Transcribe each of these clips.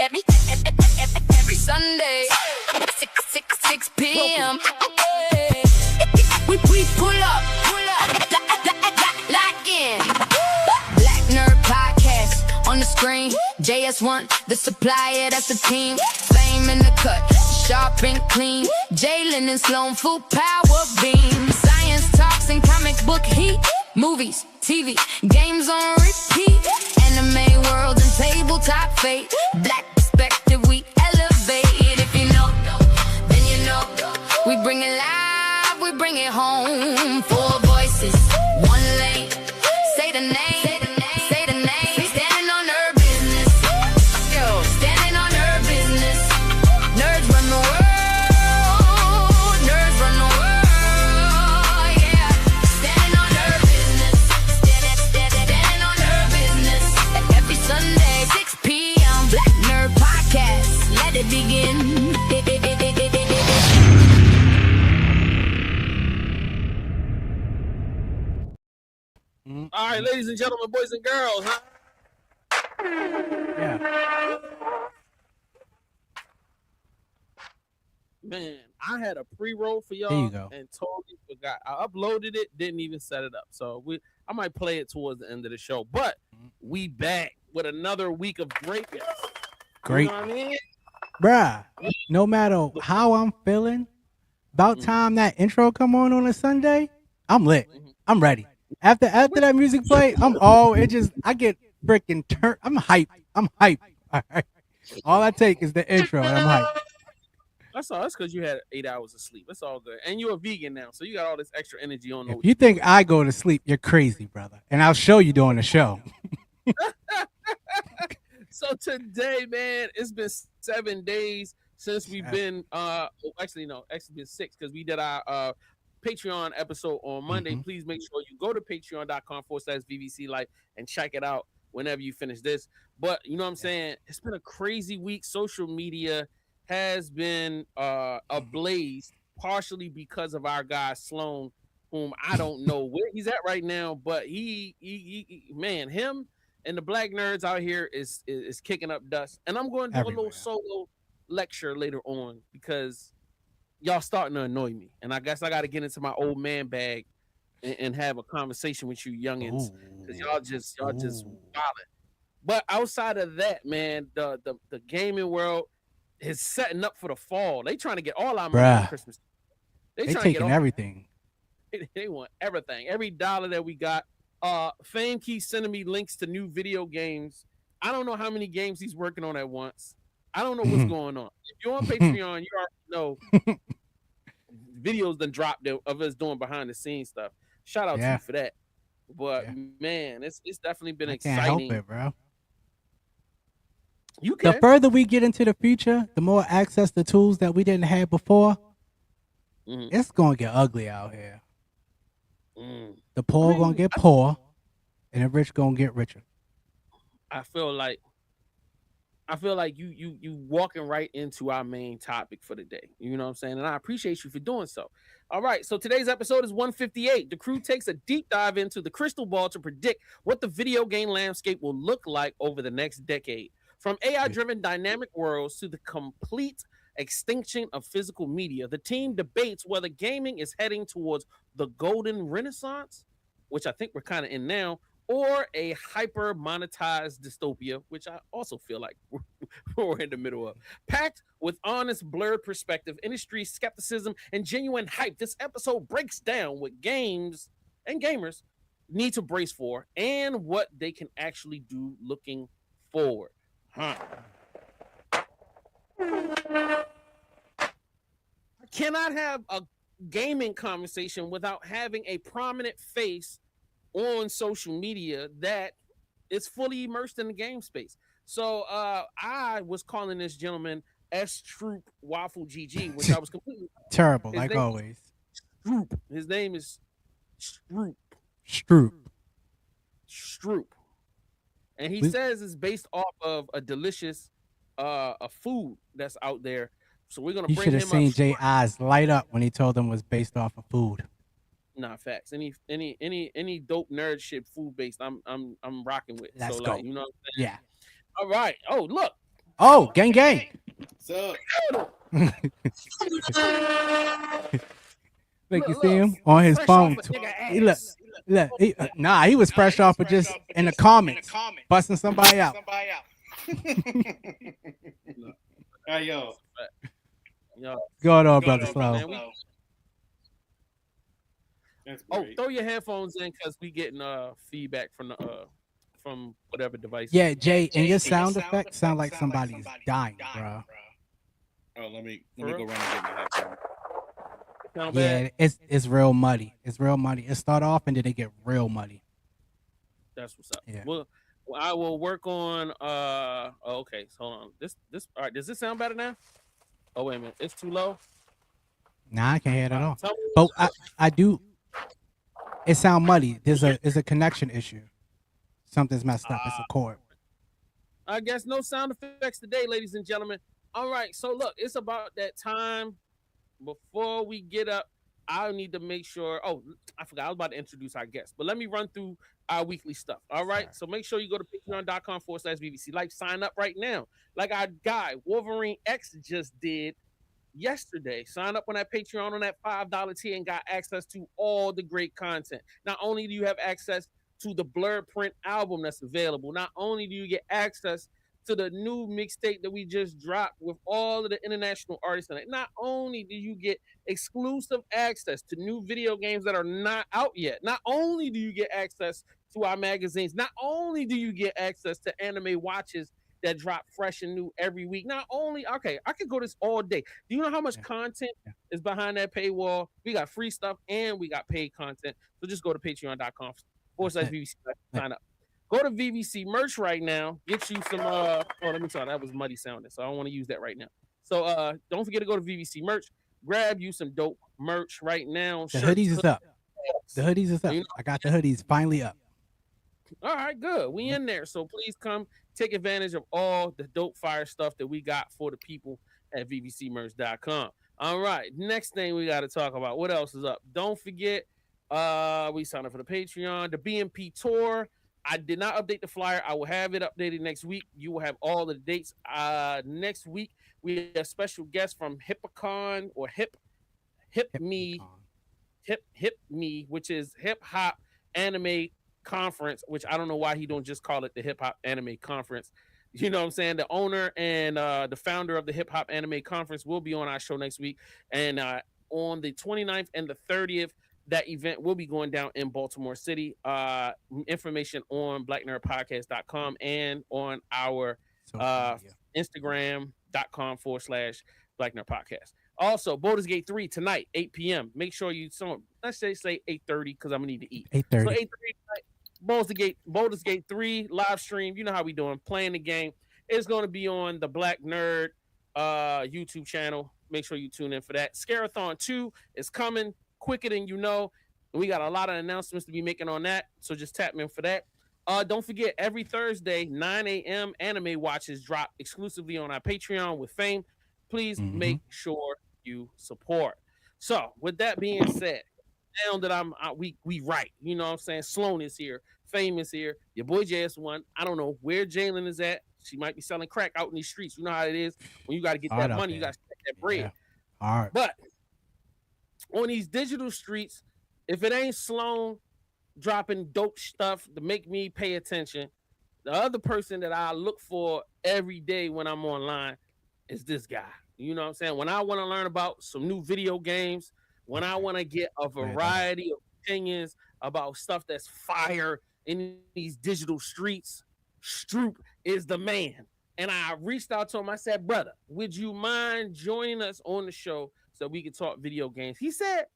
every Sunday, 6 p.m. We pull up, lock in. Black Nerd Podcast on the screen. JS1, the supplier, that's the team. Fame in the cut, sharp and clean. Jalen and Sloan, full power beam. Science talks and comic book heat. Movies, TV, games on repeat. Anime world and tabletop fate. Black perspective, we elevate. If you know, then you know. We bring it live, we bring it home. 4 voices, 1 lane. Say the name, say the name. Standing on her business. Yo, standing on her business. Nerds run the world. Nerds run the world. Yeah, standing on her business. Standing on her business. Every Sunday, 6 p.m. Black Nerd Podcast. Let it begin. All right, ladies and gentlemen, boys and girls, huh? Yeah. Man, I had a pre-roll for y'all There you go. and totally forgot. I uploaded it, didn't even set it up. So I might play it towards the end of the show. But we back with another week of greatness. Great. You know what I mean? Bruh, no matter how I'm feeling, about time that intro come on a Sunday, I'm lit. I'm ready. After that music play, I get freaking turned. I'm hyped. All right. All I take is the intro and I'm hyped. That's all. That's because you had 8 hours of sleep. That's all good. And you're a vegan now, so you got all this extra energy on those. If you think I go to sleep, you're crazy, brother. And I'll show you during the show. So today, man, it's been 7 days since we've been actually it's been 6 because we did our Patreon episode on Monday. Please make sure you go to patreon.com/VVC Life and check it out whenever you finish this. But you know what I'm saying? It's been a crazy week. Social media has been ablaze, partially because of our guy Sloan, whom I don't know where he's at right now, but he man, him and the black nerds out here is kicking up dust. And I'm going to do a little solo lecture later on because y'all starting to annoy me. And I guess I got to get into my old man bag and have a conversation with you youngins because y'all just violent. But outside of that, man, the gaming world is setting up for the fall. They trying to get all our money on Christmas. They taking everything. They want everything. Every dollar that we got. Fame keeps sending me links to new video games. I don't know how many games he's working on at once. I don't know what's going on. If you're on Patreon, you already know videos done dropped of us doing behind the scenes stuff. Shout out to you for that. But man, it's definitely been exciting. Can't help it, bro. You can. The further we get into the future, the more access to tools that we didn't have before, it's gonna get ugly out here. The poor gonna get poor, and the rich gonna get richer. I feel like you walking right into our main topic for the day. You know what I'm saying? And I appreciate you for doing so. All right, so today's episode is 158. The crew takes a deep dive into the crystal ball to predict what the video game landscape will look like over the next decade. From AI-driven dynamic worlds to the complete extinction of physical media, the team debates whether gaming is heading towards the golden renaissance, which I think we're kind of in now, or a hyper-monetized dystopia, which I also feel like we're in the middle of. Packed with honest, blurred perspective, industry skepticism, and genuine hype, this episode breaks down what games and gamers need to brace for and what they can actually do looking forward. I cannot have a gaming conversation without having a prominent face on social media that is fully immersed in the game space. So I was calling this gentleman S Troop Waffle GG, which I was completely terrible, like always. Stroop. His name is Stroop. Stroop. And he says it's based off of a delicious a food that's out there. So we're gonna bring him up. You should have seen Jay eyes light up when he told them it was based off of food. Nah, facts. Any dope nerd shit food based, I'm rocking with. Let's so go. Like, you know what I'm saying? Yeah. All right. Oh, look. Oh, gang gang. So Like you see him on his phone. He look, he was fresh off of just in the comments, busting somebody out. Hey, yo. Go on, brother Slow. Throw your headphones in because we getting feedback from whatever device. Yeah, Jay, and your sound effects sound like somebody's dying, bro. Oh, let me go run and get my headphones. Yeah, it's real muddy. It's real muddy. It start off and then it get real muddy. That's what's up. Yeah. Well, I will work on. Okay, so hold on. This. All right. Does this sound better now? Oh wait a minute. It's too low. Nah, I can't hear it at all. But I do. It sound muddy. There's a connection issue. Something's messed up. It's a cord. I guess no sound effects today, ladies and gentlemen. All right. So look, it's about that time. Before we get up, I need to make sure. Oh, I forgot. I was about to introduce our guest, but let me run through our weekly stuff. All right. So make sure you go to patreon.com/BBC Life. Sign up right now. Like our guy, Wolverine X, just did yesterday. Sign up on that Patreon on that $5 tier and got access to all the great content. Not only do you have access to the blerd print album that's available, not only do you get access to the new mixtape that we just dropped with all of the international artists in it. Not only do you get exclusive access to new video games that are not out yet, not only do you get access to our magazines, not only do you get access to anime watches that drop fresh and new every week. Not only, okay, I could go this all day. Do you know how much content is behind that paywall? We got free stuff and we got paid content. So just go to patreon.com/BBC. Sign up. Go to VVC merch right now. Get you some let me try. That was muddy sounding, so I don't want to use that right now. So don't forget to go to VVC merch. Grab you some dope merch right now. The hoodies is up. The hoodies is up. I got the hoodies finally up. All right, good. We in there. So please come take advantage of all the dope fire stuff that we got for the people at vvcmerch.com. All right. Next thing we got to talk about. What else is up? Don't forget, we signed up for the Patreon, the BMP tour. I did not update the flyer. I will have it updated next week. You will have all the dates. Next week, we have special guests from Hippocon or Hip Me, which is Hip Hop Anime Conference, which I don't know why he don't just call it the Hip Hop Anime Conference. You know what I'm saying? The owner and the founder of the Hip Hop Anime Conference will be on our show next week. And on the 29th and the 30th, that event will be going down in Baltimore City. Information on blacknerdpodcast.com and on our Instagram.com/blacknerdpodcast. Also, Baldur's Gate 3 tonight, 8 p.m. Make sure you, let's say 8:30 because I'm going to need to eat. 8:30. So 8:30 tonight, Baldur's Gate 3 live stream. You know how we doing, playing the game. It's going to be on the Black Nerd YouTube channel. Make sure you tune in for that. Scarathon 2 is coming quicker than you know. We got a lot of announcements to be making on that, so just tap in for that. Don't forget, every Thursday, 9 a.m. anime watches drop exclusively on our Patreon with Fame. Please make sure you support. So, with that being said, now that we right, you know what I'm saying? Sloan is here, Fame is here, your boy JS1. I don't know where Jalen is at. She might be selling crack out in these streets. You know how it is. When you got to get that money, you got to get that bread. Yeah. All right. But on these digital streets, if it ain't Sloan dropping dope stuff to make me pay attention, the other person that I look for every day when I'm online is this guy. You know what I'm saying? When I want to learn about some new video games, when I want to get a variety of opinions about stuff that's fire in these digital streets, Stroop is the man. And I reached out to him. I said, brother, would you mind joining us on the show so we can talk video games? He said,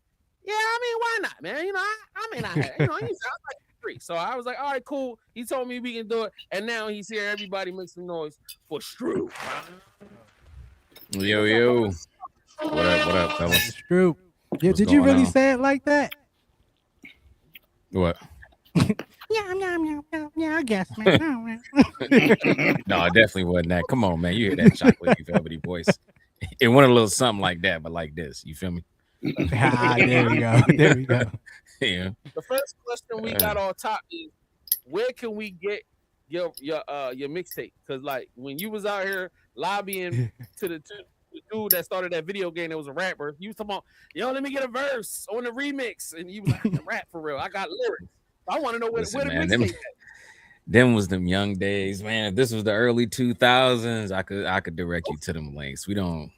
yeah, I mean, why not, man? You know, I mean, you know, he's like free. So I was like, all right, cool. He told me we can do it. And now he's here. Everybody make some noise for Stroop. Yo. What up, fellas? Stroop. Yeah, did you really say it like that? What? Yeah, I guess, man. No, it definitely wasn't that. Come on, man. You hear that chocolate velvety voice. It went a little something like that, but like this. You feel me? There we go. There we go. Yeah. The first question we got on top is, where can we get your mixtape? Because like when you was out here lobbying to the dude that started that video game that was a rapper. You was talking about, yo, let me get a verse on the remix, and you was like, I can rap for real. I got lyrics. I want to know where the mixtape at. Them was them young days, man. If this was the early 2000s, I could direct you to them links. We don't,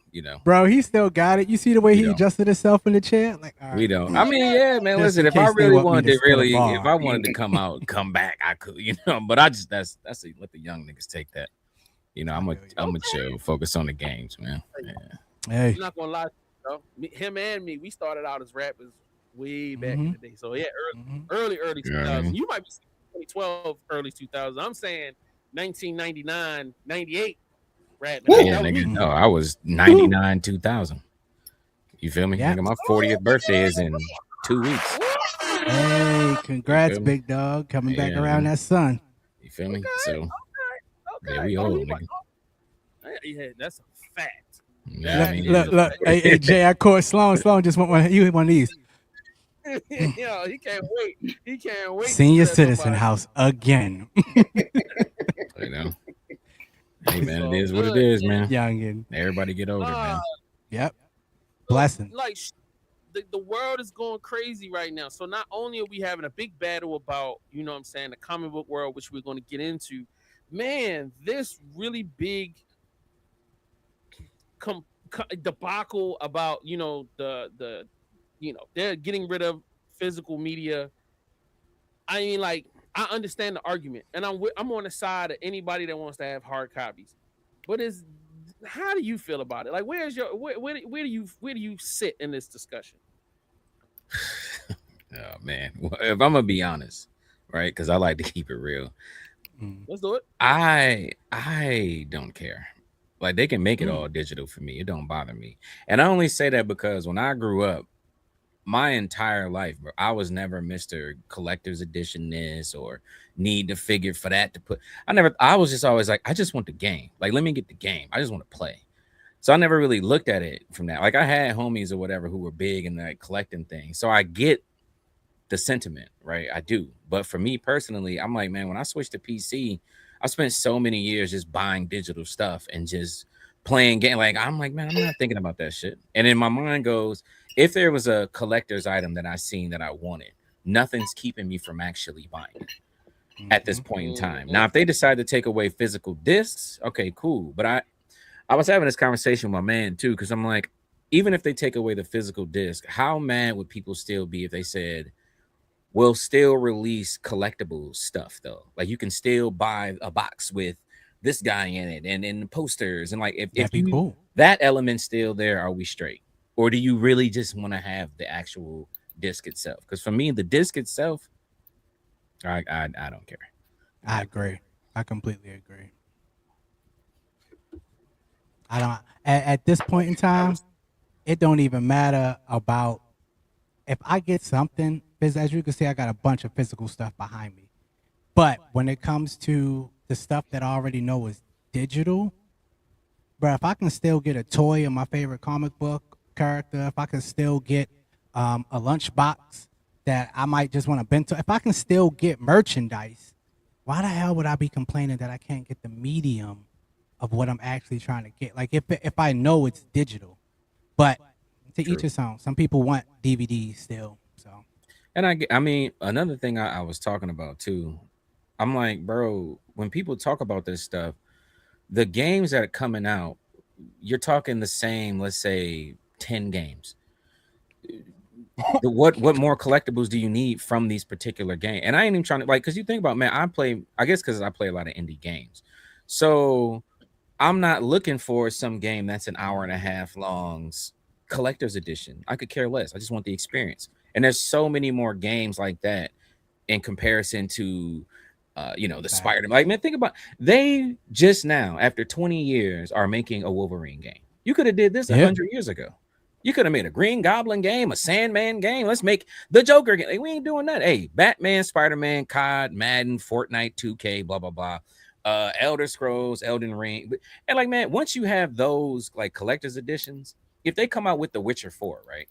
Bro, he still got it. You see the way he adjusted himself in the chair? Like, all right, we don't. I mean, yeah, man. Just Listen, in if I case they really want me to wanted to spit a bar. if I wanted to come back, I could, But I just that's let the young niggas take that. I'm a chill, focus on the games, man. Yeah. Hey, I'm not gonna lie, him and me, we started out as rappers way back in the day. So yeah, early 2000s. You might be 2012, early 2000s. I'm saying 1999, 98 rap. Yeah, nigga. No, I was 99, 2000. You feel me? Yeah. Nigga, my 40th birthday is in 2 weeks. Hey, congrats, big dog, coming back around that sun. You feel me? So yeah, we old, nigga. Yeah, that's a fact. Look. Hey, Jay, I caught Sloan. Sloan just want one of these. Yo, he can't wait. Senior citizen house again. Hey man, it is what it is, man. Youngin. Everybody get older, man. Yep. Blessing. Like the world is going crazy right now. So not only are we having a big battle about, the comic book world, which we're going to get into, man, this really big debacle about, they're getting rid of physical media. I mean, like, I understand the argument, and I'm on the side of anybody that wants to have hard copies. But how do you feel about it? Like, where do you sit in this discussion? Oh man, well, if I'm gonna be honest, right? Because I like to keep it real. Let's do it. I don't care. Like, they can make it all digital for me. It don't bother me. And I only say that because when I grew up, my entire life, bro, I was never Mr. Collector's Edition this or need the figure for that to put. I was just always like, I just want the game. Like, let me get the game. I just want to play. So I never really looked at it from that. Like, I had homies or whatever who were big and like collecting things. So I get the sentiment, right? I do. But for me personally, I'm like, man, when I switched to PC, I spent so many years just buying digital stuff and just playing game. Like, I'm like, man, I'm not thinking about that shit. And in my mind goes, if there was a collector's item that I seen that I wanted, nothing's keeping me from actually buying it at this point in time. Now, if they decide to take away physical discs, okay, cool. But I was having this conversation with my man too, because I'm like, even if they take away the physical disc, how mad would people still be if they said, we'll still release collectible stuff though? Like, you can still buy a box with this guy in it and posters and like if that element's still there, are we straight? Or do you really just want to have the actual disc itself? Because for me, the disc itself, I don't care. I agree. I completely agree. I don't. At this point in time, it don't even matter about if I get something. Because as you can see, I got a bunch of physical stuff behind me. But when it comes to the stuff that I already know is digital, bro, if I can still get a toy of my favorite comic book character, if I can still get a lunchbox that I might just want to bento, if I can still get merchandise, why the hell would I be complaining that I can't get the medium of what I'm actually trying to get? Like, if I know it's digital, but to each his own. Some people want DVDs still. So, and I mean, another thing I was talking about too, I'm like, bro, when people talk about this stuff, the games that are coming out, you're talking the same, let's say 10 games. What more collectibles do you need from these particular games? And I ain't even trying to, like, because you think about, man, I guess because I play a lot of indie games, so I'm not looking for some game that's an hour and a half long collector's edition. I could care less. I just want the experience. And there's so many more games like that in comparison to the Spider-Man. Like, man, think about, they just now after 20 years are making a Wolverine game. You could have did this 100 years ago. You could have made a Green Goblin game, a Sandman game. Let's make the Joker game. Like, we ain't doing that. Hey, Batman, Spider-Man, COD, Madden, Fortnite, 2K, blah, blah, blah. Elder Scrolls, Elden Ring. And like, man, once you have those like collector's editions, if they come out with The Witcher 4, right?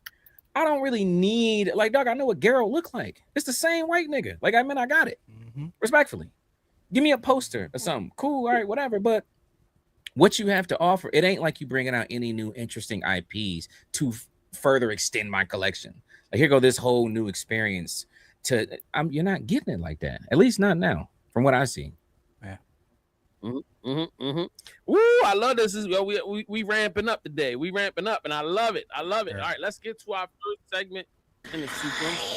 I don't really need, like, dog, I know what Geralt look like. It's the same white nigga. Like, I mean, I got it. Respectfully. Give me a poster or something. Cool, all right, whatever. But what you have to offer. It ain't like you bringing out any new interesting IPs to further extend my collection. Like here go this whole new experience. You're not getting it like that. At least not now, from what I see. Yeah. Woo! I love this. We ramping up today. We ramping up, and I love it. I love it. Yeah. All right, let's get to our first segment in the sequence.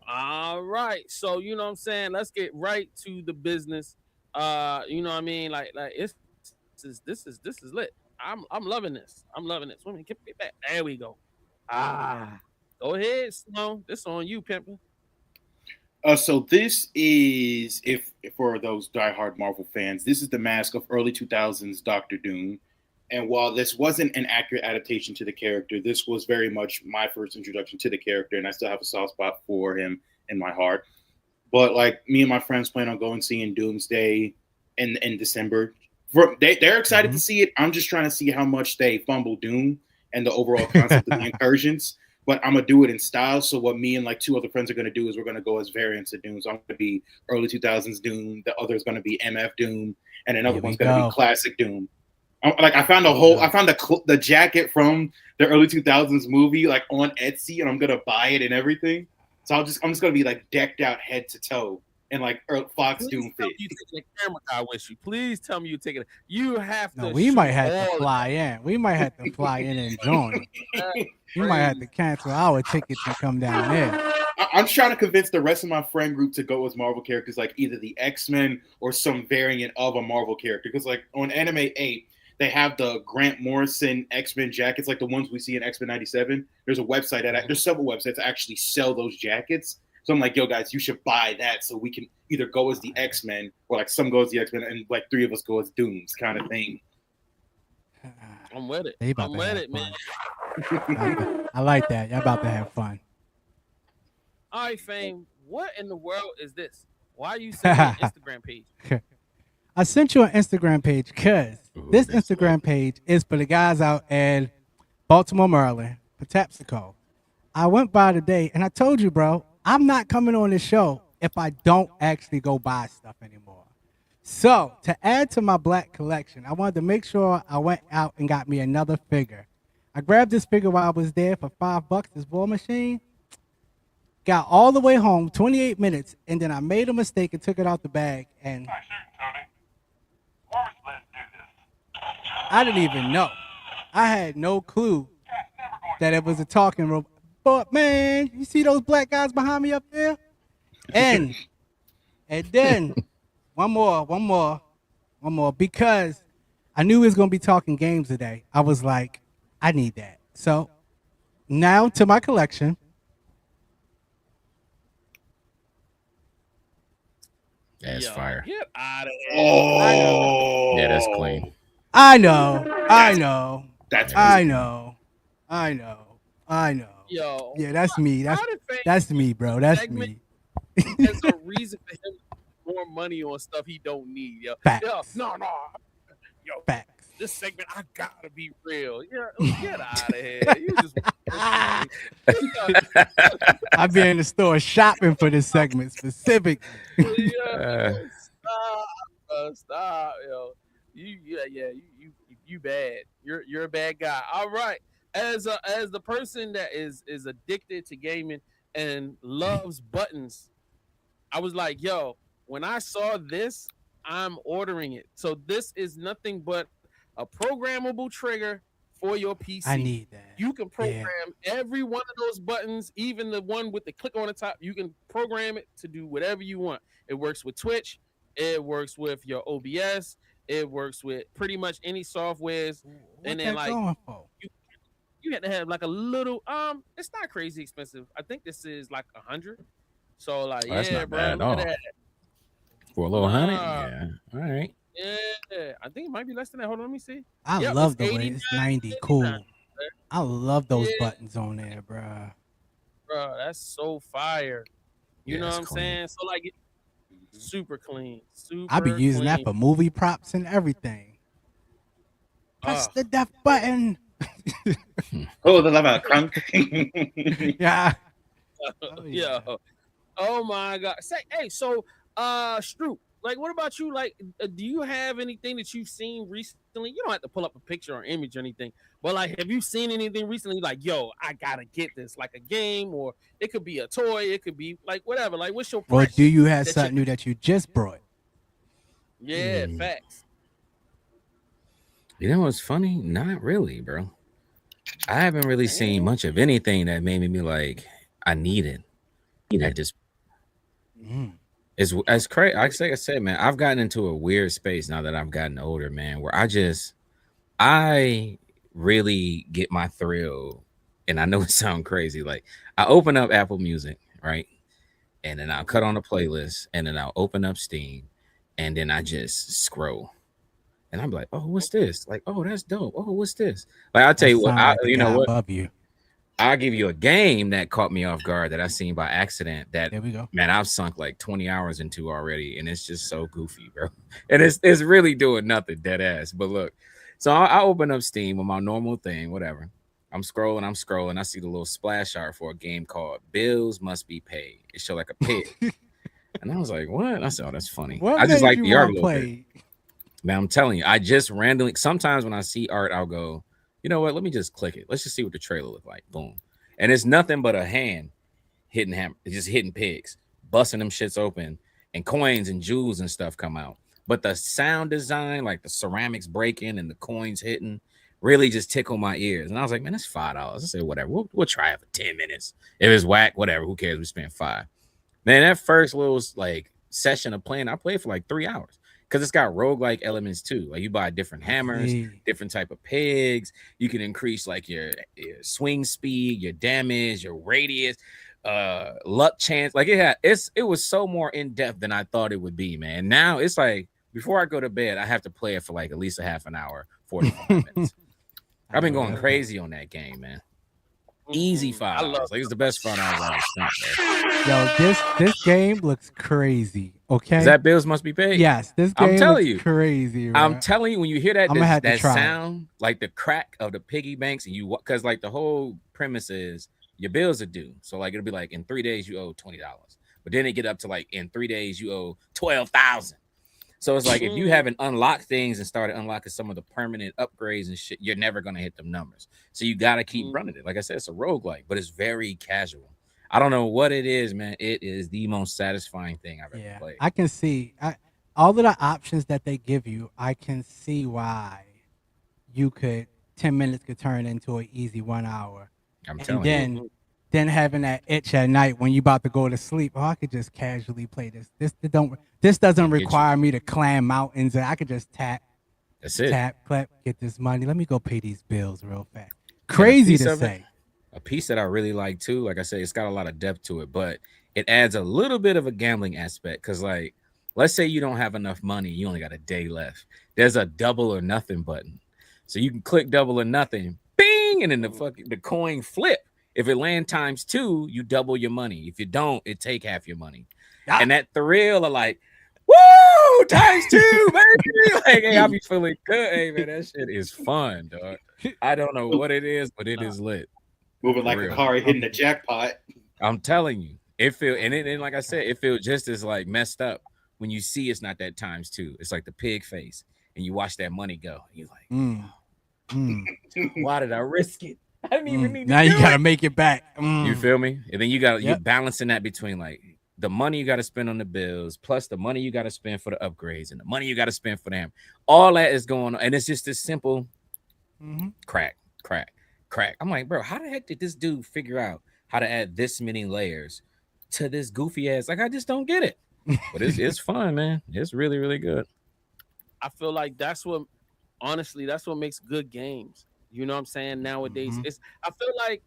All right, so you know what I'm saying. Let's get right to the business. You know what I mean? Like this is lit. I'm loving this. I'm loving this. Let me get back. There we go. Go ahead, Snow. This on you, pimpin'. So this is, if for those diehard Marvel fans, this is the mask of early 2000s Doctor Doom. And while this wasn't an accurate adaptation to the character, this was very much my first introduction to the character, and I still have a soft spot for him in my heart. But like me and my friends plan on going seeing Doomsday in December. They're excited to see it. I'm just trying to see how much they fumble Doom and the overall concept of the incursions. But I'm gonna do it in style. So what me and like two other friends are gonna do is we're gonna go as variants of Doom. So I'm gonna be early 2000s Doom. The other is gonna be MF Doom, and another one's gonna be classic Doom. I found the jacket from the early 2000s movie like on Etsy, and I'm gonna buy it and everything. So I'm just gonna be like decked out head to toe in like Fox Doom fit. You taking a camera car with you? Please tell me you taking it. You have to. No, we might have to fly in. We might have to fly in and join. We might have to cancel our tickets and come down there. I'm trying to convince the rest of my friend group to go as Marvel characters, like either the X-Men or some variant of a Marvel character. Because like on Anime 8, they have the Grant Morrison X-Men jackets, like the ones we see in X-Men 97. There's a website there's several websites that actually sell those jackets. So I'm like, yo, guys, you should buy that so we can either go as the X-Men or like some go as the X-Men and like three of us go as Dooms kind of thing. I'm with it. I'm with it, man. I like that. Y'all about to have fun. All right, Fame. What in the world is this? Why are you sending an Instagram page? I sent you an Instagram page because this Instagram page is for the guys out in Baltimore, Maryland, Patapsco. I went by today and I told you, bro, I'm not coming on this show if I don't actually go buy stuff anymore. So to add to my black collection, I wanted to make sure I went out and got me another figure. I grabbed this figure while I was there for $5, this War Machine. Got all the way home, 28 minutes, and then I made a mistake and took it out the bag. And I didn't even know. I had no clue that it was a talking robot. But man, you see those black guys behind me up there? And then one more, because I knew he was gonna be talking games today. I was like, I need that. So now to my collection. That's fire. Get out of here. Oh, yeah, that's clean. I know. That's I know. Yo, yeah, that's me. That's me, bro. That's me. There's a reason for him to spend more money on stuff he don't need. Yo, Facts. yo, no. Yo, Facts. this segment, I gotta be real. Yeah, get out of here. You just. I be in the store shopping for this segment specifically. Stop, yo. You bad. You're a bad guy. All right. As the person that is addicted to gaming and loves buttons, I was like, yo, when I saw this, I'm ordering it. So this is nothing but a programmable trigger for your PC. I need that. You can program every one of those buttons, even the one with the click on the top. You can program it to do whatever you want. It works with Twitch. It works with your OBS. It works with pretty much any softwares. And then like you had to have like a little it's not crazy expensive. I think this is like 100. So like that's not bro, bad at all. For a little $100, yeah. All right. Yeah, I think it might be less than that. Hold on, let me see. I love the way it's 90. Cool. I love those buttons on there, bro. Bro, that's so fire. You know what I'm saying? So like, super clean. Super. I be using that for movie props and everything. Press the death button. Oh, the lava crunk. Yeah. Yeah. Oh my God. Say, hey, so Stroop, like, what about you? Like, do you have anything that you've seen recently? You don't have to pull up a picture or image or anything, but like, have you seen anything recently? Like, yo, I gotta get this, like a game, or it could be a toy, it could be like whatever. Like, what's your Or price? do you have That you, something new that you just brought? yeah, facts. You know what's funny? Not really, bro. I haven't really seen much of anything that made me be like, I need it. I just Mm. it's crazy. Like I said, man, I've gotten into a weird space now that I've gotten older, man, where I really get my thrill, and I know it sounds crazy. Like I open up Apple Music, right? And then I'll cut on a playlist, and then I'll open up Steam, and then I just scroll. And I'm like, oh, what's this? Like, oh, that's dope. Oh, what's this? Like, I'll tell That you what, sound like the you know guy what? above you. I'll give you a game that caught me off guard that I seen by accident that, There we go. man, I've sunk like 20 hours into already. And it's just so goofy, bro. And it's really doing nothing, dead ass. But look, so I open up Steam with my normal thing, whatever. I'm scrolling. I see the little splash art for a game called Bills Must Be Paid. It showed like a pig. And I was like, what? I said, oh, that's funny. What I just made like you the art a want to little bit. play? Man, I'm telling you, I just randomly, sometimes when I see art, I'll go, you know what? Let me just click it. Let's just see what the trailer look like. Boom. And it's nothing but a hand hitting hammer, just hitting pigs, busting them shits open, and coins and jewels and stuff come out. But the sound design, like the ceramics breaking and the coins hitting, really just tickle my ears. And I was like, man, that's $5. I said, whatever. We'll try it for 10 minutes. If it's whack, whatever. Who cares? We spent 5. Man, that first little like session of playing, I played for like 3 hours. Because it's got roguelike elements too. Like you buy different hammers, different type of pigs. You can increase like your swing speed, your damage, your radius, luck chance. Like it was so more in depth than I thought it would be, man. Now it's like before I go to bed, I have to play it for like at least a half an hour, 45 minutes. I've been going crazy on that game, man. Easy $5. Like it's the best $5 I've spent, bro. Yo, this game looks crazy. Okay. Is that Bills Must Be Paid? Yes, this game I'm telling looks you, crazy. Bro. I'm telling you, when you hear that, that try sound, like the crack of the piggy banks, and you, because like the whole premise is your bills are due. So like it'll be like in 3 days you owe $20, but then it get up to like in 3 days you owe 12,000. So it's like if you haven't unlocked things and started unlocking some of the permanent upgrades and shit, you're never gonna hit them numbers. So you gotta keep running it. Like I said, it's a roguelike, but it's very casual. I don't know what it is, man. It is the most satisfying thing I've ever played. I can see all of the options that they give you. I can see why 10 minutes could turn into an easy 1 hour. I'm telling you. Then having that itch at night when you about to go to sleep. Oh, I could just casually play this. This doesn't require me to climb mountains. I could just tap. That's it. Tap, clap, get this money. Let me go pay these bills real fast. Crazy to say. A piece that I really like too, like I said, it's got a lot of depth to it, but it adds a little bit of a gambling aspect. Cause like, let's say you don't have enough money, you only got a day left. There's a double or nothing button. So you can click double or nothing, bing, and then the coin flip. If it land times 2, you double your money. If you don't, it take half your money. And that thrill of like, woo, times 2, baby. Like, hey, I'll be feeling good. Hey, man, that shit is fun, dog. I don't know what it is, but it is lit. Moving like a car hitting the jackpot. I'm telling you, it feel and like I said, it feels just as like messed up when you see it's not that times 2. It's like the pig face, and you watch that money go. And you're like, why did I risk it? I didn't even need to now you gotta it. make it back. You feel me? And then you're balancing that between like the money you got to spend on the bills, plus the money you got to spend for the upgrades, and the money you got to spend for them. All that is going on, and it's just this simple crack. I'm like, bro, how the heck did this dude figure out how to add this many layers to this goofy ass? Like, I just don't get it. But it's fun, man. It's really, really good. I feel like that's what makes good games. You know what I'm saying? Nowadays, I feel like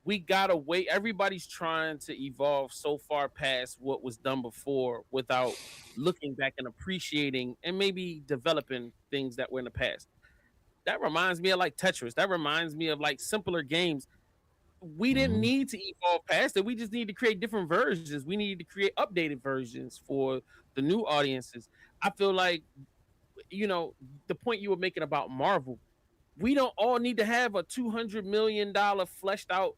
we gotta wait. Everybody's trying to evolve so far past what was done before without looking back and appreciating and maybe developing things that were in the past. That reminds me of like Tetris. That reminds me of like simpler games. We didn't need to evolve past it. We just need to create different versions. We need to create updated versions for the new audiences. I feel like, the point you were making about Marvel, we don't all need to have a $200 million fleshed out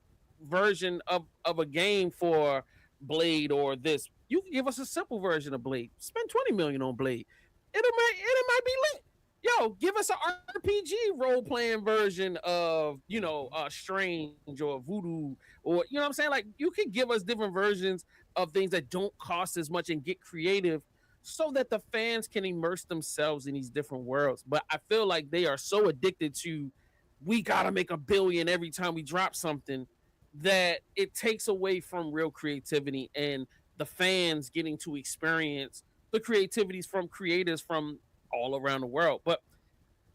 version of a game for Blade or this. You can give us a simple version of Blade. Spend 20 million on Blade. It might be lit. Yo, give us an RPG role playing version of Strange or Voodoo, or you know what I'm saying. Like you can give us different versions of things that don't cost as much and get creative, so that the fans can immerse themselves in these different worlds. But I feel like they are so addicted to, we gotta make $1 billion every time we drop something, that it takes away from real creativity and the fans getting to experience the creativities from creators from all around the world. But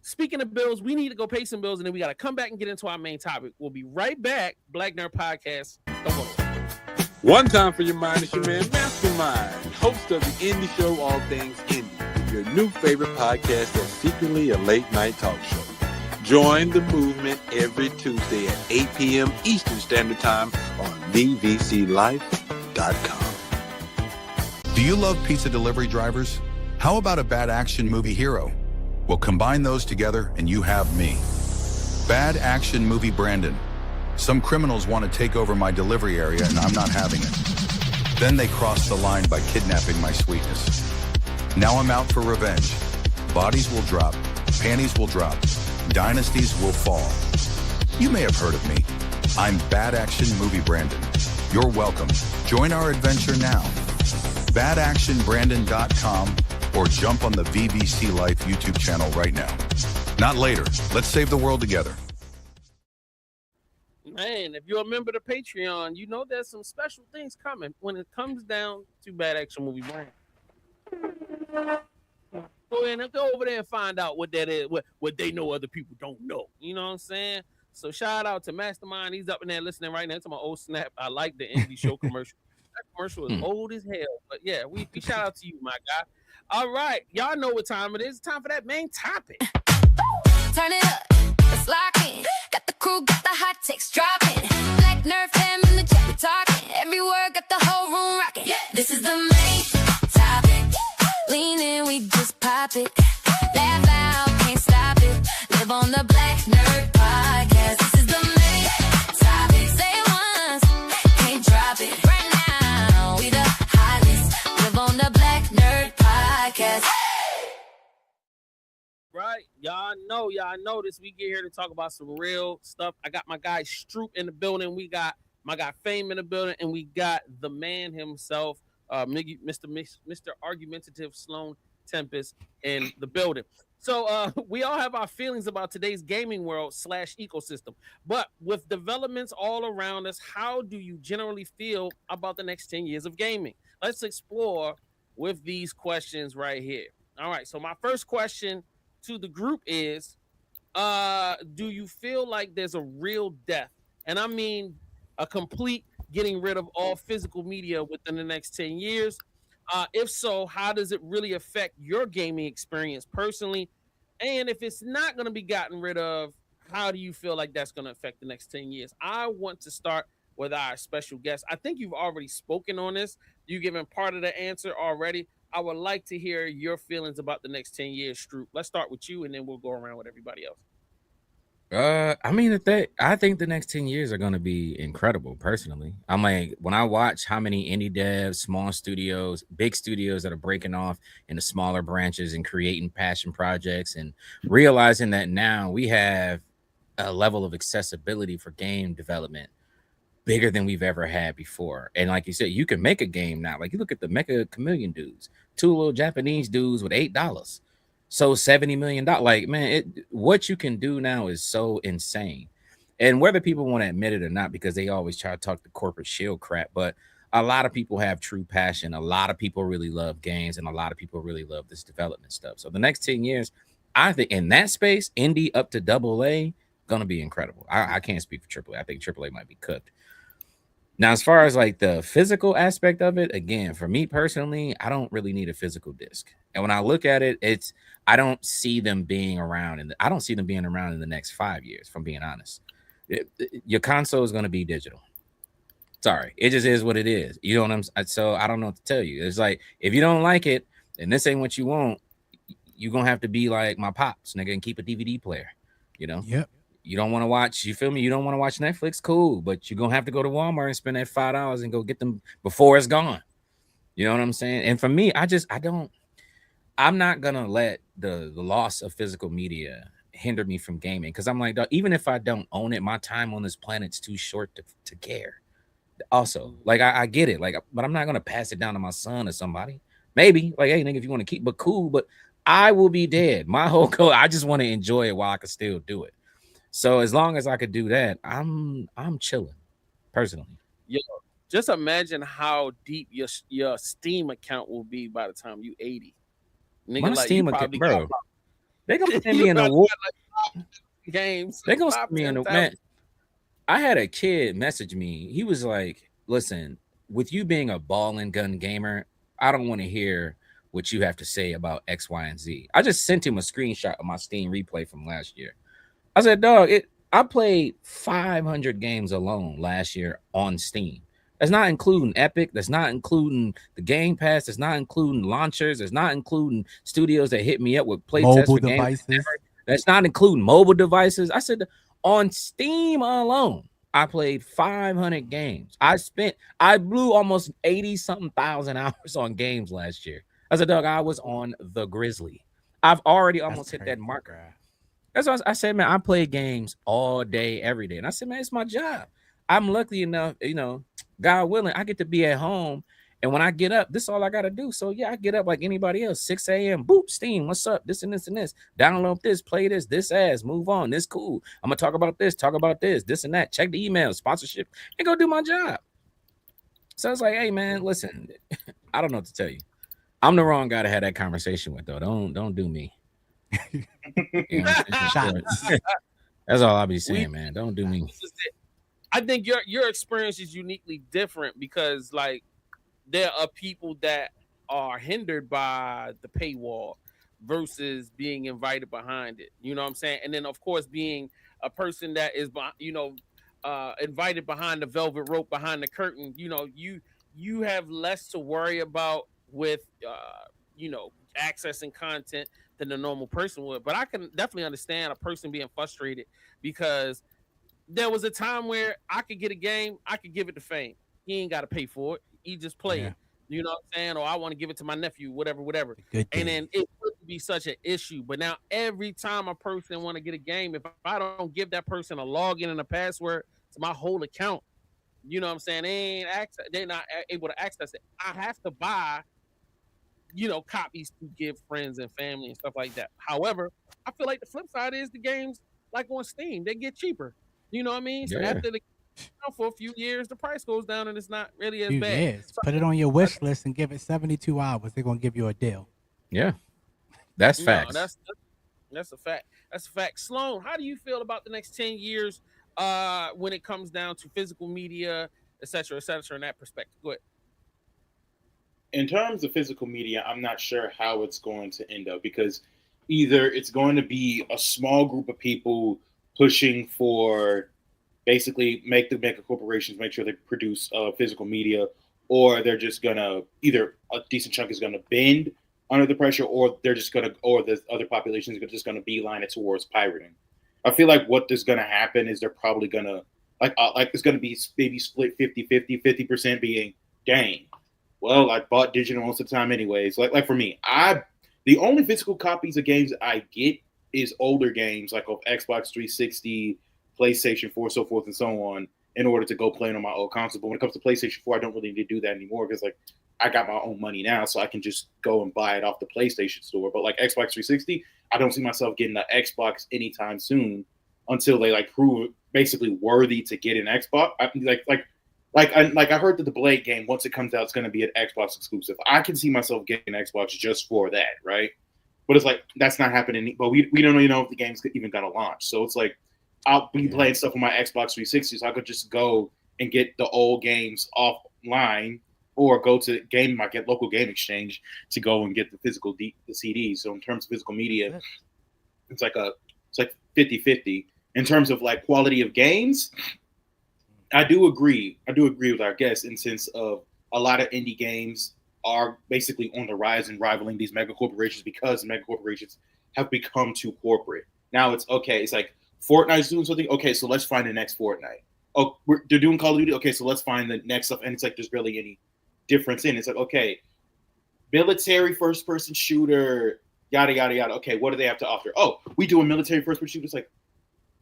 speaking of bills, we need to go pay some bills, and then we got to come back and get into our main topic. We'll be right back. Black Nerd Podcast. Don't go. One time for your mind is your man, Mastermind, host of the Indie Show, All Things Indie, your new favorite podcast that's secretly a late night talk show. Join the movement every Tuesday at 8 p.m. Eastern Standard Time on vvclife.com. Do you love pizza delivery drivers? How about a bad action movie hero? Well, combine those together and you have me. Bad action movie Brandon. Some criminals want to take over my delivery area and I'm not having it. Then they cross the line by kidnapping my sweetness. Now I'm out for revenge. Bodies will drop, panties will drop, dynasties will fall. You may have heard of me. I'm Bad Action Movie Brandon. You're welcome. Join our adventure now. badactionbrandon.com or jump on the VVC Life YouTube channel right now. Not later. Let's save the world together. Man, if you're a member of the Patreon, you know there's some special things coming when it comes down to Bad Action Movie Brand. Go over there and find out what that is, what they know other people don't know. You know what I'm saying? So shout out to Mastermind. He's up in there listening right now to my old snap. I like the Indie Show commercial. That commercial is old as hell. But yeah, we shout out to you, my guy. All right. Y'all know what time it is. It's time for that main topic. Turn it up, it's locking. Got the crew, got the hot takes dropping. Black Nerd fam in the chat, we talking. Every word got the whole room rocking. Yeah. This is the main topic. Lean in, we just pop it. Laugh out, can't stop it. Live on the Black Nerd Podcast. This is the main topic. Say it once, can't drop it. Right now, we the hottest. Live on the Black Nerd Podcast. Right, y'all know this. We get here to talk about some real stuff. I got my guy Stroop in the building. We got my guy Fame in the building, and we got the man himself, Mr. Argumentative Sloan Tempest in the building. So we all have our feelings about today's gaming world / ecosystem. But with developments all around us, how do you generally feel about the next 10 years of gaming? Let's explore with these questions right here. All right, so my first question to the group is, do you feel like there's a real death? And I mean a complete getting rid of all physical media within the next 10 years. If so, how does it really affect your gaming experience personally? And if it's not going to be gotten rid of, how do you feel like that's going to affect the next 10 years? I want to start with our special guest. I think you've already spoken on this. You've given part of the answer already. I would like to hear your feelings about the next 10 years, Stroop. Let's start with you, and then we'll go around with everybody else. I think the next 10 years are going to be incredible, personally. I'm like, when I watch how many indie devs, small studios, big studios that are breaking off into smaller branches and creating passion projects, and realizing that now we have a level of accessibility for game development bigger than we've ever had before. And like you said, you can make a game now. Like you look at the Mecha Chameleon dudes, two little Japanese dudes with $8. So $70 million. Like, man, what you can do now is so insane. And whether people want to admit it or not, because they always try to talk the corporate shield crap, but a lot of people have true passion. A lot of people really love games, and a lot of people really love this development stuff. So the next 10 years, I think in that space, indie up to AA, gonna be incredible. I can't speak for AAA. I think AAA might be cooked. Now, as far as like the physical aspect of it, again, for me personally, I don't really need a physical disc. And when I look at it, I don't see them being around, and I don't see them being around in the next 5 years, if I'm being honest. Your console is going to be digital. Sorry, it just is what it is. You know what I'm saying? So I don't know what to tell you. It's like, if you don't like it and this ain't what you want, you're going to have to be like my pops, nigga, and keep a DVD player, you know? Yep. You don't want to watch, you feel me? You don't want to watch Netflix? Cool. But you're going to have to go to Walmart and spend that $5 and go get them before it's gone. You know what I'm saying? And for me, I'm not gonna let the loss of physical media hinder me from gaming, because I'm like, dog, even if I don't own it, my time on this planet's too short to care. Also, like I get it, like, but I'm not gonna pass it down to my son or somebody. Maybe like, hey, nigga, if you want to keep, but cool, but I will be dead. My whole goal, I just want to enjoy it while I can still do it. So as long as I could do that, I'm chilling, personally. Yo, just imagine how deep your Steam account will be by the time you 80. Nigga, My like Steam you account, probably bro, got they gonna send you me in a probably war. got like 5 games. They gonna 5, send me in a 10,000. man. I had a kid message me. He was like, listen, with you being a ball and gun gamer, I don't want to hear what you have to say about X, Y, and Z. I just sent him a screenshot of my Steam replay from last year. I said, dog, I played 500 games alone last year on Steam. That's not including Epic. That's not including the Game Pass. That's not including launchers. That's not including studios that hit me up with play tests Mobile for games. devices. That's not including mobile devices. I said, on Steam alone, I played 500 games. I blew almost 80 something thousand hours on games last year. I said, dog, I was on the Grizzly. I've already almost hit that marker. Bruh. That's why I said, man, I play games all day, every day. And I said, man, it's my job. I'm lucky enough, God willing, I get to be at home. And when I get up, this is all I got to do. So, yeah, I get up like anybody else, 6 a.m. Boop, Steam, what's up? This and this and this. Download this, play this ass, move on. This cool. I'm going to talk about this and that. Check the email, sponsorship, and go do my job. So it's like, hey, man, listen, I don't know what to tell you. I'm the wrong guy to have that conversation with, though. Don't do me. You know, that's all I'll be saying, man. Don't do me. I think your experience is uniquely different because, like, there are people that are hindered by the paywall versus being invited behind it. You know what I'm saying? And then, of course, being a person that is, invited behind the velvet rope, behind the curtain. You have less to worry about with, accessing content than the normal person would. But I can definitely understand a person being frustrated because there was a time where I could get a game, I could give it to Fame. He ain't got to pay for it. He just play it. You know what I'm saying? Or I want to give it to my nephew, whatever. And then it wouldn't be such an issue. But now every time a person want to get a game, if I don't give that person a login and a password to my whole account, you know what I'm saying? They're not able to access it. I have to buy, copies to give friends and family and stuff like that. However, I feel like the flip side is the games, like on Steam, they get cheaper. You know what I mean? So after for a few years, the price goes down and it's not really as bad. Years. Put it on your wish list and give it 72 hours. They're gonna give you a deal. Yeah, that's facts. That's a fact. That's a fact. Sloan, how do you feel about the next 10 years when it comes down to physical media, et cetera, in that perspective? Go ahead. In terms of physical media, I'm not sure how it's going to end up because either it's going to be a small group of people pushing for basically make the mega corporations make sure they produce physical media, or they're just gonna either a decent chunk is gonna bend under the pressure, or they're just gonna, or the other populations are just gonna beeline it towards pirating. I feel like what is gonna happen is they're probably gonna like it's gonna be maybe split 50% being, dang, well, I bought digital most of the time anyways. Like for me, the only physical copies of games I get is older games like of Xbox 360, PlayStation 4, so forth and so on, in order to go play on my old console. But when it comes to PlayStation 4, I don't really need to do that anymore because like I got my own money now, so I can just go and buy it off the PlayStation store. But like Xbox 360, I don't see myself getting the Xbox anytime soon until they like prove basically worthy to get an Xbox. I heard that the Blade game, once it comes out, it's going to be an Xbox exclusive. I can see myself getting an Xbox just for that, right? But it's like that's not happening. But we don't even know if the game's even going to launch. So it's like I'll be playing stuff on my Xbox 360, so I could just go and get the old games offline, or go to local game exchange to go and get the physical the CDs. So in terms of physical media, it's like 50-50. In terms of like quality of games, I do agree with our guests in sense of a lot of indie games are basically on the rise and rivaling these mega corporations because mega corporations have become too corporate. Now it's okay. It's like Fortnite's doing something. Okay, so let's find the next Fortnite. Oh, they're doing Call of Duty. Okay, so let's find the next stuff. And it's like there's barely any difference in. It's like, okay, military first person shooter, yada yada yada. Okay, what do they have to offer? Oh, we do a military first person shooter. It's like,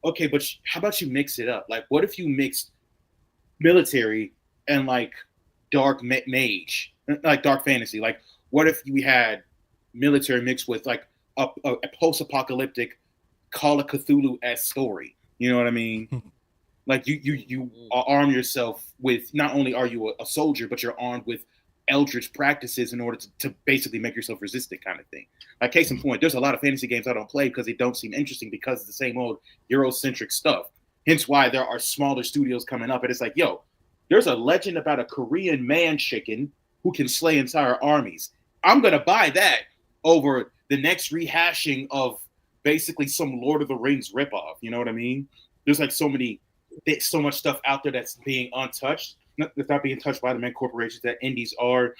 okay, but how about you mix it up? Like, what if you mixed military and like dark mage, like dark fantasy? Like, what if we had military mixed with like a post-apocalyptic Call of Cthulhu-esque story? You know what I mean? Like you arm yourself with, not only are you a soldier, but you're armed with eldritch practices in order to basically make yourself resistant, kind of thing. Like, case in point, there's a lot of fantasy games I don't play because they don't seem interesting because it's the same old Eurocentric stuff. Hence why there are smaller studios coming up, and it's like, yo, there's a legend about a Korean man chicken who can slay entire armies. I'm gonna buy that over the next rehashing of basically some Lord of the Rings ripoff. You know what I mean? There's like so much stuff out there that's being untouched, that's not being touched by the main corporations that indies are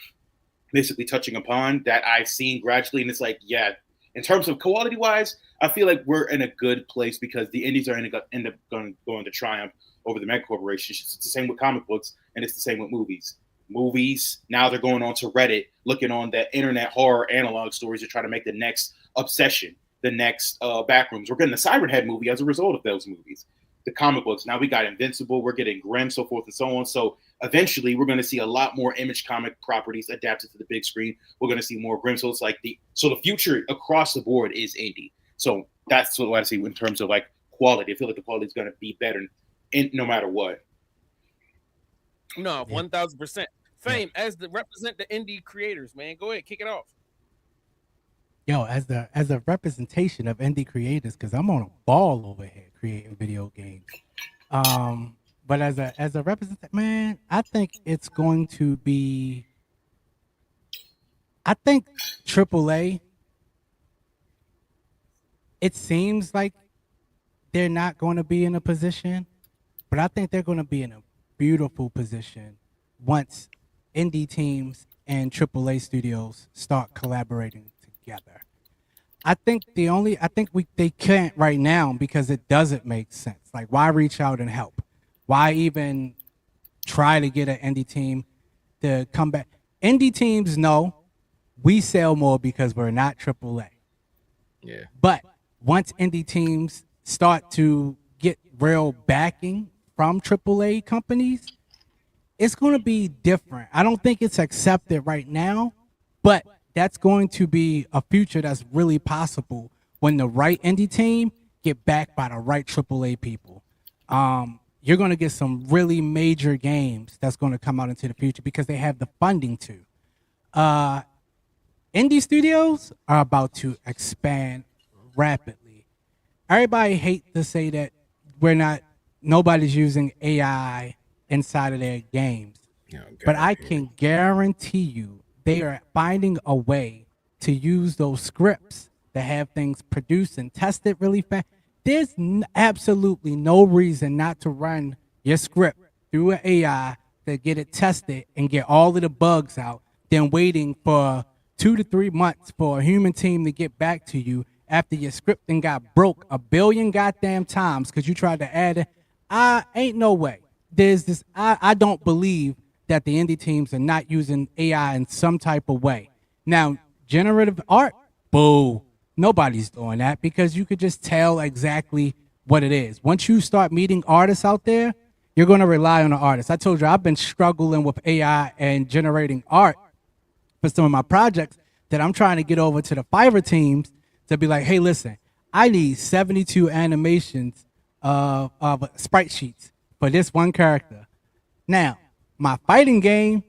basically touching upon, that I've seen gradually. And it's like, yeah, in terms of quality wise, I feel like we're in a good place because the indies are end up going to triumph over the mega corporations. It's the same with comic books, and it's the same with movies. Now they're going on to Reddit, looking on the internet horror analog stories to try to make the next Obsession, the next Backrooms. We're getting the Siren Head movie as a result of those movies. The comic books, now we got Invincible, we're getting Grimm, so forth and so on. So eventually we're going to see a lot more Image comic properties adapted to the big screen. We're going to see more Grimm. So it's like the future across the board is indie. So that's what I see in terms of like quality. I feel like the quality is going to be better no matter what. No, 1,000%. Fame, as the represent the indie creators, man. Go ahead, kick it off. Yo, as a representation of indie creators, because I'm on a ball over here creating video games. But as a representative, man, I think it's going to be. I think AAA. It seems like they're not going to be in a position, but I think they're going to be in a beautiful position once indie teams and AAA studios start collaborating together. I think they can't right now because it doesn't make sense. Like, why reach out and help? Why even try to get an indie team to come back? Indie teams know we sell more because we're not AAA. Yeah. But once indie teams start to get real backing from AAA companies, it's going to be different. I don't think it's accepted right now, but that's going to be a future that's really possible when the right indie team get backed by the right AAA people. You're going to get some really major games that's going to come out into the future because they have the funding to. Indie studios are about to expand rapidly. Everybody hates to say that nobody's using AI inside of their games. But I can guarantee you they are finding a way to use those scripts to have things produced and tested really fast. There's absolutely no reason not to run your script through an AI to get it tested and get all of the bugs out, then waiting for 2 to 3 months for a human team to get back to you after your scripting got broke 1 billion goddamn times because you tried to add it. Ain't no way. There's this. I don't believe that the indie teams are not using AI in some type of way. Now, generative art, boo. Nobody's doing that because you could just tell exactly what it is. Once you start meeting artists out there, you're going to rely on the artists. I told you I've been struggling with AI and generating art for some of my projects that I'm trying to get over to the Fiverr teams to be like, hey, listen, I need 72 animations of sprite sheets for this one character. Now, my fighting game,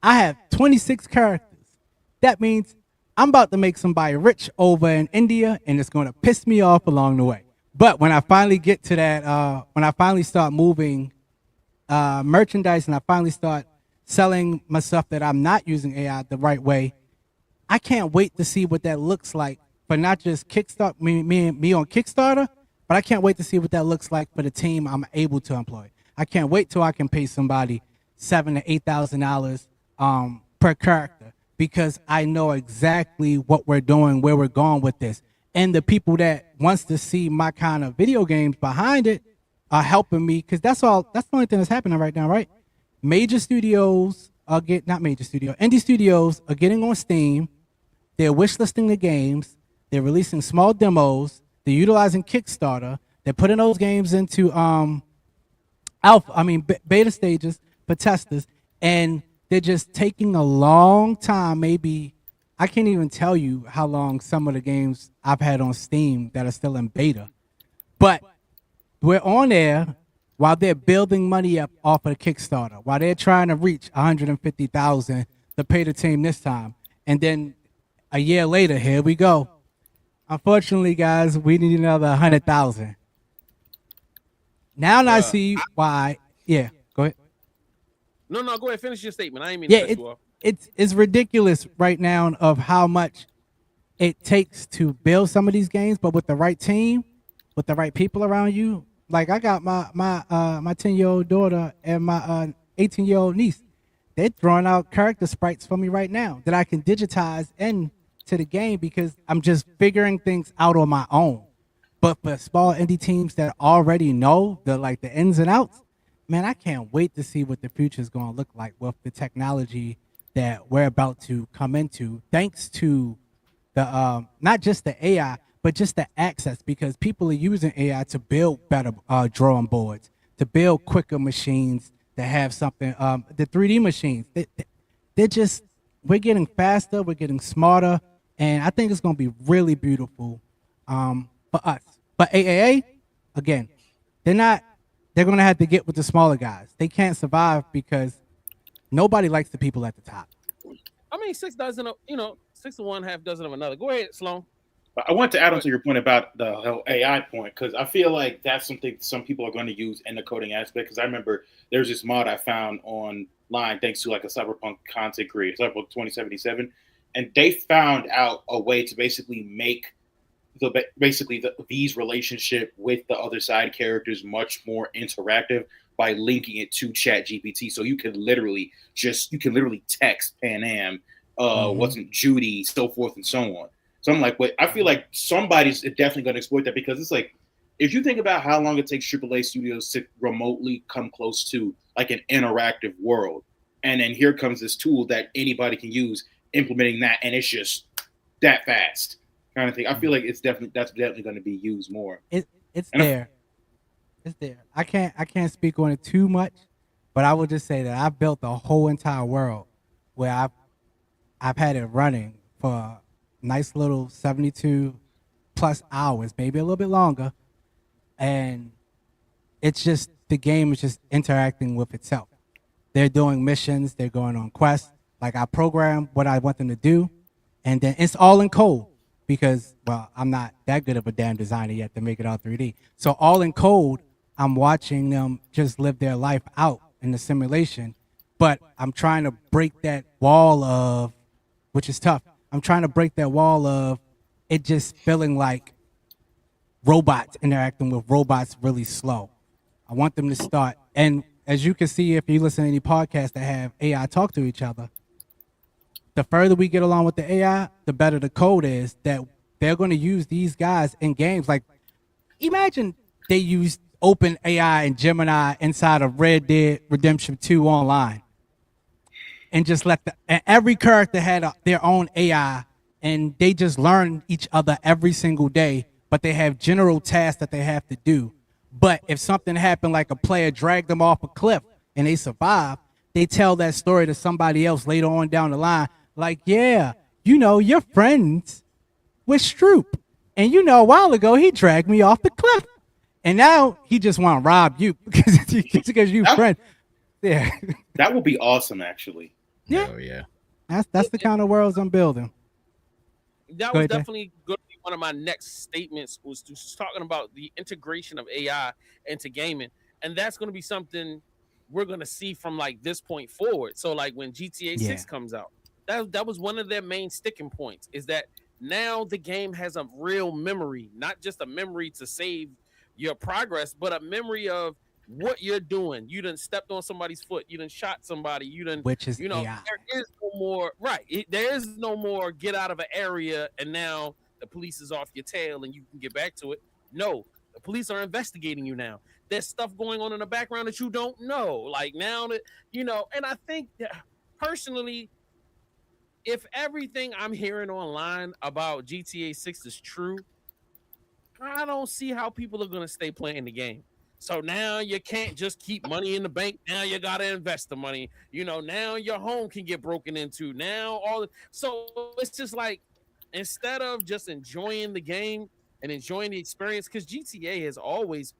I have 26 characters. That means I'm about to make somebody rich over in India, and it's going to piss me off along the way. But when I finally get to that, when I finally start moving merchandise and I finally start selling my stuff that I'm not using AI the right way, I can't wait to see what that looks like for not just Kickstarter, me on Kickstarter, but I can't wait to see what that looks like for the team I'm able to employ. I can't wait till I can pay somebody $7,000 to $8,000 per character because I know exactly what we're doing, where we're going with this. And the people that wants to see my kind of video games behind it are helping me because that's the only thing that's happening right now, right? Major studios, are indie studios are getting on Steam. They're wishlisting the games. They're releasing small demos. They're utilizing Kickstarter. They're putting those games into beta stages for testers, and they're just taking a long time. Maybe I can't even tell you how long some of the games I've had on Steam that are still in beta, but we're on there while they're building money up off of the Kickstarter, while they're trying to reach 150,000 to pay the team this time, and then a year later, here we go. Unfortunately, guys, we need another 100,000. Now I see why. Yeah, go ahead. No, go ahead. Finish your statement. I ain't mean to cut you off. It's ridiculous right now of how much it takes to build some of these games, but with the right team, with the right people around you. Like I got my 10-year-old daughter and my 18-year-old niece. They're throwing out character sprites for me right now that I can digitize into the game because I'm just figuring things out on my own. But for small indie teams that already know the ins and outs, man, I can't wait to see what the future is going to look like with the technology that we're about to come into, thanks to the not just the AI, but just the access, because people are using AI to build better drawing boards, to build quicker machines, to have something. The 3D machines, we're getting faster, we're getting smarter, and I think it's going to be really beautiful for us. But AAA, again, they're going to have to get with the smaller guys. They can't survive because nobody likes the people at the top. I mean, 6 of one, half dozen of another. Go ahead, Sloan. I want to add on to your point about the whole AI point, because I feel like that's something some people are going to use in the coding aspect. Because I remember there's this mod I found online thanks to a cyberpunk content creator, Cyberpunk 2077, and they found out a way to basically make these relationship with the other side characters much more interactive by linking it to Chat GPT. So you can literally text Panam, wasn't Judy, so forth and so on. So I'm like, but I feel like somebody's definitely going to exploit that, because it's like, if you think about how long it takes AAA studios to remotely come close to like an interactive world, and then here comes this tool that anybody can use implementing that, and it's just that fast kind of thing. I feel like that's definitely going to be used more. It's there. I can't speak on it too much, but I will just say that I've built a whole entire world where I've had it running for a nice little 72 plus hours, maybe a little bit longer, and it's just the game is just interacting with itself. They're doing missions, they're going on quests. Like I program what I want them to do, and then it's all in code because, well, I'm not that good of a damn designer yet to make it all 3D. So all in code, I'm watching them just live their life out in the simulation, but I'm trying to break that wall of, which is tough. I'm trying to break that wall of it just feeling like robots interacting with robots really slow. I want them to start, and as you can see, if you listen to any podcasts that have AI talk to each other, the further we get along with the AI, the better the code is that they're going to use these guys in games. Like, imagine they used Open AI and Gemini inside of Red Dead Redemption 2 online, and just and every character had their own AI, and they just learn each other every single day, but they have general tasks that they have to do. But if something happened, like a player dragged them off a cliff and they survive, they tell that story to somebody else later on down the line. Like, yeah, you're friends with Stroop. And a while ago, he dragged me off the cliff. And now he just want to rob you because you friend. Yeah. That would be awesome, actually. Yeah. Oh, yeah. That's the kind of worlds I'm building. That was definitely going to be one of my next statements, was just talking about the integration of AI into gaming. And that's going to be something we're going to see from like this point forward. So like when GTA 6 comes out, that was one of their main sticking points, is that now the game has a real memory, not just a memory to save your progress, but a memory of what you're doing. You done stepped on somebody's foot. You done shot somebody. You done, which is AI. There is no more, right. There is no more get out of an area and now the police is off your tail and you can get back to it. No, the police are investigating you now. There's stuff going on in the background that you don't know. Like now that, and I think that personally, if everything I'm hearing online about GTA 6 is true, I don't see how people are going to stay playing the game. So now you can't just keep money in the bank. Now you got to invest the money. You know, now your home can get broken into. Now so it's just like, instead of just enjoying the game and enjoying the experience, because GTA has always,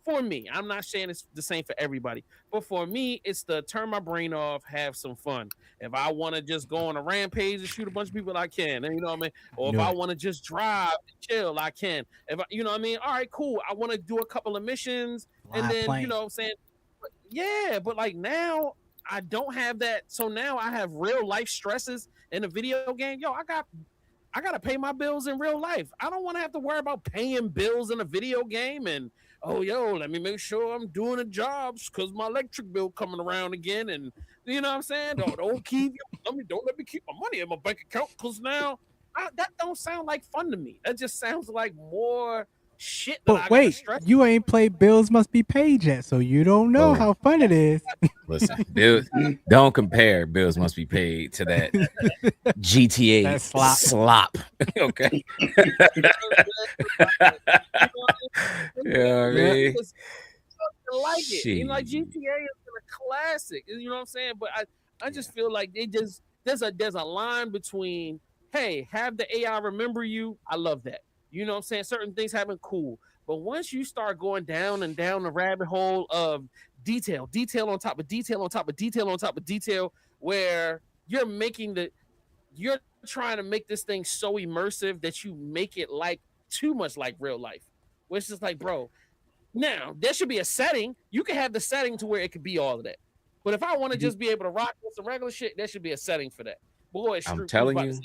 for me, I'm not saying it's the same for everybody, but for me, it's to turn my brain off, have some fun. If I want to just go on a rampage and shoot a bunch of people, I can. And you know what I mean? Or if I want to just drive and chill, I can. If you know what I mean? All right, cool. I want to do a couple of missions, and then you know what I'm saying? Yeah, but like now I don't have that. So now I have real life stresses in a video game. Yo, I got to pay my bills in real life. I don't want to have to worry about paying bills in a video game and, oh, yo, let me make sure I'm doing the jobs because my electric bill coming around again. And you know what I'm saying? Don't let me keep my money in my bank account, because now that don't sound like fun to me. That just sounds like more shit that I But wait, stress. you ain't played Bills Must Be Paid yet, so you don't know how fun it is. Listen, don't compare Bills Must Be Paid to that GTA That slop. Okay. Yeah, I mean, like it. You know, like GTA is a classic. You know what I'm saying? But I just feel like there's a line between, hey, have the AI remember you. I love that. You know what I'm saying? Certain things happen, cool. But once you start going down and down the rabbit hole of detail on top of detail on top of detail on top of detail, where you're trying to make this thing so immersive that you make it like too much like real life. Which is like, bro, now there should be a setting. You can have the setting to where it could be all of that. But if I want to just be able to rock with some regular shit, there should be a setting for that. Boy, I'm telling you.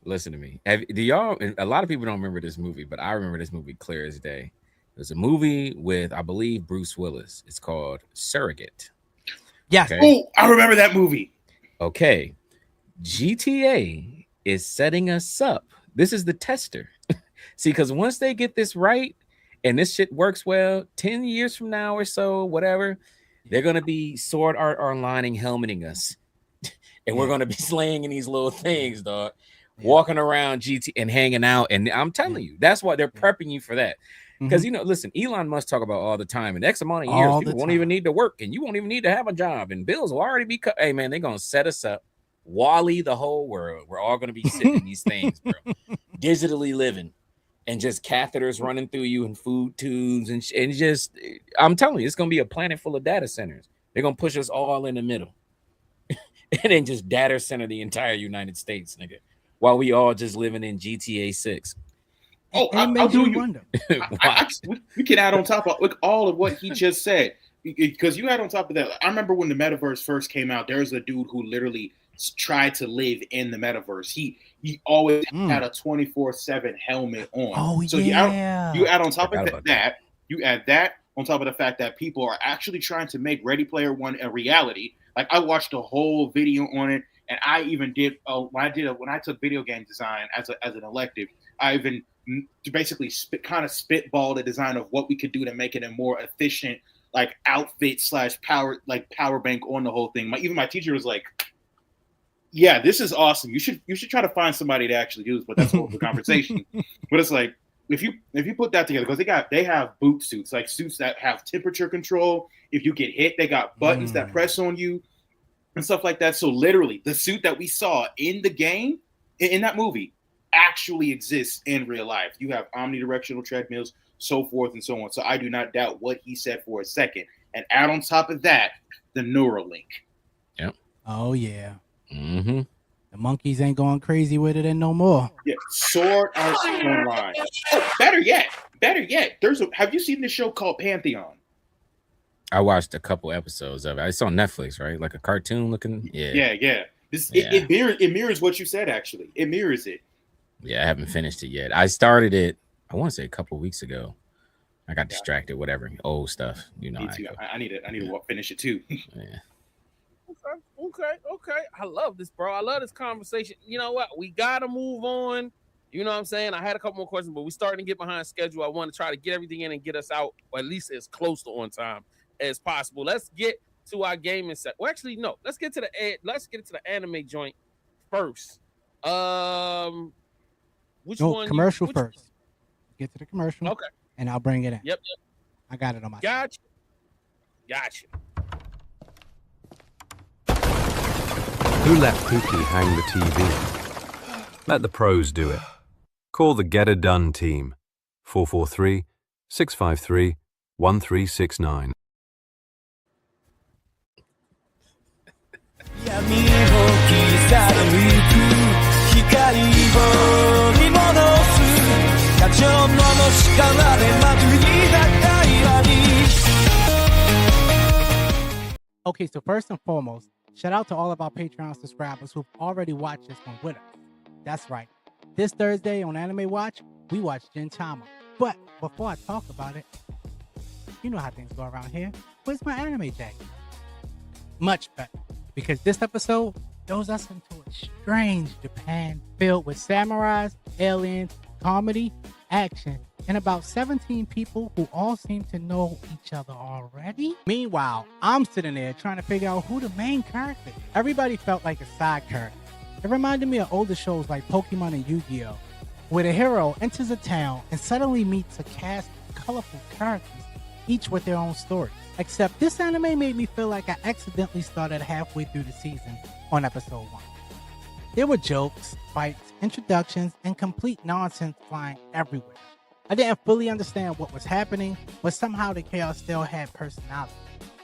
Listen to me. Do y'all? A lot of people don't remember this movie, but I remember this movie clear as day. There's a movie with, I believe, Bruce Willis. It's called Surrogate. Yes. Okay? Oh, I remember that movie. Okay. GTA is setting us up. This is the tester. See, because once they get this right and this shit works well, 10 years from now or so, whatever, they're going to be sword art onlining, helmeting us. And we're going to be slaying in these little things, dog. Walking around GT and hanging out. And I'm telling you, that's why they're prepping you for that. Because, you know, listen, Elon Musk talk about all the time. In X amount of years, people won't even need to work. And you won't even need to have a job. And bills will already be cut. Hey, man, they're going to set us up. Wally the whole world. We're all going to be sitting in these things, bro. Digitally living. And just catheters running through you and food tubes. And just, I'm telling you, it's going to be a planet full of data centers. They're going to push us all in the middle. And then just data center the entire United States, nigga. While we all just living in GTA 6. Oh, I'll do you. Wonder. We can add on top of all of what he just said, because you add on top of that. I remember when the metaverse first came out. There's a dude who literally tried to live in the metaverse. He always had a 24/7 helmet on. Oh, so yeah. You add on top of that. You add that on top of the fact that people are actually trying to make Ready Player One a reality. Like, I watched a whole video on it. And I even did when I took video game design as an elective, I even basically spitball the design of what we could do to make it a more efficient like outfit / power bank on the whole thing. Even my teacher was like, "Yeah, this is awesome. You should try to find somebody to actually use." But that's a whole conversation. But it's like if you put that together, because they have boot suits, like suits that have temperature control. If you get hit, they got buttons that press on you. And stuff like that. So literally, the suit that we saw in the game, in that movie, actually exists in real life. You have omnidirectional treadmills, so forth and so on. So I do not doubt what he said for a second. And add on top of that, the Neuralink. Yep. Oh, yeah. Mm-hmm. The monkeys ain't going crazy with it no more. Yeah, Sword Art Online. Oh, better yet. Have you seen this show called Pantheon? I watched a couple episodes of it. It's on Netflix, right? Like a cartoon looking. Yeah. It mirrors what you said. Actually, it mirrors it. Yeah, I haven't finished it yet. I started it, I want to say a couple of weeks ago. I got distracted, whatever, old stuff. You know, me too. I need to finish it too. Yeah. Okay. I love this, bro. I love this conversation. You know what? We gotta move on. You know what I'm saying? I had a couple more questions, but we're starting to get behind schedule. I want to try to get everything in and get us out, or at least as close to on time as possible. Let's get to our gaming set. Well, actually, no. Let's get to the anime joint first. Which one? Commercial first. Get to the commercial. Okay. And I'll bring it in. Yep. I got it on my. Gotcha. Who let Pookie hang the TV? Let the pros do it. Call the Get It Done team. 443-653-1369. Okay, so first and foremost, shout out to all of our Patreon subscribers who've already watched this one with us. That's right. This Thursday on Anime Watch, we watched Gintama. But before I talk about it, you know how things go around here. Where's my anime jacket? Much better. Because this episode throws us into a strange Japan filled with samurais, aliens, comedy, action, and about 17 people who all seem to know each other already. Meanwhile, I'm sitting there trying to figure out who the main character is. Everybody felt like a side character. It reminded me of older shows like Pokemon and Yu-Gi-Oh!, where the hero enters a town and suddenly meets a cast of colorful characters, each with their own stories. Except this anime made me feel like I accidentally started halfway through the season on episode 1. There were jokes, fights, introductions, and complete nonsense flying everywhere. I didn't fully understand what was happening, but somehow the chaos still had personality.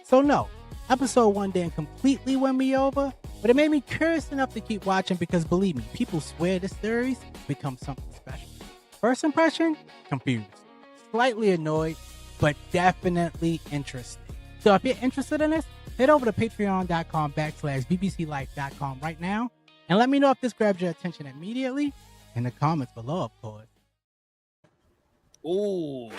So no, episode 1 didn't completely win me over, but it made me curious enough to keep watching because believe me, people swear this series becomes something special. First impression, confused, slightly annoyed, but definitely interested. So if you're interested in this, head over to patreon.com/bbclife.com right now and let me know if this grabs your attention immediately in the comments below, of course. Ooh.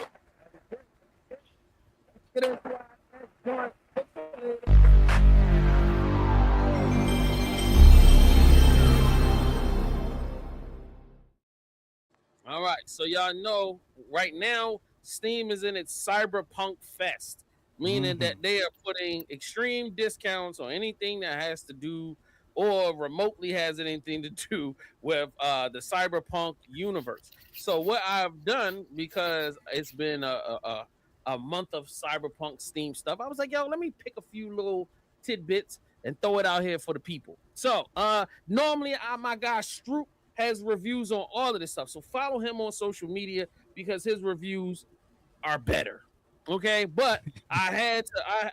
All right, so y'all know right now Steam is in its Cyberpunk Fest, meaning that they are putting extreme discounts on anything that has to do or remotely has anything to do with the Cyberpunk universe. So what I've done, because it's been a month of Cyberpunk Steam stuff, I was like, yo, let me pick a few little tidbits and throw it out here for the people. So normally my guy Stroop has reviews on all of this stuff. So follow him on social media because his reviews are better. Okay, but I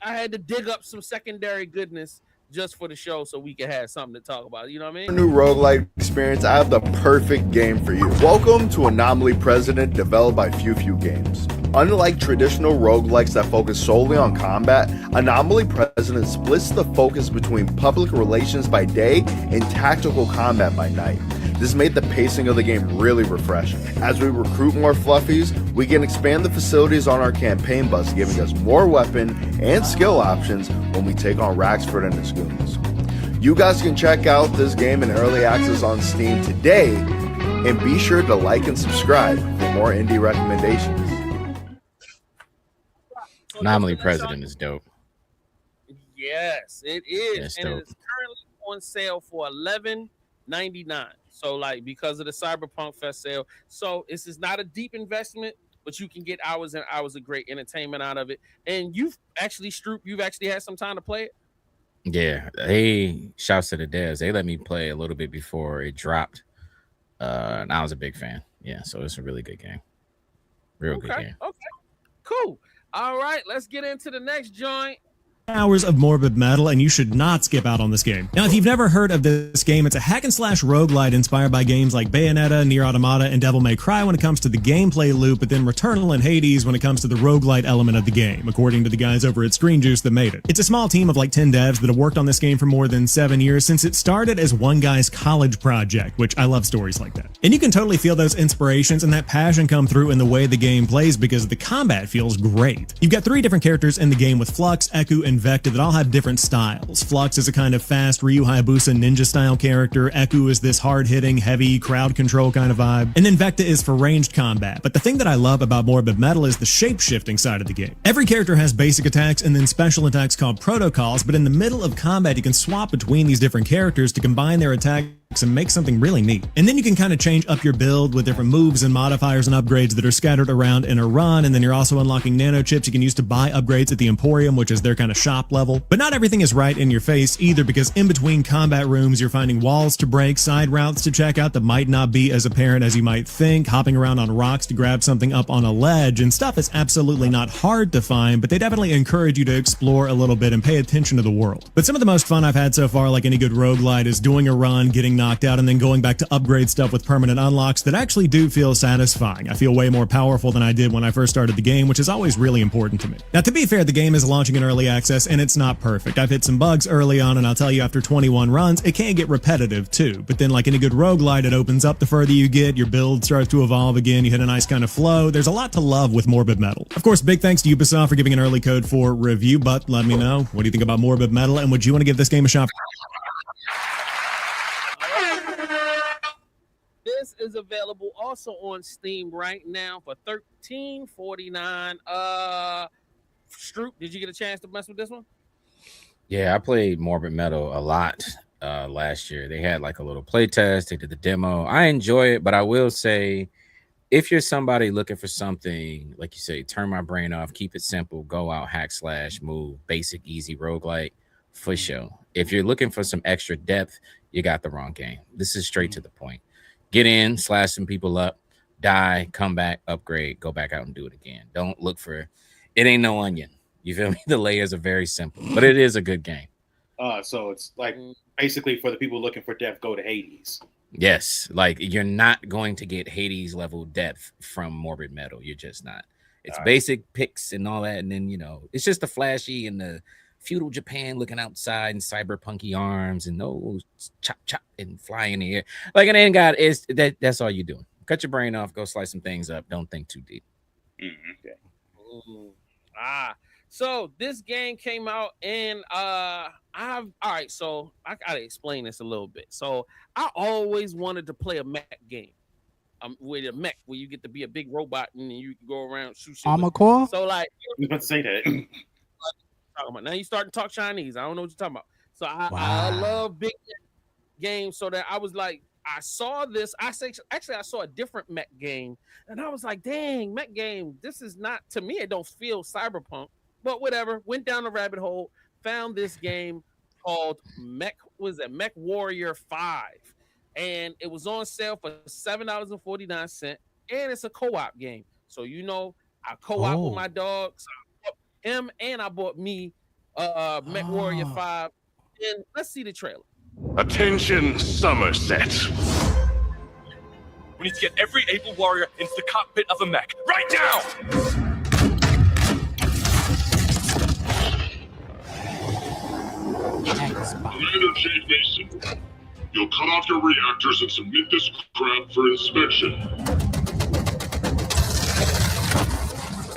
had to dig up some secondary goodness just for the show so we can have something to talk about. You know what I mean? New roguelike experience. I have the perfect game for you. Welcome to Anomaly President, developed by Few Games. Unlike traditional roguelikes that focus solely on combat, Anomaly President splits the focus between public relations by day and tactical combat by night. This made the pacing of the game really refreshing. As we recruit more fluffies, we can expand the facilities on our campaign bus, giving us more weapon and skill options when we take on Raxford and his goons. You guys can check out this game in early access on Steam today, and be sure to like and subscribe for more indie recommendations. Anomaly President is dope. Yes, it is. Yes, and it's currently on sale for $11.99. So, like, because of the Cyberpunk Fest sale. So, this is not a deep investment, but you can get hours and hours of great entertainment out of it. And you've actually had some time to play it? Yeah, they shouts to the devs. They let me play a little bit before it dropped. And I was a big fan. Yeah, so it's a really good game. Real good game. Okay, cool. All right, let's get into the next joint. Hours of morbid metal, and you should not skip out on this game. Now, if you've never heard of this game, it's a hack and slash roguelite inspired by games like Bayonetta, Nier Automata, and Devil May Cry when it comes to the gameplay loop, but then Returnal and Hades when it comes to the roguelite element of the game, according to the guys over at Screen Juice that made it. It's a small team of like 10 devs that have worked on this game for more than 7 years since it started as one guy's college project, which I love stories like that. And you can totally feel those inspirations and that passion come through in the way the game plays because the combat feels great. You've got 3 different characters in the game with Flux, Eku, and and Vecta that all have different styles. Flux is a kind of fast Ryu Hayabusa ninja style character. Eku is this hard-hitting, heavy, crowd control kind of vibe. And then Vecta is for ranged combat. But the thing that I love about Morbid Metal is the shape-shifting side of the game. Every character has basic attacks and then special attacks called protocols, but in the middle of combat you can swap between these different characters to combine their attacks and make something really neat. And then you can kind of change up your build with different moves and modifiers and upgrades that are scattered around in a run, and then you're also unlocking nano chips you can use to buy upgrades at the Emporium, which is their kind of shop level. But not everything is right in your face either, because in between combat rooms you're finding walls to break, side routes to check out that might not be as apparent as you might think, hopping around on rocks to grab something up on a ledge, and stuff is absolutely not hard to find, but they definitely encourage you to explore a little bit and pay attention to the world. But some of the most fun I've had so far, like any good roguelite, is doing a run, getting knocked out, and then going back to upgrade stuff with permanent unlocks that actually do feel satisfying. I feel way more powerful than I did when I first started the game, which is always really important to me. Now, to be fair, the game is launching in early access, and it's not perfect. I've hit some bugs early on, and I'll tell you, after 21 runs, it can get repetitive too. But then, like any good roguelite, it opens up the further you get, your build starts to evolve again, you hit a nice kind of flow. There's a lot to love with Morbid Metal. Of course, big thanks to Ubisoft for giving an early code for review, but let me know, what do you think about Morbid Metal, and would you want to give this game a shot? This is available also on Steam right now for $13.49. Stroop, did you get a chance to mess with this one? Yeah, I played Morbid Metal a lot last year. They had like a little play test. They did the demo. I enjoy it, but I will say, if you're somebody looking for something, like you say, turn my brain off, keep it simple, go out, hack slash, move, basic, easy roguelike, for sure. If you're looking for some extra depth, you got the wrong game. This is straight to the point. Get in, slash some people up, die, come back, upgrade, go back out and do it again. Don't look for it. Ain't no onion. You feel me? The layers are very simple, but it is a good game. So it's like basically for the people looking for depth, go to Hades. Yes, like you're not going to get Hades level depth from Morbid Metal. You're just not. It's basic picks and all that, and then it's just the flashy and the feudal Japan looking outside and cyberpunky arms and those chop chop and fly in the air. Like an end god is that's all you're doing. Cut your brain off, go slice some things up. Don't think too deep. Okay. So this game came out and so I gotta explain this a little bit. So I always wanted to play a mech game. With a mech where you get to be a big robot and you can go around shoot shit. Armor-core? So like I was about to say that. Talking about. Now you starting to talk Chinese. I don't know what you're talking about. So I love big games. So that I was like, I saw this. I saw a different mech game, and I was like, dang, mech game. This is not, to me, it don't feel cyberpunk, but whatever. Went down the rabbit hole, found this game called Mech Warrior 5, and it was on sale for $7.49, and it's a co-op game. So I co-op with my dogs. Him and I bought me Mech Warrior 5, and let's see the trailer. Attention, Somerset. We need to get every able warrior into the cockpit of a mech right now. Commander Jade Mason, you'll cut off your reactors and submit this crap for inspection.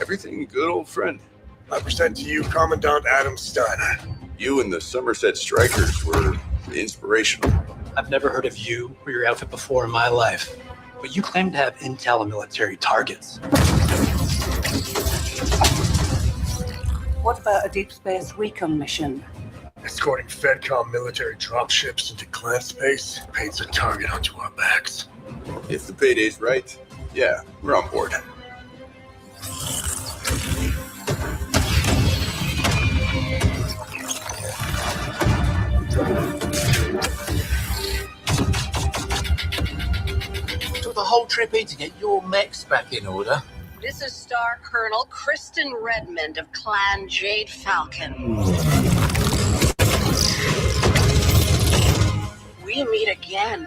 Everything good, old friend? I present to you Commandant Adam Steiner. You and the Somerset Strikers were inspirational. I've never heard of you or your outfit before in my life, but you claim to have intel on military targets. What about a deep space recon mission? Escorting FedCom military dropships into clan space paints a target onto our backs. If the payday's right, yeah, we're on board. Took the whole trip in to get your mechs back in order. This is Star Colonel Kristen Redmond of Clan Jade Falcon. We meet again.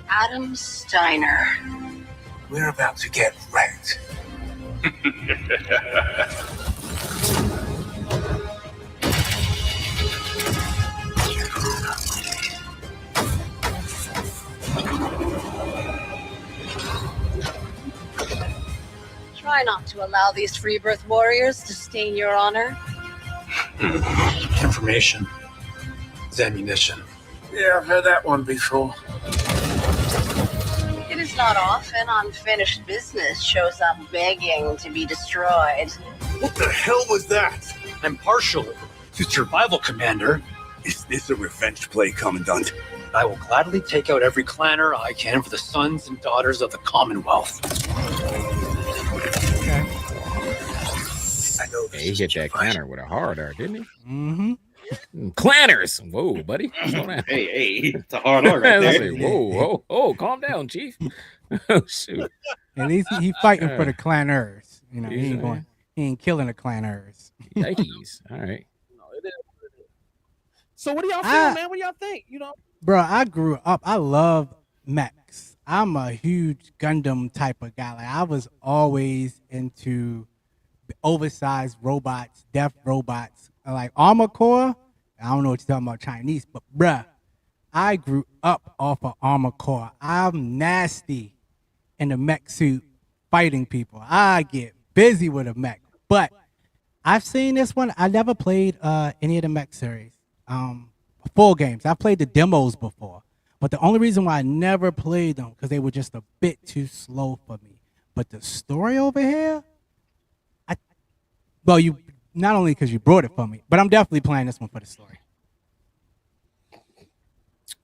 Adam Steiner. We're about to get wrecked. Try not to allow these free birth warriors to stain your honor. Information is ammunition. Yeah, I've heard that one before. It is not often unfinished business shows up begging to be destroyed. What the hell was that? I'm partial to survival, Commander. Is this a revenge play, Commandant? I will gladly take out every clanner I can for the sons and daughters of the Commonwealth. Okay. I know Yeah, he hit that clanner with a hard R, didn't he? Mm-hmm. Clanners. Whoa, buddy. Slow down. Hey, it's a hard R right there. Like, whoa, calm down, Chief. Oh, shoot. At least he fighting for the clanners. You know, he ain't killing the clanners. Yikes. All right. So what do y'all feel, man? What do y'all think? Bro, I grew up. I love mechs. I'm a huge Gundam type of guy. Like I was always into oversized robots, deaf robots, like Armor Core. I don't know what you're talking about Chinese, but bruh, I grew up off of Armor Core. I'm nasty in the mech suit fighting people. I get busy with a mech, but I've seen this one. I never played any of the mech series. Full games. I played the demos before, but the only reason why I never played them because they were just a bit too slow for me. But the story over here, you not only because you brought it for me, but I'm definitely playing this one for the story.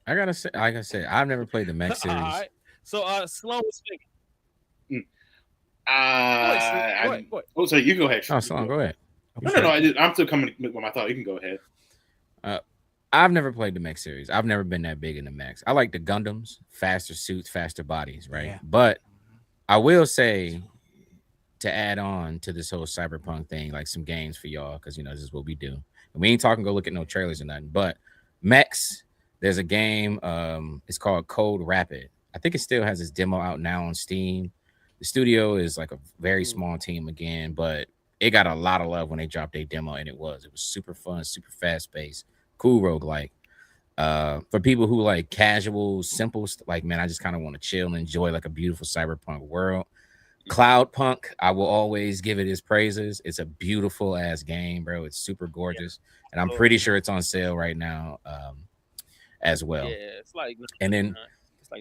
I gotta say, like I said, I've never played the mech series. All right. So Sloan was thinking. Go ahead. Oh, so you go ahead. Oh, Sloan, go ahead. No. I'm still coming with my thought. You can go ahead. I've never played the mech series. I've never been that big into mechs. I like the Gundams, faster suits, faster bodies, right? Yeah. But I will say, to add on to this whole cyberpunk thing, like some games for y'all, because this is what we do. And we ain't talking go look at no trailers or nothing. But mechs, there's a game. It's called Code Rapid. I think it still has its demo out now on Steam. The studio is like a very small team again, but it got a lot of love when they dropped their demo, and it was super fun, super fast paced. Cool roguelike. For people who like casual, simple, like, man, I just kind of want to chill and enjoy like a beautiful cyberpunk world. Cloudpunk, I will always give it its praises. It's a beautiful ass game, bro. It's super gorgeous. And I'm pretty sure it's on sale right now as well. Yeah, it's like, and then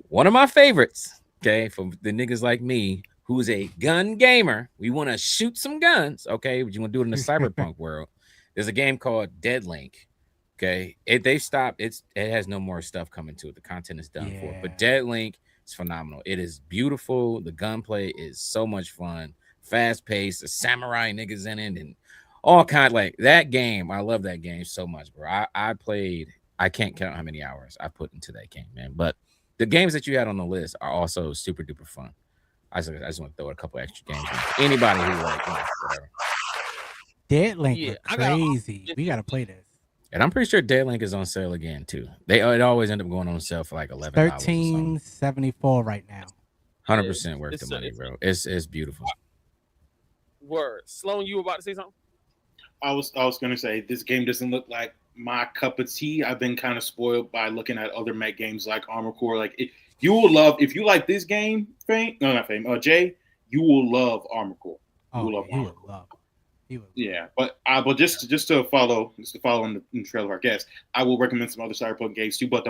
one of my favorites, okay, for the niggas like me, who's a gun gamer, we want to shoot some guns, okay, but you want to do it in the cyberpunk world. There's a game called Deadlink. Okay, they've stopped. It has no more stuff coming to it. The content is done for. But Deadlink is phenomenal. It is beautiful. The gunplay is so much fun, fast paced. The samurai niggas in it and all kind like that game. I love that game so much, bro. I played. I can't count how many hours I put into that game, man. But the games that you had on the list are also super duper fun. I just want to throw a couple extra games in. Anybody who like whatever. Deadlink is crazy. We gotta play this. And I'm pretty sure Deadlink is on sale again too. It always end up going on sale for like $11. $13.74 right now. 100% worth the money, bro. It's beautiful. Word. Sloan, you were about to say something? I was gonna say this game doesn't look like my cup of tea. I've been kind of spoiled by looking at other mech games like Armor Core. Like you will love if you like this game, Jay. You will love Armor Core. You will love Armor Core. Yeah, but just to follow in the trail of our guests, I will recommend some other cyberpunk games too. But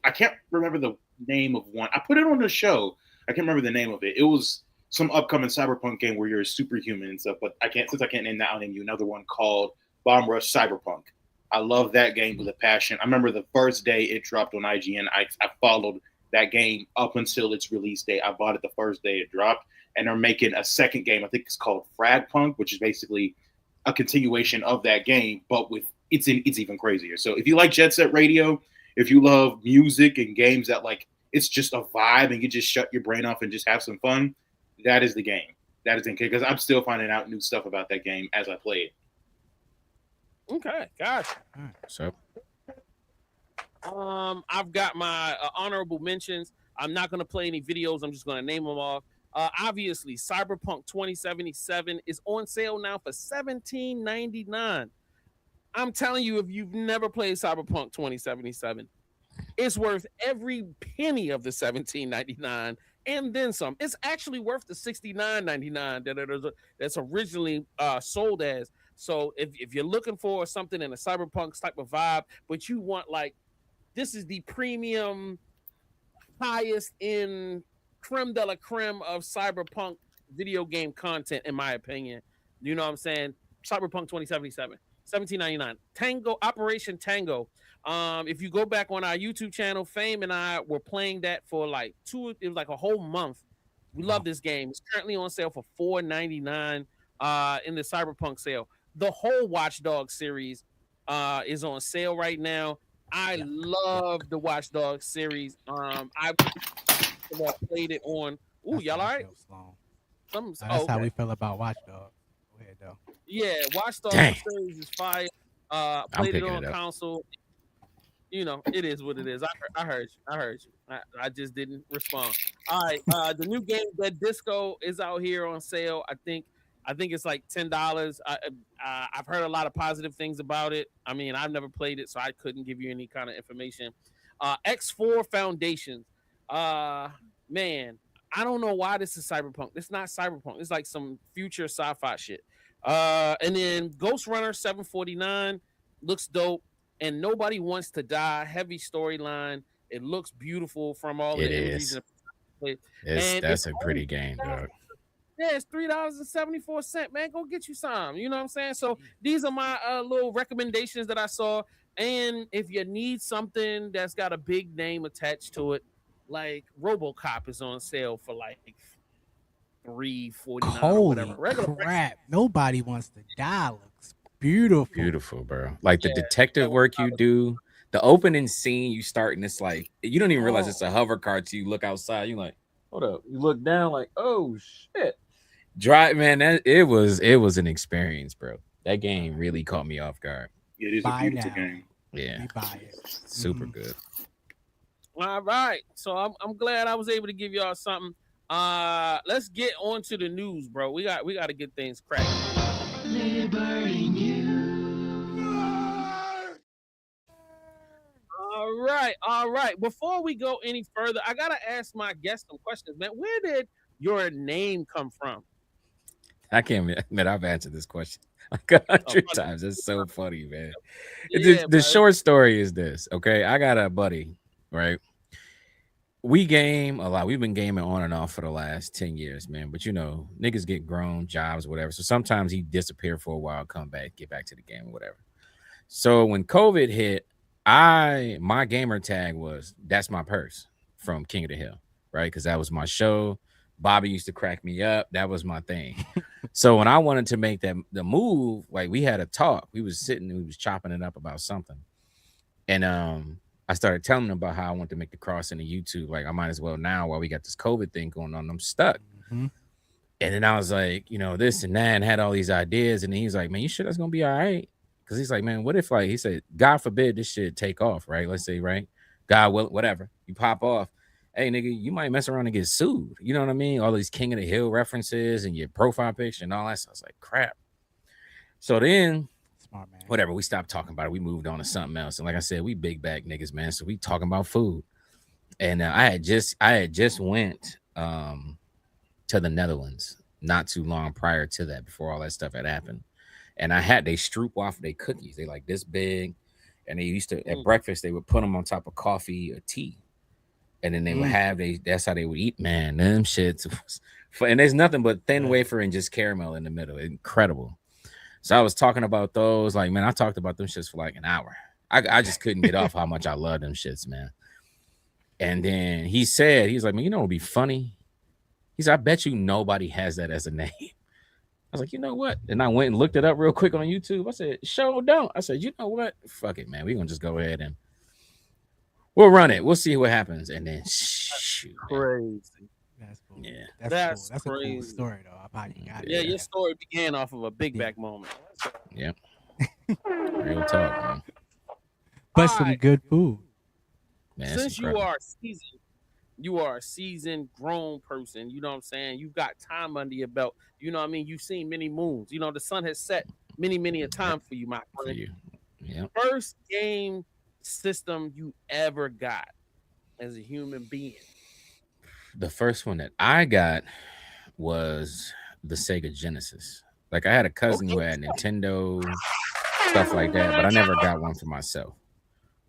I can't remember the name of one. I put it on the show. I can't remember the name of it. It was some upcoming cyberpunk game where you're a superhuman and stuff. But I can't name that. I'll name you another one called Bomb Rush Cyberpunk. I love that game with a passion. I remember the first day it dropped on IGN. I followed that game up until its release date. I bought it the first day it dropped, and they're making a second game. I think it's called Fragpunk, which is basically a continuation of that game, but it's even crazier. So if you like Jet Set Radio, if you love music and games that like it's just a vibe and you just shut your brain off and just have some fun, that is the game. That is the game, because I'm still finding out new stuff about that game as I play it. Okay, gotcha. So, I've got my honorable mentions. I'm not gonna play any videos. I'm just gonna name them off. Obviously, Cyberpunk 2077 is on sale now for $17.99. I'm telling you, if you've never played Cyberpunk 2077, it's worth every penny of the $17.99 and then some. It's actually worth the $69.99 that's originally sold as. So if you're looking for something in a cyberpunk type of vibe, but you want like this is the premium, highest in creme de la creme of cyberpunk video game content, in my opinion. You know what I'm saying? Cyberpunk 2077, $17.99. Tango Operation Tango. If you go back on our YouTube channel, Fame and I were playing that for like it was like a whole month. We love this game. It's currently on sale for $4.99 in the Cyberpunk sale. The whole Watch Dogs series is on sale right now. I love the Watch Dogs series. I played it on. Ooh, y'all all right? That's how we feel about Watch Dogs. Go ahead, though. Yeah, Watch Dogs series is fire. Played it on console. You know, it is what it is. I heard you. I just didn't respond. All right, the new game Dead Disco is out here on sale. I think it's like $10. I've heard a lot of positive things about it. I mean, I've never played it, so I couldn't give you any kind of information. X4 Foundations. Man, I don't know why this is cyberpunk. It's not cyberpunk. It's like some future sci-fi shit. And then Ghost Runner 749 looks dope. And Nobody Wants to Die. Heavy storyline. It looks beautiful from all the images. That's a pretty game, dog. Yeah, it's $3.74, man. Go get you some. You know what I'm saying? So these are my little recommendations that I saw. And if you need something that's got a big name attached to it, like RoboCop is on sale for like $3.49 or whatever. Holy crap! Nobody Wants to Die looks beautiful, bro. Like the detective work you do, the opening scene you start, and it's like you don't even realize it's a hover car till you look outside. You're like, hold up. You look down, like, oh shit. Drive, man. It was an experience, bro. That game really caught me off guard. It is a beautiful game. Yeah, super good. All right, so I'm glad I was able to give y'all something. Let's get on to the news, bro. We got to get things cracking. Liberty News. All right. Before we go any further, I gotta ask my guests some questions, man. Where did your name come from? I can't admit I've answered this question like 100 times. It's so funny, man. The short story is this, okay? I got a buddy, right? We game a lot. We've been gaming on and off for the last 10 years, man. But, you know, niggas get grown, jobs, whatever. So sometimes he disappear for a while, come back, get back to the game, whatever. So when COVID hit, my gamer tag was That's My Purse from King of the Hill, right? Because that was my show. Bobby used to crack me up. That was my thing. So when I wanted to make the move, like we had a talk. We was chopping it up about something. And I started telling him about how I want to make the cross into YouTube. Like I might as well now while we got this COVID thing going on. I'm stuck. Mm-hmm. And then I was like, you know, this and that, and had all these ideas. And then he's like, man, you sure that's gonna be all right? Because he's like, man, what if like he said, God forbid this shit take off, right? Let's say, right? God will, whatever. You pop off. Hey, nigga, you might mess around and get sued. You know what I mean? All these King of the Hill references and your profile picture and all that. So I was like, crap. So then, smart man. Whatever, we stopped talking about it. We moved on to something else. And like I said, we big bag niggas, man. So we talking about food. And I had just went to the Netherlands not too long prior to that, before all that stuff had happened. And they stroop off their cookies. They like this big. And they used to, at breakfast, they would put them on top of coffee or tea. And then they would have, that's how they would eat, man. Them shits. And there's nothing but thin wafer and just caramel in the middle. Incredible. So I was talking about those. Like, man, I talked about them shits for like an hour. I just couldn't get off how much I love them shits, man. And then he's like, man, you know what would be funny? He said, I bet you nobody has that as a name. I was like, you know what? And I went and looked it up real quick on YouTube. I said, show don't. I said, you know what? Fuck it, man. We're going to just go ahead and we'll run it. We'll see what happens. And then shoot. Crazy. That's cool. Yeah. That's That's cool. That's crazy. a cool story, though. I probably got it. Yeah, your story began off of a big back moment. Yep. Real talk, man. But some good food. Man, since you are a seasoned grown person, you know what I'm saying? You've got time under your belt. You know what I mean? You've seen many moons. You know, the sun has set many a time for you, my friend. Yeah. First game system you ever got as a human being. The first one that I got was the Sega Genesis. Like I had a cousin who had Nintendo, stuff like that, but I never got one for myself.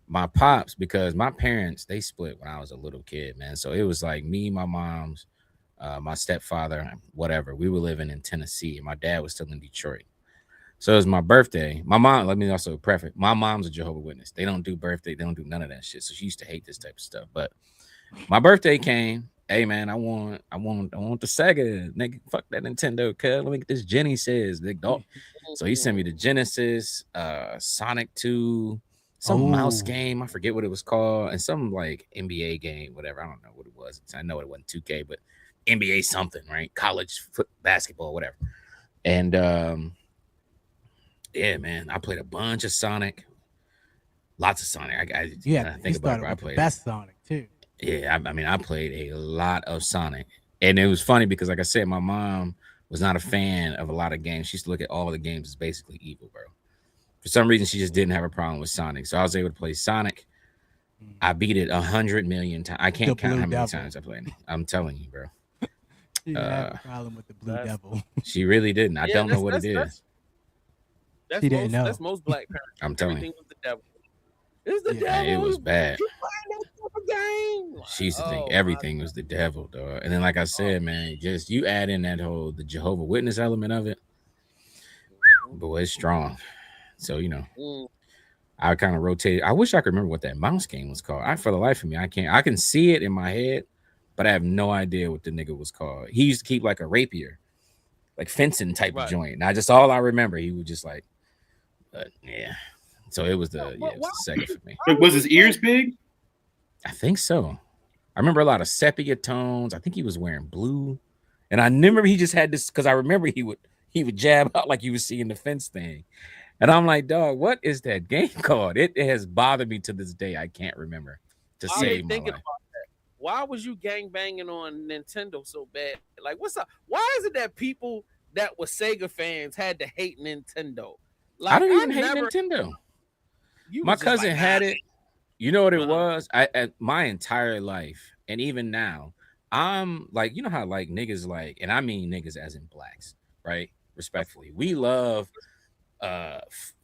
My pops, because my parents, they split when I was a little kid, man. So it was like me, my mom's, my stepfather, whatever. We were living in Tennessee, and my dad was still in Detroit. So it was my birthday. My mom, let me also preface, my mom's a Jehovah's Witness. They don't do birthday, they don't do none of that shit. So she used to hate this type of stuff. But my birthday came. Hey man, I want the Sega. Nigga, fuck that Nintendo, cuz. Let me get this Jenny says, big dog. So he sent me the Genesis, Sonic 2, some mouse game. I forget what it was called, and some like NBA game, whatever. I don't know what it was. I know it wasn't 2K, but NBA something, right? College basketball, whatever. And yeah, man, I played a bunch of Sonic, lots of Sonic. I think about it. I played best Sonic too. Yeah, I mean, I played a lot of Sonic, and it was funny because, like I said, my mom was not a fan of a lot of games. She used to look at all the games as basically evil, bro. For some reason, she just didn't have a problem with Sonic, so I was able to play Sonic. I beat it 100 million times. I can't count how many times I played it. I'm telling you, bro. She didn't have a problem with the Blue Devil. She really didn't. I don't know what it is. She didn't know. That's most black parents. I'm telling you. Everything was the devil. It's the devil. It was bad. Game. She used to think everything was the devil, dog. And then, like I said, man, just you add in that whole the Jehovah Witness element of it, boy, it's strong. So I kind of rotated. I wish I could remember what that mouse game was called. For the life of me, I can't. I can see it in my head, but I have no idea what the nigga was called. He used to keep like a rapier, like fencing type of joint. And all I remember, he was just like, yeah. So it was the Sega for me. Was his ears big? I think so. I remember a lot of sepia tones. I think he was wearing blue, and I remember he just had this because I remember he would jab out like you was seeing the fence thing, and I'm like, dog, what is that game called? It has bothered me to this day. I can't remember to save my life. Why was you gang banging on Nintendo so bad? Like, what's up? Why is it that people that were Sega fans had to hate Nintendo? Like, I don't even hate Nintendo. My cousin had it. You know what it was? I my entire life, and even now, I'm like, you know how like niggas like, and I mean niggas as in blacks, right? Respectfully, we love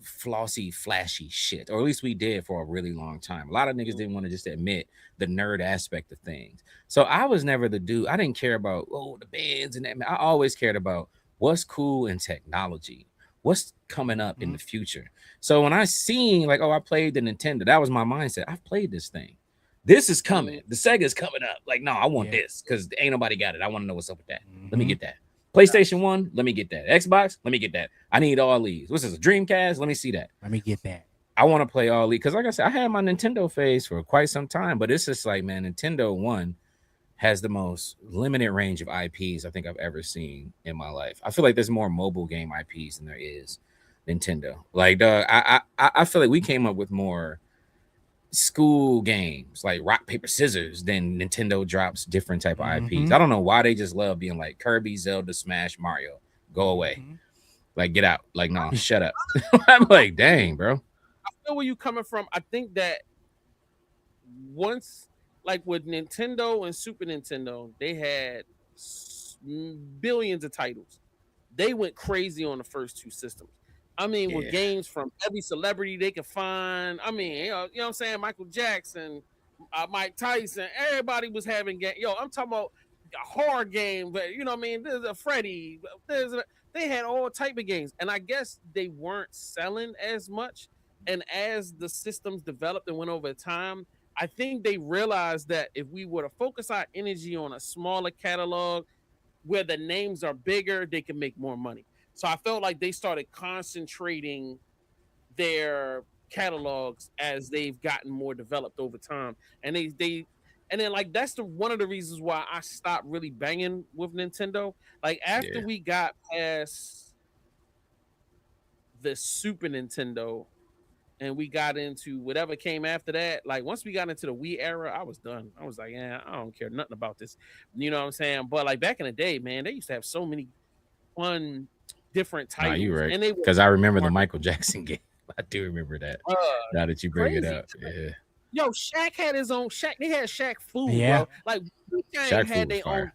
flossy, flashy shit, or at least we did for a really long time. A lot of niggas didn't want to just admit the nerd aspect of things. So I was never the dude. I didn't care about the bands and that. I always cared about what's cool in technology, what's coming up in the future. So when I seen like, I played the Nintendo, that was my mindset. I've played this thing. This is coming. The Sega's coming up. Like, no, I want this because ain't nobody got it. I want to know what's up with that. Let me get that. PlayStation 1, let me get that. Xbox, let me get that. I need all these. What's this, a Dreamcast? Let me see that. Let me get that. I want to play all these because, like I said, I had my Nintendo phase for quite some time, but it's just like, man, Nintendo 1 has the most limited range of IPs I think I've ever seen in my life. I feel like there's more mobile game IPs than there is Nintendo. Like, I feel like we came up with more school games like rock, paper, scissors than Nintendo drops different type of IPs. I don't know why they just love being like Kirby, Zelda, Smash, Mario. Go away. Like, get out. Like, no, shut up. I'm like, dang, bro. I feel where you coming from. I think that once, like with Nintendo and Super Nintendo, they had billions of titles. They went crazy on the first two systems. I mean, with games from every celebrity they could find. I mean, you know what I'm saying? Michael Jackson, Mike Tyson, everybody was having game. I'm talking about a horror game, but you know what I mean? There's a Freddy. They had all type of games, and I guess they weren't selling as much. And as the systems developed and went over time, I think they realized that if we were to focus our energy on a smaller catalog where the names are bigger, they can make more money. So I felt like they started concentrating their catalogs as they've gotten more developed over time. And then like that's one of the reasons why I stopped really banging with Nintendo. Like after we got past the Super Nintendo and we got into whatever came after that, like once we got into the Wii era, I was done. I was like, I don't care nothing about this. You know what I'm saying? But like back in the day, man, they used to have so many fun different titles. You're right. Because I remember the Michael Jackson game. I do remember that. Now that you bring it up. Yeah. Yo, Shaq had his own Shaq. They had Shaq Fu, Yeah. bro. Like Wu-Tang Shaq had Fu their was own game.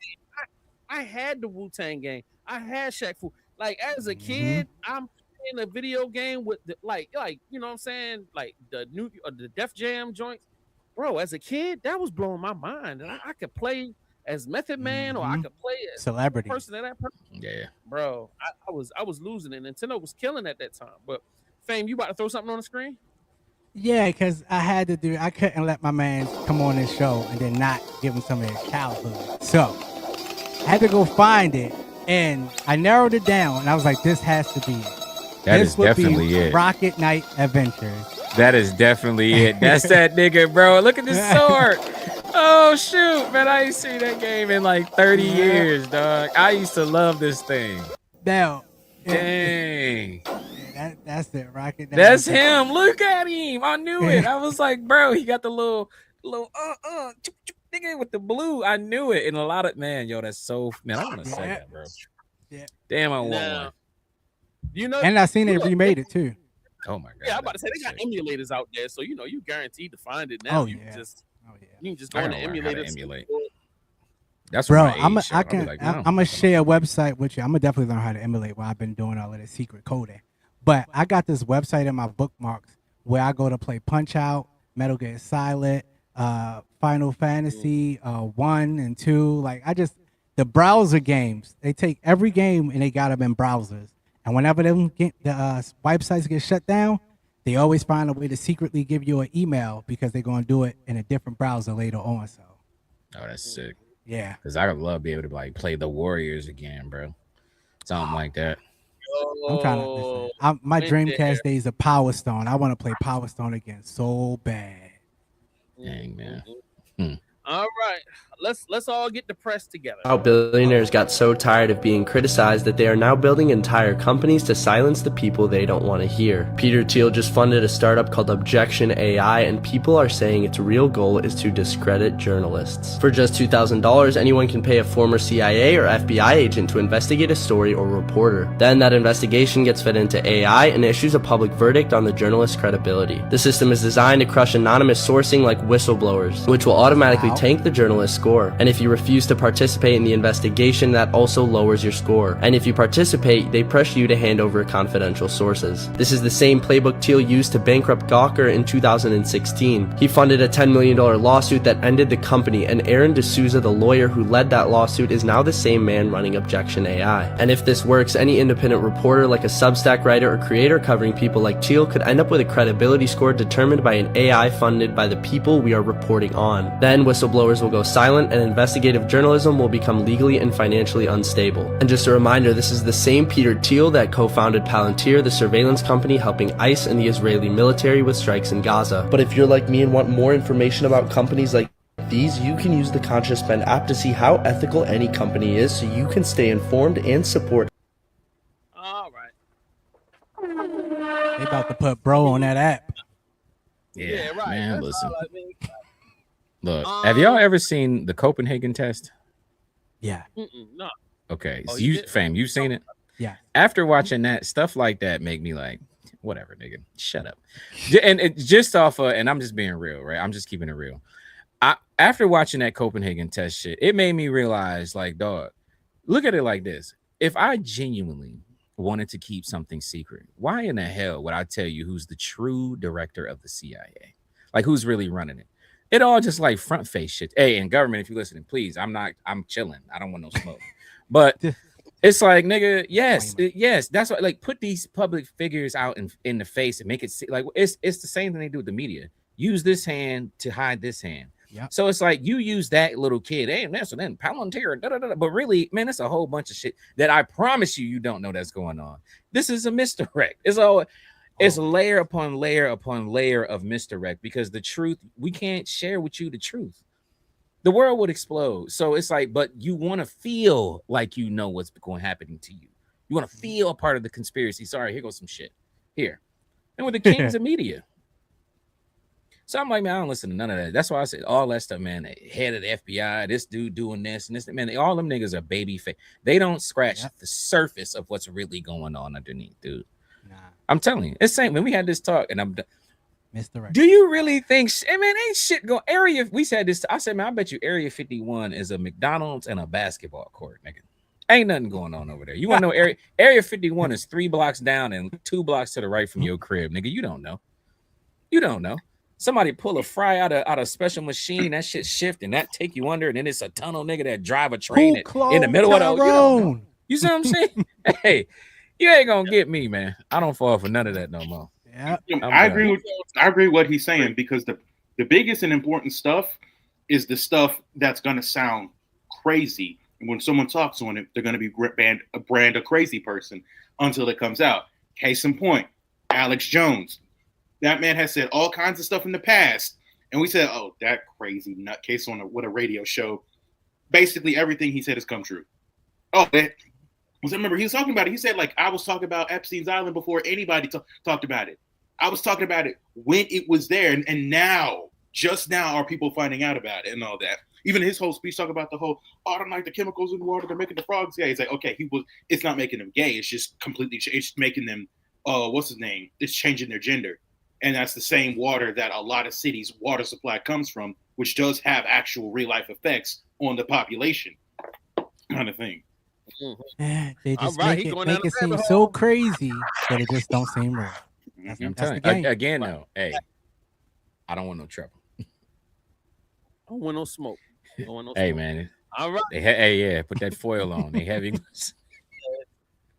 I had the Wu-Tang game. I had Shaq Fu. Like as a kid, I'm playing a video game with the like you know what I'm saying, like the new the Def Jam joints, bro. As a kid, that was blowing my mind, and I could play as Method Man, or I could play as Celebrity. person that person. Yeah, bro. I was losing it. Nintendo was killing at that time. But Fame, you about to throw something on the screen? Yeah, because I couldn't let my man come on this show and then not give him some of his childhood. So I had to go find it, and I narrowed it down, and I was like, this has to be it. That this is definitely it. Rocket Knight Adventures. That is definitely it. That's that nigga, bro. Look at this sword. Oh shoot, man! I ain't seen that game in like 30 years, dog. I used to love this thing. Now, dang, that's it, Rocket. That's him. Look at him. I knew it. I was like, bro, he got the little nigga with the blue. I knew it. And a lot of that's so man. I want to say that, bro. Yeah. Damn, I want one. You know, and I seen they remade it too. Oh my god. Yeah, I'm about to say they got emulators out there, so you guaranteed to find it now. You can just go on the emulators. That's bro. I'm gonna share a website with you. I'm gonna definitely learn how to emulate while I've been doing all of this secret coding. But I got this website in my bookmarks where I go to play Punch Out, Metal Gear Solid, Final Fantasy 1 and 2. Like the browser games. They take every game and they got them in browsers. And whenever the websites get shut down, they always find a way to secretly give you an email because they're going to do it in a different browser later on. So, that's sick. Yeah, because I would love to be able to like play the Warriors again, bro. Something like that. I'm trying to listen. My Dreamcast days of Power Stone. I want to play Power Stone again so bad. Dang, man. All right, let's all get depressed together. How billionaires got so tired of being criticized that they are now building entire companies to silence the people they don't want to hear. Peter Thiel just funded a startup called Objection AI, and people are saying its real goal is to discredit journalists. For just $2,000, anyone can pay a former CIA or FBI agent to investigate a story or reporter. Then that investigation gets fed into AI and issues a public verdict on the journalist's credibility. The system is designed to crush anonymous sourcing like whistleblowers, which will automatically tank the journalist's score. And if you refuse to participate in the investigation, that also lowers your score. And if you participate, they pressure you to hand over confidential sources. This is the same playbook Thiel used to bankrupt Gawker in 2016. He funded a $10 million lawsuit that ended the company, and Aaron D'Souza, the lawyer who led that lawsuit, is now the same man running Objection AI. And if this works, any independent reporter like a Substack writer or creator covering people like Thiel could end up with a credibility score determined by an AI funded by the people we are reporting on. Then whistleblowers will go silent and investigative journalism will become legally and financially unstable. And just a reminder, this is the same Peter Thiel that co-founded Palantir, the surveillance company helping ICE and the Israeli military with strikes in Gaza. But if you're like me and want more information about companies like these, you can use the Conscious Spend app to see how ethical any company is so you can stay informed and support. All right. They about to put bro on that app. Yeah, right. Man, That's listen. all I mean. Look, have y'all ever seen the Copenhagen test? Yeah. No. Okay, Oh, so you did? fam, you've seen it? Yeah. After watching that, stuff like that make me like, whatever, nigga, shut up. And it just off of, and I'm just being real, right? I'm just keeping it real. After watching that Copenhagen test shit, it made me realize, like, dog, look at it like this. If I genuinely wanted to keep something secret, why in the hell would I tell you who's the true director of the CIA? Like, who's really running it? It all just like front face shit. Hey, and government, if you're listening, please, I'm chilling. I don't want no smoke. But it's like, nigga, yes, that's what, like, put these public figures out in the face and make it like it's the same thing they do with the media. Use this hand to hide this hand. Yeah. So it's like you use that little kid, hey, man, so then Palantir, but really, man, it's a whole bunch of shit that I promise you don't know that's going on. This is a misdirect. It's layer upon layer upon layer of misdirect, because the truth, we can't share with you the truth. The world would explode. So it's like, but you want to feel like you know what's going happening to you. You want to feel a part of the conspiracy. Sorry, here goes some shit. Here. And with the kings of media. So I'm like, man, I don't listen to none of that. That's why I said all that stuff, man. The head of the FBI, this dude doing this and this, man. All them niggas are baby face. They don't scratch the surface of what's really going on underneath, dude. Nah. I'm telling you, it's same when we had this talk, and I'm Mr. Do you really think, man, ain't shit going area? We said this. I said, man, I bet you Area 51 is a McDonald's and a basketball court, nigga. Ain't nothing going on over there. You want to know Area 51 is 3 blocks down and 2 blocks to the right from your crib, nigga. You don't know. You don't know. Somebody pull a fry out of special machine, that shit shift and that take you under, and then it's a tunnel, nigga, that drive a train in the middle of the. You don't know. You see what I'm saying? Hey, you ain't gonna get me, man. I don't fall for none of that no more. Yeah, I agree with what he's saying, because the biggest and important stuff is the stuff that's gonna sound crazy. And when someone talks on it, they're gonna be brand a crazy person until it comes out. Case in point, Alex Jones. That man has said all kinds of stuff in the past, and we said, "Oh, that crazy nutcase on a radio show." Basically, everything he said has come true. Oh, I remember he was talking about it. He said, like, I was talking about Epstein's Island before anybody talked about it. I was talking about it when it was there, and now, just now, are people finding out about it and all that. Even his whole speech talking about the whole, I don't like the chemicals in the water, they're making the frogs gay. He's like, okay, it's not making them gay. It's just completely, it's making them, what's his name? It's changing their gender. And that's the same water that a lot of cities' water supply comes from, which does have actual real life effects on the population, kind of thing. Yeah, they just make it seem so crazy that it just don't seem real. I'm telling you, again, though, hey, I don't want no trouble. I don't want no smoke. Hey, man. All right. Hey, yeah, put that foil on. They heavy.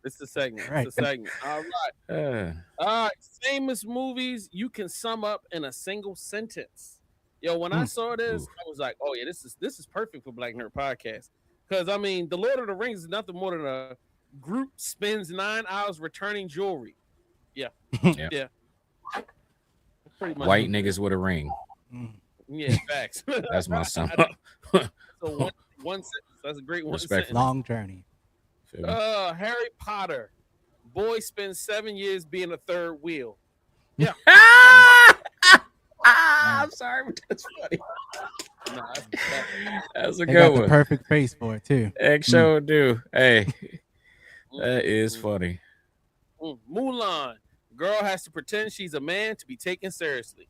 It's the segment. Right. It's the segment. All right. All right. Famous movies you can sum up in a single sentence. Yo, when I saw this, I was like, oh yeah, this is perfect for Black Nerd Podcast. Because I mean, The Lord of the Rings is nothing more than a group spends 9 hours returning jewelry. Yeah. Yeah. Pretty much white niggas with a ring. Yeah, facts. That's my sum. So one sentence. That's a great one sentence. Long journey. Harry Potter. Boy spends 7 years being a third wheel. Yeah. I'm sorry, but that's funny. That's a they good got one. The perfect face for it too. Show do. Hey, that is funny. Mulan. Girl has to pretend she's a man to be taken seriously.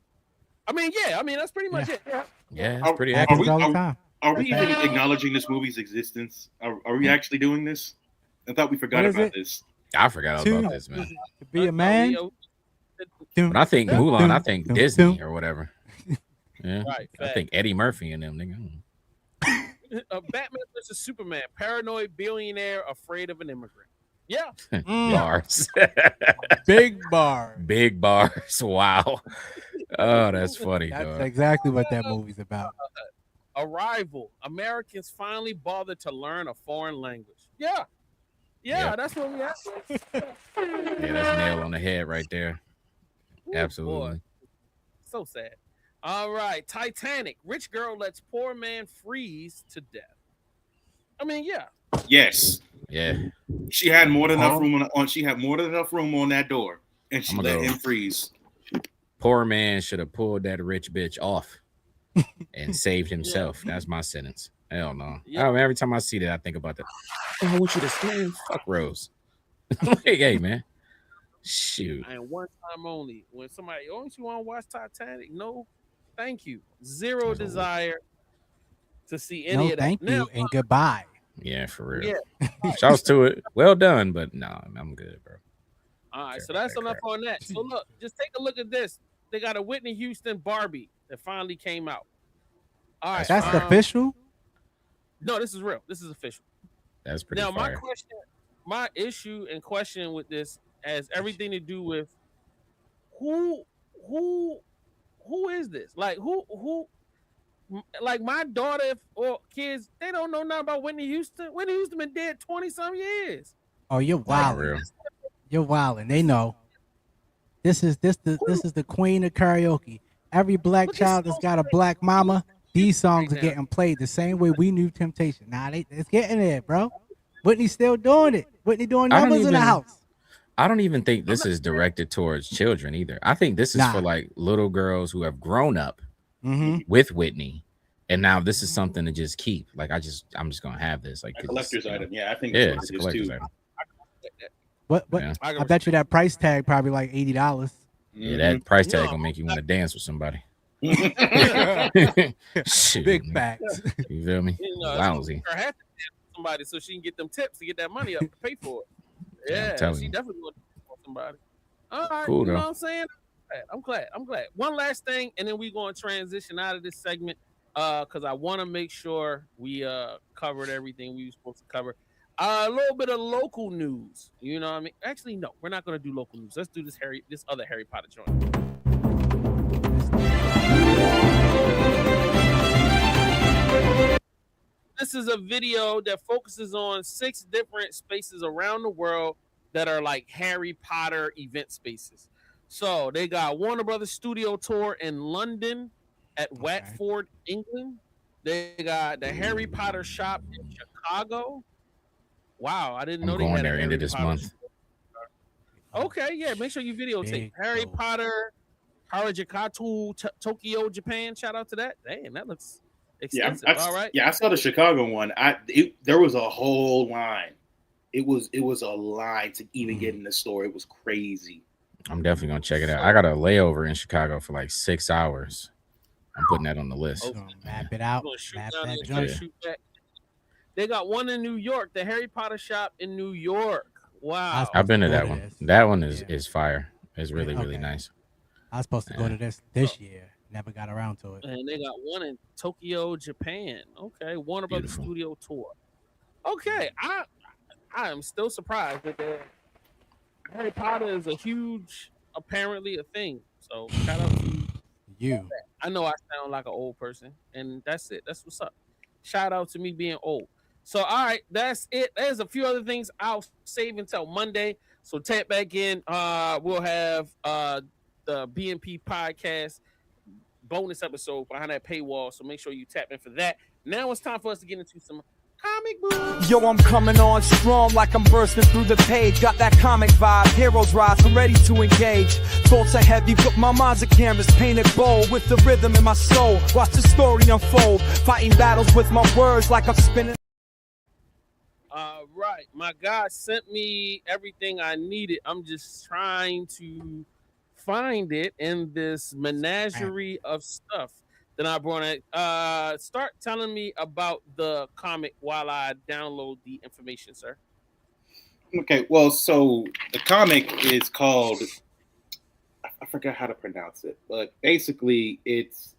I mean, yeah. I mean, that's pretty much it. Yeah, it's pretty accurate. Are we even acknowledging this movie's existence? Are we actually doing this? I thought we forgot about this. I forgot about this, man. To be a man. When I think Mulan, I think Disney or whatever. Yeah, right, I think Eddie Murphy and them, nigga. Batman versus Superman. Paranoid billionaire afraid of an immigrant. Yeah. Bars. Big bars. Big bars. Wow. Oh, that's funny. That's exactly what that movie's about. Arrival. Americans finally bothered to learn a foreign language. Yeah. Yeah, that's what we asked. Yeah, that's nail on the head right there. Absolutely. Boy. So sad. All right. Titanic. Rich girl lets poor man freeze to death. I mean, yeah. Yes. Yeah. She had more than enough room on. She had more than enough room on that door, and she let him freeze. Poor man should have pulled that rich bitch off and saved himself. That's my sentence. Hell no. Yeah. Every time I see that, I think about that. Oh, I want you to stand. Fuck Rose. Hey, man. Shoot. And one time only. When somebody, you want to watch Titanic? No, thank you. Zero desire to see any of that. Thank you and goodbye. Yeah, for real. Yeah. Shouts to it. Well done, but no, I'm good, bro. All right, so that's enough on that. So look, just take a look at this. They got a Whitney Houston Barbie that finally came out. All right, that's official. No, this is real. This is official. That's pretty. Now, fire. my issue and question with this has everything to do with who is this? Like who? Like my daughter or kids, they don't know nothing about Whitney Houston. Whitney Houston been dead 20-some years. Oh, you're wild. You're wild, and they know. This is the queen of karaoke. Every black child that's got a black mama, these songs are getting played the same way we knew Temptation. Nah, it's getting there, bro. Whitney's still doing it. Whitney doing numbers in the house. I don't even think this is directed towards children either. I think this is for like little girls who have grown up with Whitney, and now this is something to just keep. Like I'm just gonna have this like a collector's item. Yeah, I think it's a collector's item. What? Yeah. I bet you that price tag probably like $80. Yeah, that price tag gonna make you want to dance with somebody. Shoot, big facts. You feel me? Lousy. somebody so she can get them tips to get that money up to pay for it. Yeah, telling she you. definitely want to for somebody. All right, Cool, you know though. what I'm saying? I'm glad. One last thing, and then we're going to transition out of this segment because I want to make sure we covered everything we were supposed to cover. A little bit of local news. You know what I mean? Actually, no, we're not going to do local news. Let's do this other Harry Potter joint. This is a video that focuses on 6 different spaces around the world that are like Harry Potter event spaces. So they got Warner Brothers Studio Tour in London at Watford, England. They got the Harry Potter shop in Chicago. Wow, I didn't know they going had a there Harry end of this Potter month. store. Okay, yeah, make sure you videotape Harry Potter, Harajuku, Tokyo, Japan. Shout out to that. Damn, that looks extensive. All right. Yeah, I saw the Chicago one. There was a whole line. It was a line to even get in the store. It was crazy. I'm definitely gonna check it out. I got a layover in Chicago for like 6 hours. I'm putting that on the list. Map it out. Map that joint. They got one in New York, the Harry Potter shop in New York. Wow. I've been to that one. That one is fire. It's really, really nice. I was supposed to go to this year. Never got around to it. And they got one in Tokyo, Japan. Okay. Warner Brothers Studio Tour. Okay. I am still surprised that Harry Potter is apparently a thing. So shout out to you. I know I sound like an old person, and that's it. That's what's up. Shout out to me being old. So, all right, that's it. There's a few other things I'll save until Monday. So tap back in. We'll have the BNP podcast bonus episode behind that paywall. So make sure you tap in for that. Now it's time for us to get into some comic books. Yo, I'm coming on strong like I'm bursting through the page. Got that comic vibe, heroes rise, I'm ready to engage. Thoughts are heavy, but my mind's a canvas painted bold with the rhythm in my soul. Watch the story unfold, fighting battles with my words like I'm spinning. Right, my guy sent me everything I needed. I'm just trying to find it in this menagerie of stuff that I brought in. Start telling me about the comic while I download the information, sir. Okay, well, so the comic is called, I forgot how to pronounce it, but basically it's,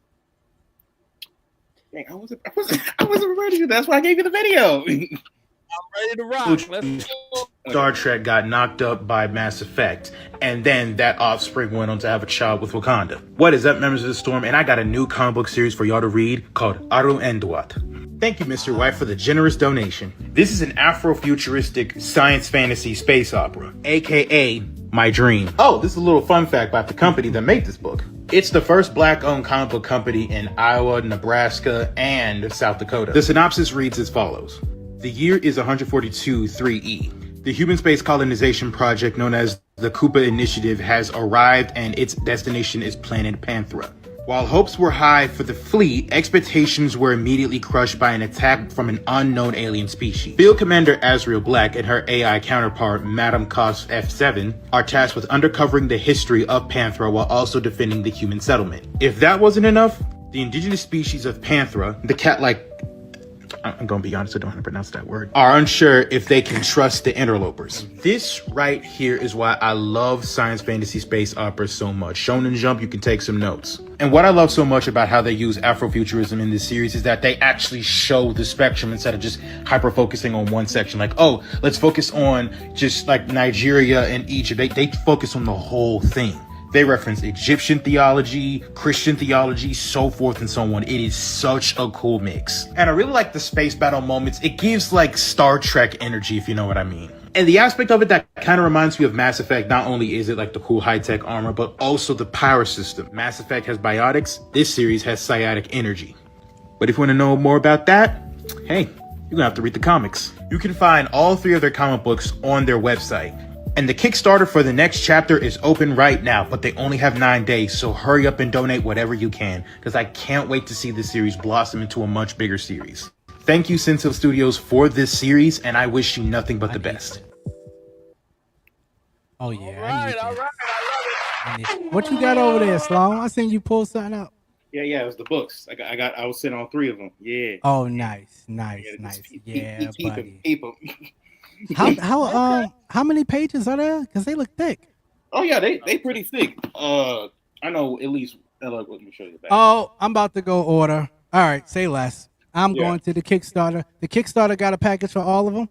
dang, I wasn't ready. That's why I gave you the video. I'm ready to rock. Let's go. Star Trek got knocked up by Mass Effect, and then that offspring went on to have a child with Wakanda. What is up, members of the Storm? And I got a new comic book series for y'all to read called Aru Enduat. Thank you, Mr. White, for the generous donation. This is an Afrofuturistic science fantasy space opera, aka my dream. Oh, this is a little fun fact about the company that made this book. It's the first black-owned comic book company in Iowa, Nebraska, and South Dakota. The synopsis reads as follows. The year is 142-3E. The human space colonization project known as the Koopa Initiative has arrived and its destination is planet Panthera. While hopes were high for the fleet, expectations were immediately crushed by an attack from an unknown alien species. Field Commander Azriel Black and her AI counterpart, Madame Cos F7, are tasked with uncovering the history of Panthera while also defending the human settlement. If that wasn't enough, the indigenous species of Panthera, the cat-like, I'm gonna be honest, I don't know how to pronounce that word, are unsure if they can trust the interlopers. This right here is why I love science fantasy space operas so much. Shonen Jump, you can take some notes. And what I love so much about how they use Afrofuturism in this series is that they actually show the spectrum instead of just hyper-focusing on one section. Like, oh, let's focus on just like Nigeria and Egypt. They focus on the whole thing. They reference Egyptian theology, Christian theology, so forth and so on. It is such a cool mix. And I really like the space battle moments. It gives like Star Trek energy, if you know what I mean. And the aspect of it that kind of reminds me of Mass Effect, not only is it like the cool high-tech armor, but also the power system. Mass Effect has biotics. This series has psionic energy. But if you want to know more about that, hey, you're gonna have to read the comics. You can find all 3 of their comic books on their website. And the Kickstarter for the next chapter is open right now, but they only have 9 days, so hurry up and donate whatever you can, because I can't wait to see this series blossom into a much bigger series. Thank you, Senso Studios, for this series, and I wish you nothing but the best. Oh, yeah. All right, I love it. What you got over there, Sloan? I seen you pull something up. Yeah. It was the books. I was sitting on 3 of them. Yeah. Oh, nice. Yeah, buddy. Keep them. How many pages are there? Because they look thick. Oh yeah, they pretty thick. I know at least. Let me show you the back. Oh, I'm about to go order. All right, say less. I'm Yeah. going to the Kickstarter. The Kickstarter got a package for all of them.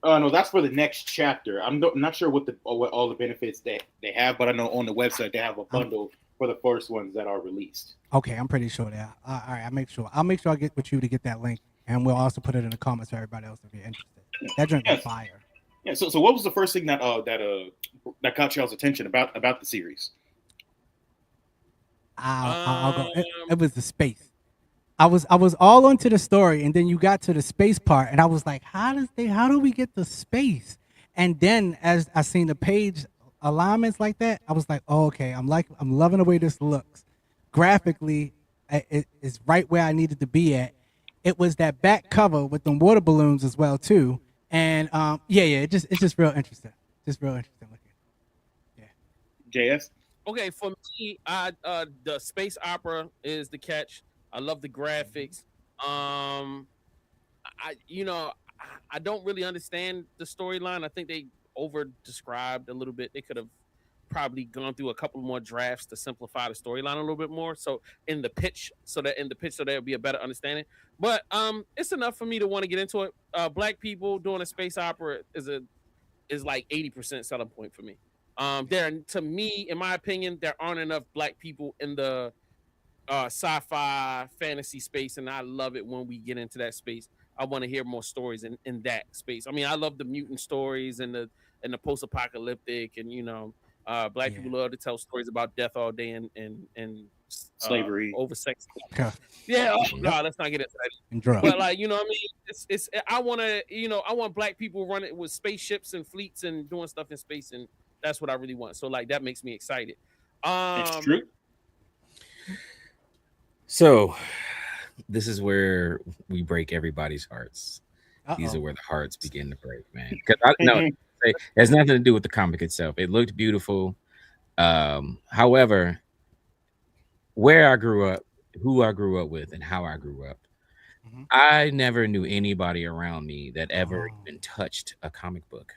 No, that's for the next chapter. I'm not sure what all the benefits they have, but I know on the website they have a bundle for the first ones that are released. Okay, I'm pretty sure that. All right, I'll make sure I get with you to get that link, and we'll also put it in the comments for everybody else if you're interested. That drink was fire. Yeah. So what was the first thing that caught y'all's attention about the series? I'll go. It was the space. I was all onto the story, and then you got to the space part, and I was like, how do we get the space? And then as I seen the page alignments like that, I was like, oh, okay, I'm loving the way this looks. Graphically, it's right where I needed to be at. It was that back cover with them water balloons as well too, and it's just real interesting. Just real interesting looking. Yeah. JS. Okay, for me, the space opera is the catch. I love the graphics. I don't really understand the storyline. I think they over described a little bit. They could have probably gone through a couple more drafts to simplify the storyline a little bit more. So in the pitch, so there would be a better understanding. But it's enough for me to want to get into it. Black people doing a space opera is like 80% selling point for me. To me, in my opinion, there aren't enough black people in the sci-fi fantasy space, and I love it when we get into that space. I want to hear more stories in that space. I mean, I love the mutant stories and the post-apocalyptic, and black people love to tell stories about death all day and slavery, over sex. Okay. Yeah, no, let's not get into that. And drugs. But what I mean, I want black people running with spaceships and fleets and doing stuff in space, and that's what I really want. So that makes me excited. It's true. So this is where we break everybody's hearts. These are where the hearts begin to break, man. Because it has nothing to do with the comic itself. It looked beautiful. However, where I grew up, who I grew up with, and how I grew up, I never knew anybody around me that ever even touched a comic book.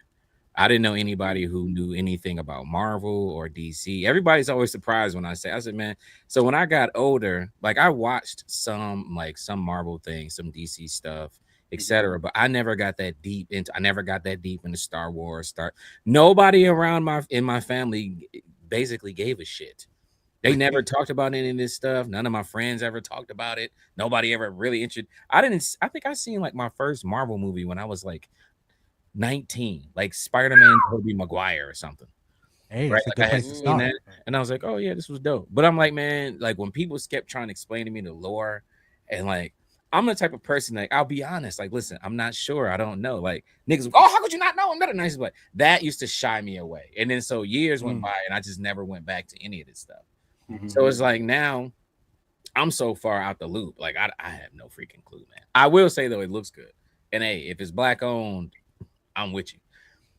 I didn't know anybody who knew anything about Marvel or DC. Everybody's always surprised when I said, man, so when I got older, like I watched some Marvel things, some DC stuff, etc. But I never got that deep into Star Wars. Nobody around in my family basically gave a shit. They never talked about any of this stuff. None of my friends ever talked about it. Nobody ever really interested. I think I seen like my first Marvel movie when I was like 19, like Spider-Man Tobey Maguire or something. Hey, right? Like I had seen that, and I was like, oh yeah, this was dope. But I'm like, man, like when people kept trying to explain to me the lore, and like I'm the type of person, like I'll be honest, like listen, I'm not sure, I don't know. Like niggas, oh, how could you not know? I'm not a nice boy. That used to shy me away. And then so years went by, and I just never went back to any of this stuff. So it's like now I'm so far out the loop. Like I have no freaking clue, man. I will say though, it looks good. And hey, if it's black owned, I'm with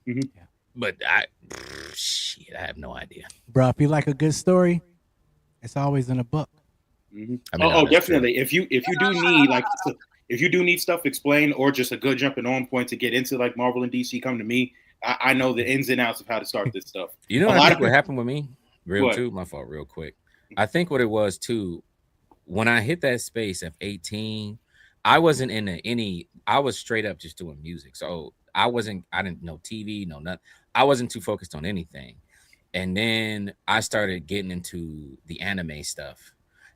you. But I have no idea. Bro, if you like a good story, it's always in a book. I mean, definitely. If you do need stuff explained or just a good jumping on point to get into like Marvel and DC, come to me. I know the ins and outs of how to start this stuff. You know what happened with me? My fault, real quick. I think what it was too, when I hit that space of 18, I wasn't I was straight up just doing music. So I didn't know TV, no nothing. I wasn't too focused on anything. And then I started getting into the anime stuff.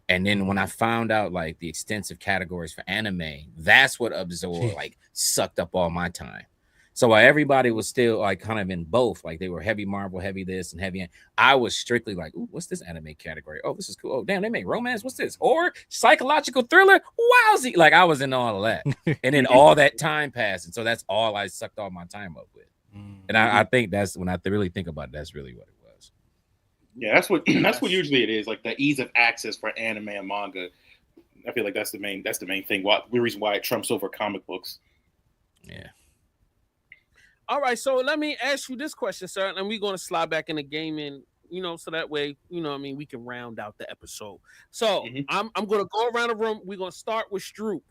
And then when I found out like the extensive categories for anime, that's what absorbed, like sucked up all my time. So while everybody was still like kind of in both, like they were heavy Marvel, heavy this and heavy, I was strictly like, ooh, what's this anime category? Oh, this is cool. Oh, damn, they make romance. What's this? Horror, psychological thriller. Wowzy. Like I was in all of that. And then all that time passed. And so that's all I sucked all my time up with. And I think that's when I really think about it, that's really what it was. Yeah, that's what usually it is. Like the ease of access for anime and manga. I feel like that's the main thing. The reason why it trumps over comic books. Yeah. All right, so let me ask you this question, sir, and we're going to slide back into gaming so that way, we can round out the episode. So I'm gonna go around the room. We're gonna start with Stroop.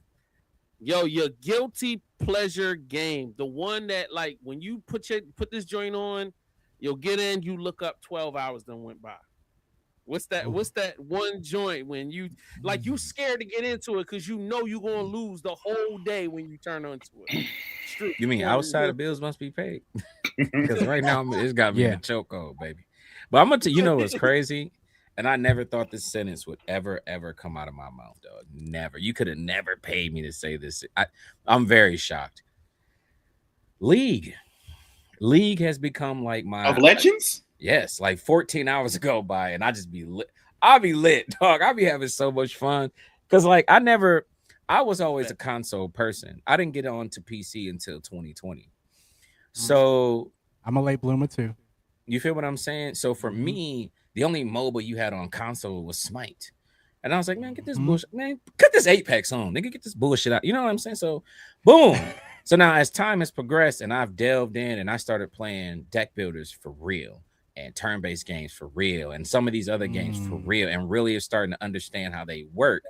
Yo, your guilty pleasure game, the one that like when you put this joint on, you'll get in, you look up 12 hours then went by. What's that one joint when you like you scared to get into it because you know you're gonna lose the whole day when you turn onto it? Stroop, You mean outside of bills must be paid? Because right now it's got me in a chokehold, baby. But I'm gonna tell you know what's crazy, and I never thought this sentence would ever come out of my mouth, dog. Never. You could have never paid me to say this. I'm very shocked. League has become like my of Legends. Yes, like 14 hours go by, and I just be lit. I'll be lit, dog. I'll be having so much fun because like I was always a console person. I didn't get on to PC until 2020. So I'm a late bloomer too. You feel what I'm saying? So for me, the only mobile you had on console was Smite. And I was like, man, get this bullshit, man, cut this Apex on, nigga, get this bullshit out. You know what I'm saying? So boom. So now as time has progressed and I've delved in and I started playing deck builders for real and turn-based games for real and some of these other games for real and really is starting to understand how they work.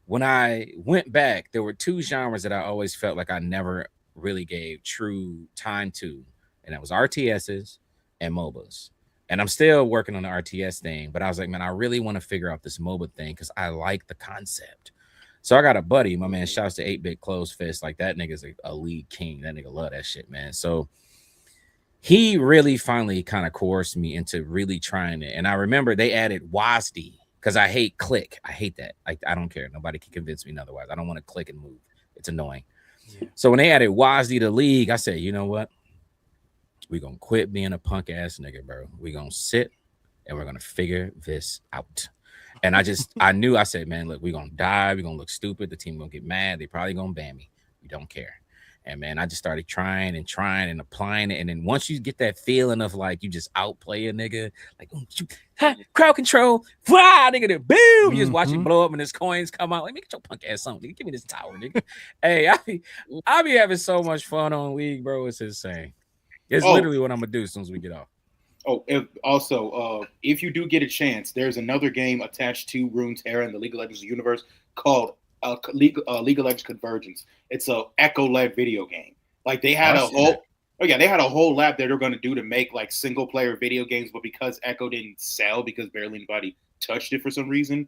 When I went back, there were two genres that I always felt like I never really gave true time to, and that was RTSs and MOBAs. And I'm still working on the RTS thing, but I was like, man, I really want to figure out this MOBA thing because I like the concept. So I got a buddy, my man, shouts to 8-Bit Closed Fist. Like that nigga's a league king. That nigga love that shit, man. So he really finally kind of coerced me into really trying it. And I remember they added WASD because I hate click. I hate that. I don't care. Nobody can convince me otherwise. I don't want to click and move. It's annoying. Yeah. So when they added WASD to League, I said, you know what? We're going to quit being a punk ass nigga, bro. We're going to sit and we're going to figure this out. And I knew, I said, man, look, we're going to die. We're going to look stupid. The team going to get mad. They probably going to ban me. We don't care. And man, I just started trying and applying it. And then once you get that feeling of like you just outplay a nigga, like crowd control, fly, nigga, then boom, you just watch it blow up and his coins come out. Like, make your punk ass on, nigga. Give me this tower, nigga. Hey, I be having so much fun on League, bro. It's insane. It's literally what I'm gonna do as soon as we get off. Oh, if you do get a chance, there's another game attached to Runeterra in the League of Legends universe called League of Legends Convergence. It's a Echo-led video game. Like they had they had a whole lab that they're going to do to make like single player video games, but because Echo didn't sell because barely anybody touched it for some reason,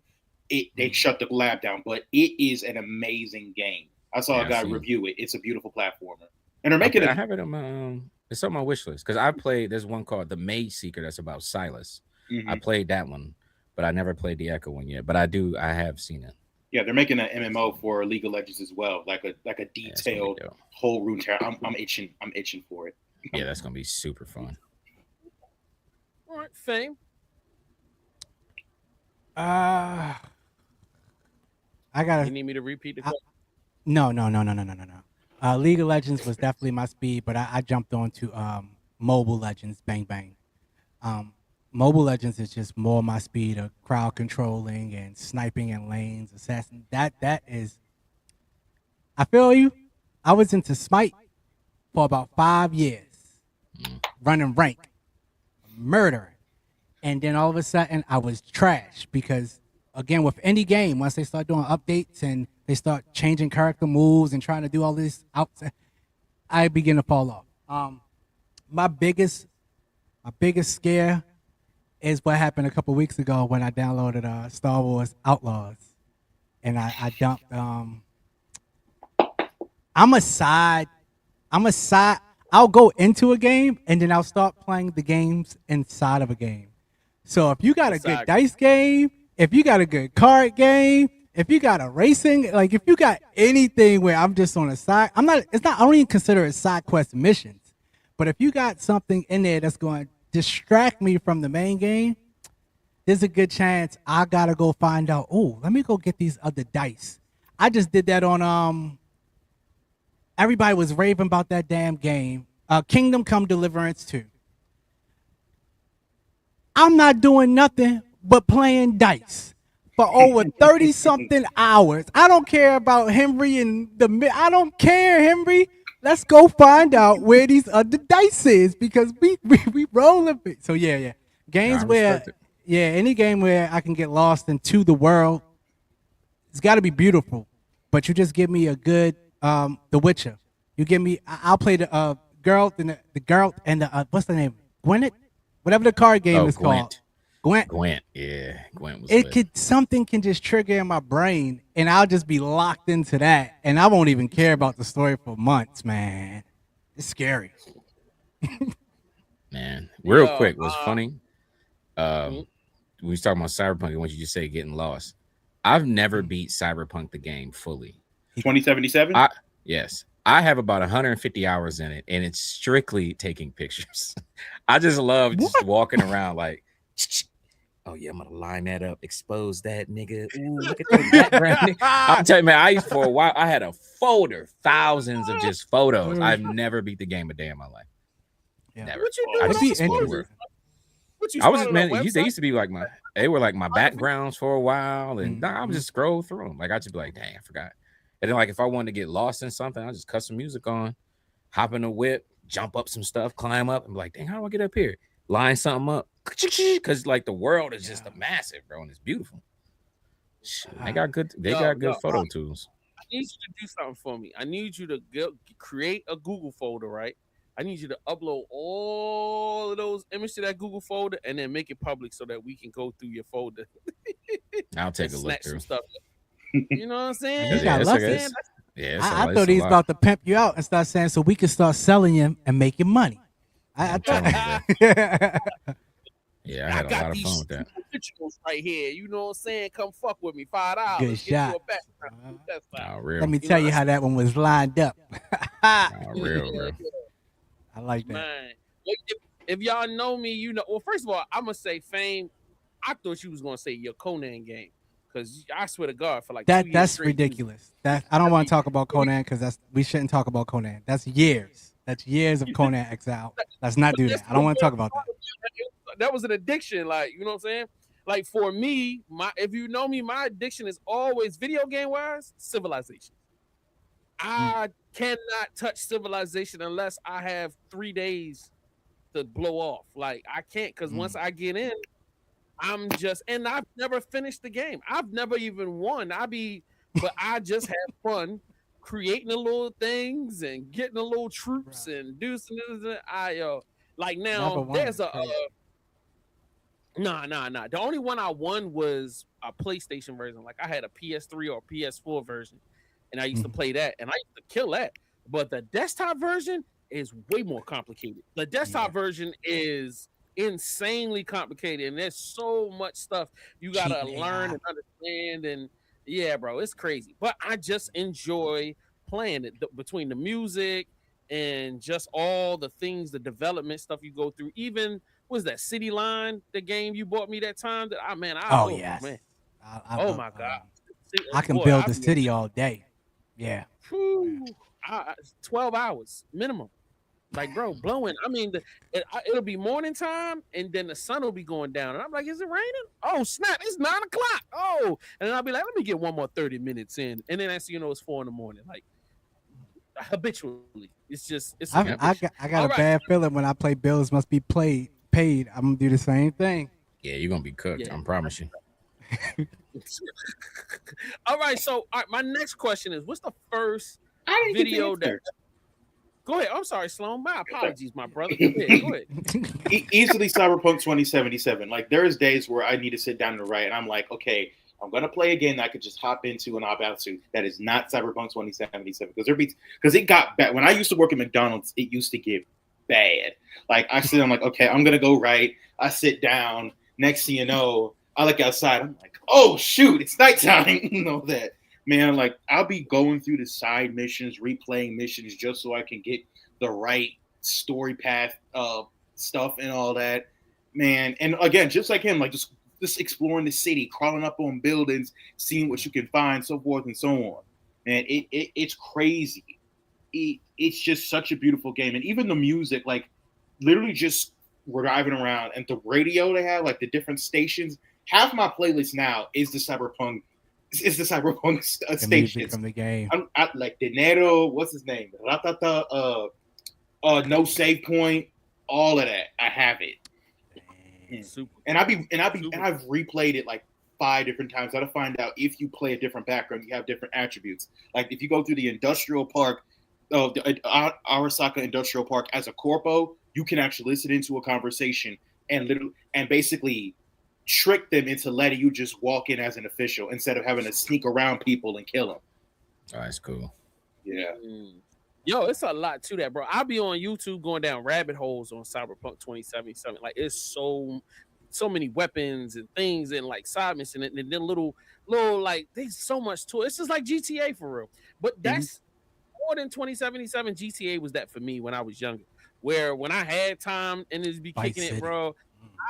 they shut the lab down. But it is an amazing game. I saw a guy review it. It's a beautiful platformer, and they're making I have it on my it's on my wish list because I played. There's one called The Mage Seeker that's about Silas. I played that one, but I never played the Echo one yet. But I have seen it. Yeah, they're making an MMO for League of Legends as well, like a detailed whole Runeterra. I'm itching for it. Yeah, that's gonna be super fun. All right, Fame. I gotta. You need me to repeat the question? No. League of Legends was definitely my speed, but I jumped on to Mobile Legends, bang bang. Mobile Legends is just more my speed of crowd controlling and sniping in lanes, assassin. That is. I feel you. I was into Smite for about 5 years, running rank, murdering, and then all of a sudden I was trash because again with any game once they start doing updates and they start changing character moves and trying to do all this outside, I begin to fall off. My biggest scare is what happened a couple weeks ago when I downloaded Star Wars Outlaws, and I dumped. I'll go into a game and then I'll start playing the games inside of a game. So if you got a good dice game, if you got a good card game, if you got a racing, like if you got anything where I'm just on a side, I don't even consider it side quest missions. But if you got something in there that's going to distract me from the main game, there's a good chance I gotta go find out, let me go get these other dice. I just did that on everybody was raving about that damn game, Kingdom Come Deliverance 2. I'm not doing nothing but playing dice for over 30 something hours. I don't care about Henry and I don't care, Henry. Let's go find out where these other dice is because we rolling. So yeah. Games I where, respect it. yeah, any game where I can get lost into the world, it's got to be beautiful. But you just give me a good, The Witcher. You give me, I'll play the girl and the girl and the what's the name? Gwyneth, whatever the card game Oh, is called. Gwent. Gwent. Gwent. Yeah, Gwent was It lit. could something can just trigger in my brain, and I'll just be locked into that, and I won't even care about the story for months, man. It's scary. Man, real Yo, quick, what's funny? When we was talking about Cyberpunk, and what you just say getting lost. I've never beat Cyberpunk the game fully. 2077. Yes, I have about 150 hours in it, and it's strictly taking pictures. I just love just walking around like, oh yeah, I'm gonna line that up, expose that nigga. Ooh, look at the background. Nigga. I'll tell you, man, I used for a while. I had a folder, thousands of just photos. I've never beat the game a day in my life. Yeah. Never. What you I doing? just on explored the Twitter? world. What you I was started man. a They website? used to be like they were like my backgrounds for a while, and I would just scroll through them. Like I just be like, dang, I forgot. And then like if I wanted to get lost in something, I just cut some music on, hop in a whip, jump up some stuff, climb up, and be like, dang, how do I get up here? Line something up, because like the world is just a massive, bro, and it's beautiful. They got good. They got good photo tools. I need you to do something for me. I need you to create a Google folder, right? I need you to upload all of those images to that Google folder and then make it public so that we can go through your folder. I'll take and a look snatch through. some stuff. You know what I'm saying? You got lucky. I thought he was about to pimp you out and start saying so we could start selling you and making money. I thought. Yeah, I had a lot of fun with that. Rituals right here. You know what I'm saying? Come fuck with me. $5. Good Get shot. you a background. That's fine. Real. Let me tell you how that one was lined up. Real. I like that. Man, if y'all know me, you know. Well, first of all, I'm gonna say Fame. I thought you was gonna say your Conan game because I swear to God, for like 2 years That's straight, ridiculous. That I don't want to talk about Conan because we shouldn't talk about Conan. That's years. That's years of Conan Exile. Let's not do that. I don't want to talk about that. That was an addiction, like, you know what I'm saying? Like for me, if you know me, my addiction is always video game wise, Civilization. I cannot touch Civilization unless I have 3 days to blow off. Like I can't, because once I get in, I'm just, and I've never finished the game. I've never even won. But I just have fun creating the little things and getting the little troops and do some. Like now, there's a. Nah. The only one I won was a PlayStation version. Like I had a PS3 or PS4 version, and I used to play that, and I used to kill that. But the desktop version is way more complicated. The desktop version is insanely complicated, and there's so much stuff you gotta learn and understand. And yeah, bro, it's crazy. But I just enjoy playing it between the music and just all the things, the development stuff you go through. Even was that City Line, the game you bought me that time? That man. Oh my God. I can build the city all day. Yeah. 12 hours minimum. Like, bro, blowing. I mean, it'll be morning time, and then the sun will be going down, and I'm like, is it raining? Oh snap! It's 9 o'clock. Oh, and then I'll be like, let me get one more 30 minutes in, and then I see, it's 4 in the morning. Like habitually, it's I got a bad feeling when I play Bills Must Be Paid. I'm gonna do the same thing. Yeah, you're gonna be cooked. I promise you. All right, so my next question is, what's the first video that? Go ahead. I'm sorry, Sloan. My apologies, my brother. Go ahead. Easily Cyberpunk 2077. Like there's days where I need to sit down and write, and I'm like, okay, I'm gonna play a game that I could just hop into and opt out to. That is not Cyberpunk 2077 because it got bad. When I used to work at McDonald's, it used to get bad. Like I'm like, okay, I'm gonna go write. I sit down. Next thing you know, I look outside. I'm like, oh shoot, it's nighttime. You know that. Man, like I'll be going through the side missions, replaying missions just so I can get the right story path stuff and all that. Man, and again, just like him, like just exploring the city, crawling up on buildings, seeing what you can find, so forth and so on. Man, it's crazy. It's just such a beautiful game. And even the music, like literally just driving around and the radio they have, like the different stations. Half my playlist now is the Cyberpunk. It's the Cyberpunk stations from the game. I like Dinero, what's his name? Ratata, No Save Point, all of that. I have it. And I've replayed it like 5 different times. I to find out if you play a different background, you have different attributes. Like if you go through the industrial park, the Arasaka Industrial Park as a corpo, you can actually listen into a conversation and basically trick them into letting you just walk in as an official instead of having to sneak around people and kill them. Oh, that's cool. Yeah. Yo, it's a lot to that, bro. I'll be on YouTube going down rabbit holes on Cyberpunk 2077. Like it's so many weapons and things and like side missions and then little like there's so much to it. It's just like GTA for real. But that's more than 2077. GTA was that for me when I was younger. Where when I had time and it'd be kicking it, bro,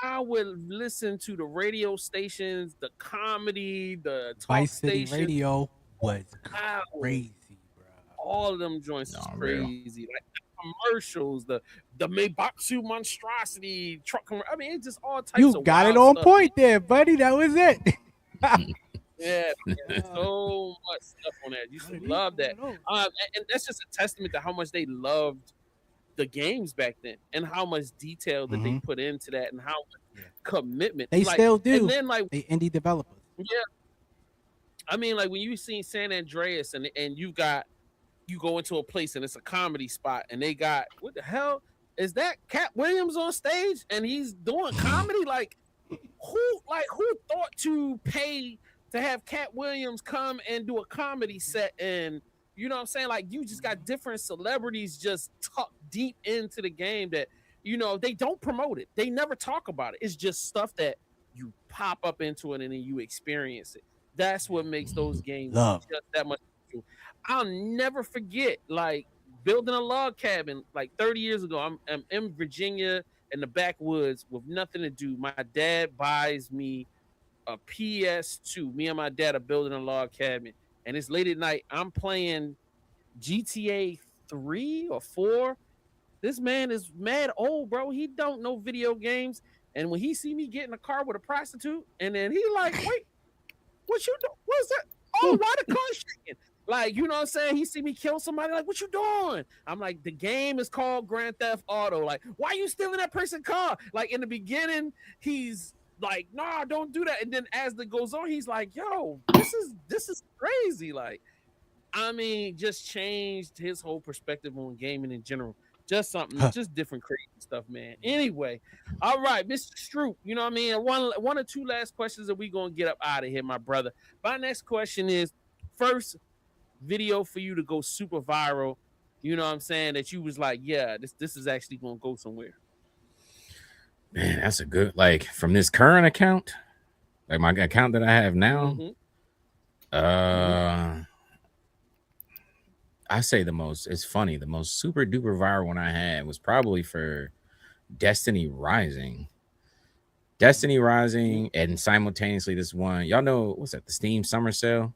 I would listen to the radio stations, the comedy, the talk Vice City stations. Radio was crazy. All of them joints is crazy. Like the commercials, the Meibatsu monstrosity truck. I mean, it's just all types of You got it on point there, buddy. That was it. Yeah, so much stuff on that. You should love that. And that's just a testament to how much they loved the games back then and how much detail that they put into that and how much commitment. They like, still do. And then like they indie developers. Yeah. I mean, like when you seen San Andreas and you go into a place and it's a comedy spot and they got, what the hell is that? Cat Williams on stage and he's doing comedy? Like who thought to pay to have Cat Williams come and do a comedy set? And you know what I'm saying? Like you just got different celebrities just tucked deep into the game that, you know, they don't promote it. They never talk about it. It's just stuff that you pop up into it and then you experience it. That's what makes those games just that much. I'll never forget, like building a log cabin like 30 years ago. I'm in Virginia in the backwoods with nothing to do. My dad buys me a PS2. Me and my dad are building a log cabin, and it's late at night. I'm playing GTA 3 or 4. This man is mad old, bro. He don't know video games, and when he see me get in a car with a prostitute, and then he like, wait, what you doing? What's that? Oh, why the car shaking? Like, you know what I'm saying? He see me kill somebody, like, what you doing? I'm like, the game is called Grand Theft Auto. Like, why you stealing that person's car? Like, in the beginning, he's like, nah, don't do that. And then as it goes on, he's like, yo, this is crazy. Like, I mean, just changed his whole perspective on gaming in general. Just something, just different crazy stuff, man. Anyway, all right, Mr. Stroop, you know what I mean? One or two last questions that we going to get up out of here, my brother. My next question is, first video for you to go super viral, you know what I'm saying, that you was like, yeah, this is actually going to go somewhere. Man, that's a good, like, from this current account, like my account that I have now, I say the most super duper viral one I had was probably for Destiny Rising. And simultaneously this one, y'all know, what's that, the Steam Summer Sale?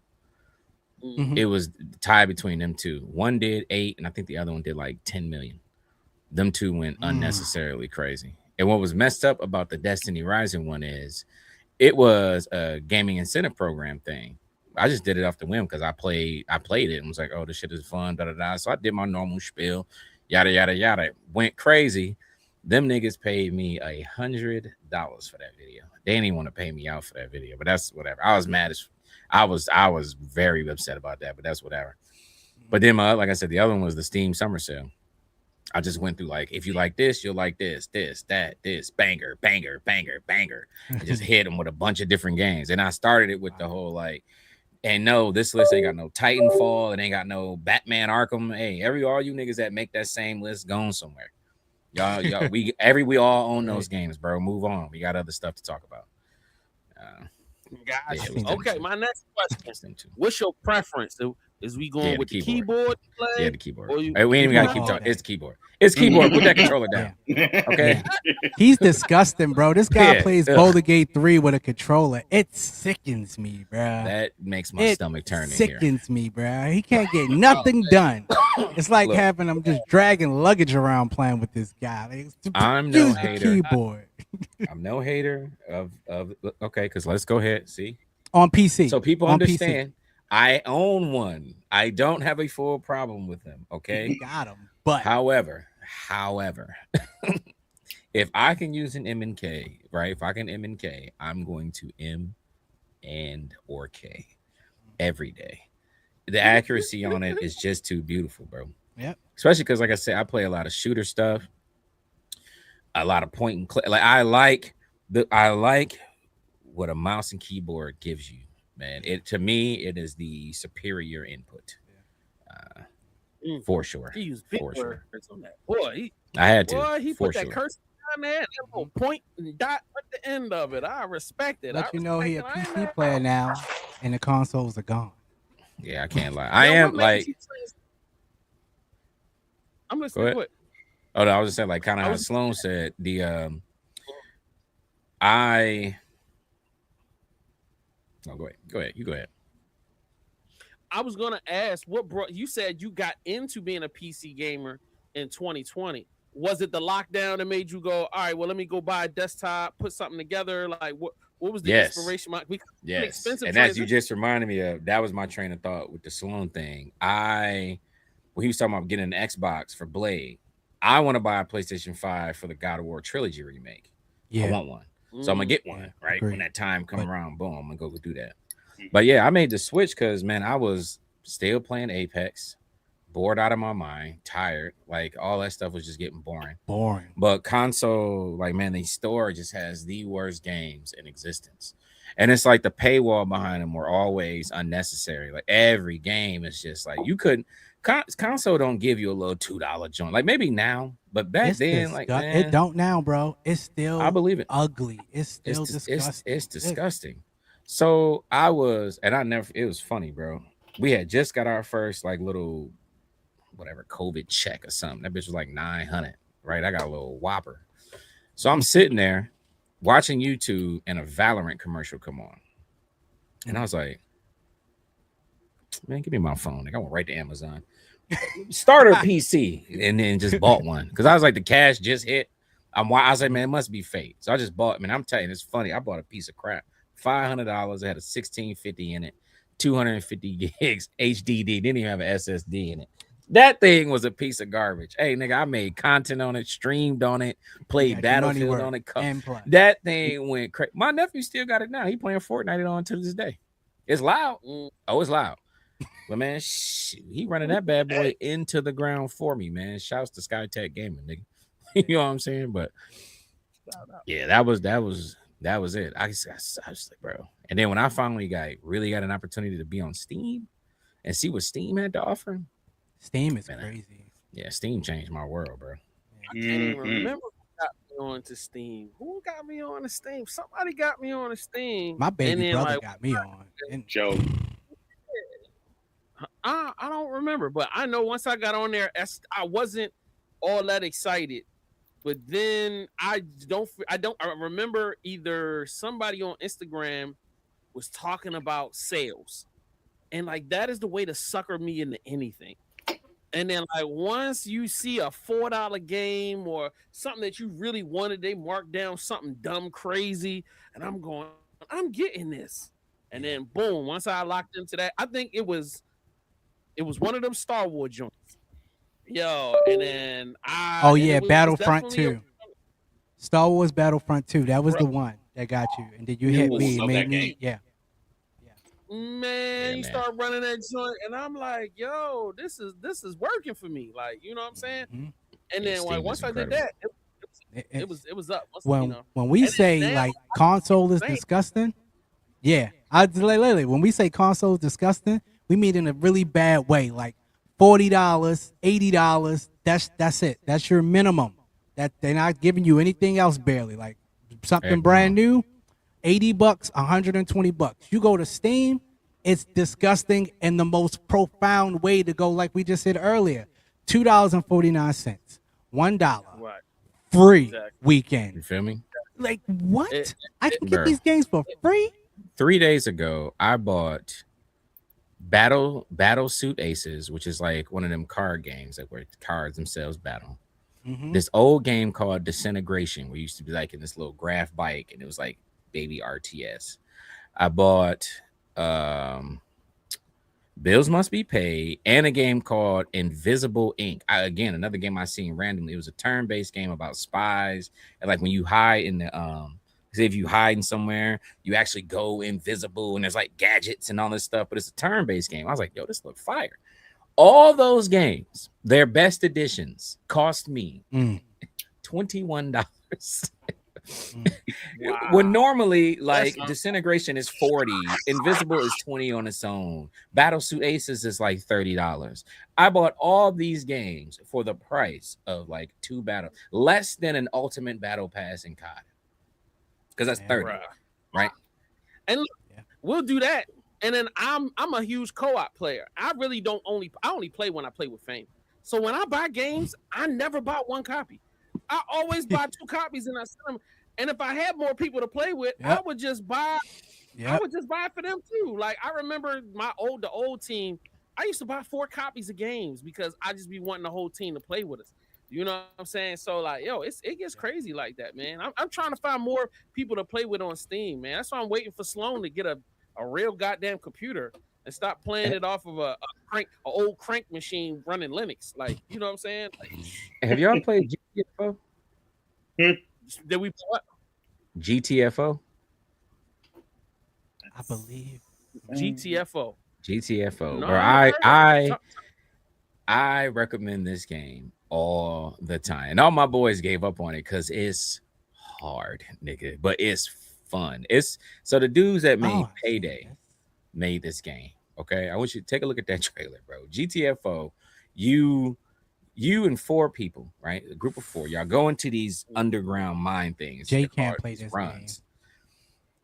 It was tied between them two. One did 8, and I think the other one did like 10 million. Them two went unnecessarily crazy. And what was messed up about the Destiny Rising one is it was a gaming incentive program thing. I just did it off the whim because I played it and was like, oh, this shit is fun, da-da-da. So I did my normal spiel, yada, yada, yada. Went crazy. Them niggas paid me $100 for that video. They didn't even want to pay me out for that video, but that's whatever. I was mad as I was very upset about that, but that's whatever. But then like I said, the other one was the Steam Summer Sale. I just went through like, if you like this, you'll like this, that, this, banger, banger, banger, banger. I just hit them with a bunch of different games. And I started it with the whole like, and no, this list ain't got no Titanfall. It ain't got no Batman Arkham. Hey, all you niggas that make that same list going somewhere. Y'all, we all own those games, bro. Move on. We got other stuff to talk about. Gotcha. Okay, my next question. What's your preference? Is we going with the keyboard play? Yeah, the keyboard. We ain't even got to keep talking. It's the keyboard. It's keyboard. Put that controller down. Okay. He's disgusting, bro. This guy plays Boulder Gate 3 with a controller. It sickens me, bro. That makes my stomach turn. Sickens me, bro. He can't get nothing done. It's like having him just dragging luggage around playing with this guy. Like, I'm no hater. Keyboard. I'm no hater of okay, because let's go ahead. See? On PC. So people understand. PC. I own one. I don't have a full problem with them. Okay. Got him. But however, if I can use an M and K, right? If I can M and K, I'm going to M and or K every day. The accuracy on it is just too beautiful, bro. Yep. Especially because, like I said, I play a lot of shooter stuff, a lot of point and click. Like I like what a mouse and keyboard gives you, man. It to me, it is the superior input. For sure. He used For sure. words on that. Boy, I had to. Boy, he for put that sure. curse on there, that little point and dot at the end of it. I respect it. Let you know he a PC player now, and the consoles are gone. Yeah, I can't lie. I am like. I'm listening to it. Oh no, I was just saying, like, kind of how Sloan said, the no, go ahead. You go ahead. I was gonna ask what brought you said you got into being a PC gamer in 2020. Was it the lockdown that made you go, all right, well, let me go buy a desktop, put something together? Like what was the inspiration? Yes. And as you just reminded me of, that was my train of thought with the Sloan thing. When he was talking about getting an Xbox for Blade, I want to buy a PlayStation 5 for the God of War trilogy remake. I want one. So I'm gonna get one, right? When that time come around, boom, I'm gonna go do that. But yeah, I made the switch because, man, I was still playing Apex, bored out of my mind, tired. Like all that stuff was just getting boring. But console, like, man, the store just has the worst games in existence. And it's like the paywall behind them were always unnecessary. Like every game is just like you couldn't. Console don't give you a little $2 joint. Like maybe now, but back then, like man, it don't now, bro. It's still I believe it. Ugly. It's still disgusting. It's disgusting. So I was, and I never. It was funny, bro. We had just got our first like little whatever COVID check or something. That bitch was like 900, right? I got a little whopper. So I'm sitting there watching YouTube and a Valorant commercial come on, and I was like, man, give me my phone. Like, I went right to Amazon. Starter PC, and then just bought one because I was like, the cash just hit. I was like, man, it must be fake. So I just bought. Man, I'm telling you, it's funny. I bought a piece of crap. $500. It had a 1650 in it, 250 gigs HDD. Didn't even have an SSD in it. That thing was a piece of garbage. Hey, nigga, I made content on it, streamed on it, played Battlefield on it. That thing went crazy. My nephew still got it now. He playing Fortnite on to this day. It's loud. Oh, it's loud. But man, he running that bad boy into the ground for me, man. Shouts to SkyTech Gaming, nigga. You know what I'm saying? But yeah, that was it. I was like, bro. And then when I finally really got an opportunity to be on Steam and see what Steam had to offer. Steam is crazy. Yeah, Steam changed my world, bro. I can't even remember who got me on to Steam. Who got me on to Steam? Somebody got me on to Steam. My baby brother got me on. Joe. I don't remember, but I know once I got on there, I wasn't all that excited. But then I remember either somebody on Instagram was talking about sales, and like that is the way to sucker me into anything. And then like once you see a $4 game or something that you really wanted, they mark down something dumb crazy, and I'm going, I'm getting this. And then boom, once I locked into that, I think it was one of them Star Wars joints. Yo, and then Battlefront 2. Star Wars Battlefront 2. That was the one that got you. And then you hit me and made me. Yeah. Man, you start running that joint, and I'm like, yo, this is working for me. Like, you know what I'm saying? Mm-hmm. And then like once I did that, it was up. When we say like console is disgusting, yeah. When we say console is disgusting, we mean in a really bad way. Like $40, $80. That's it. That's your minimum. That they're not giving you anything else barely. Like something brand new, $80, $120. You go to Steam, it's disgusting in the most profound way to go, like we just said earlier. $2.49, $1. Free weekend. You feel me? Like what? I can get these games for free? 3 days ago, I bought Battle Suit Aces, which is like one of them card games like where cards themselves battle. Mm-hmm. This old game called Disintegration, where you used to be like in this little graph bike, and it was like baby RTS. I bought Bills Must Be Paid, and a game called Invisible Ink. Again, another game I seen randomly. It was a turn-based game about spies, and like when you hide in the say if you hide in somewhere, you actually go invisible, and there's like gadgets and all this stuff. But it's a turn-based game. I was like, yo, this look fire. All those games, their best editions, cost me $21. Wow. When normally like Disintegration is 40, Invisible is 20 on its own, Battlesuit Aces is like $30. I bought all these games for the price of like less than an Ultimate Battle Pass in COD, because that's 30, right? And look, we'll do that. And then I'm a huge co-op player. I only play when I play with Fame. So when I buy games, I never buy one copy. I always buy 2 copies and I send them. And if I had more people to play with, I would just buy. I would just buy it for them too. Like I remember the old team. I used to buy 4 copies of games because I just be wanting the whole team to play with us. You know what I'm saying? So like, yo, it gets crazy like that, man. I'm trying to find more people to play with on Steam, man. That's why I'm waiting for Sloan to get a real goddamn computer and stop playing it off of an old crank machine running Linux. Like, you know what I'm saying? Like, have y'all played GTFO? Did we play GTFO? I believe GTFO. GTFO. No, Bro, I recommend this game all the time. And all my boys gave up on it because it's hard, nigga. But it's fun. So the dudes that made Payday made this game. Okay. I want you to take a look at that trailer, bro. GTFO, you and 4 people, right? A group of 4. Y'all go into these underground mine things. Jay can't play this runs.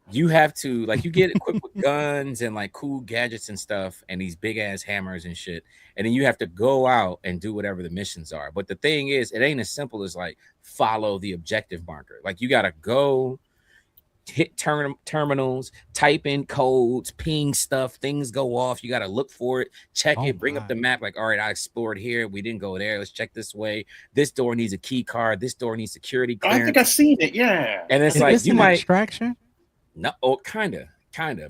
You have to like you get equipped with guns and like cool gadgets and stuff and these big ass hammers and shit. And then you have to go out and do whatever the missions are. But the thing is, it ain't as simple as like follow the objective marker. Like you gotta go hit terminals, type in codes, ping stuff, things go off. You got to look for it, check it, bring up the map. Like, all right, I explored here. We didn't go there. Let's check this way. This door needs a key card. This door needs security clearance. I think I've seen it. Yeah. And it's Is like this you an might extraction. No, kind of.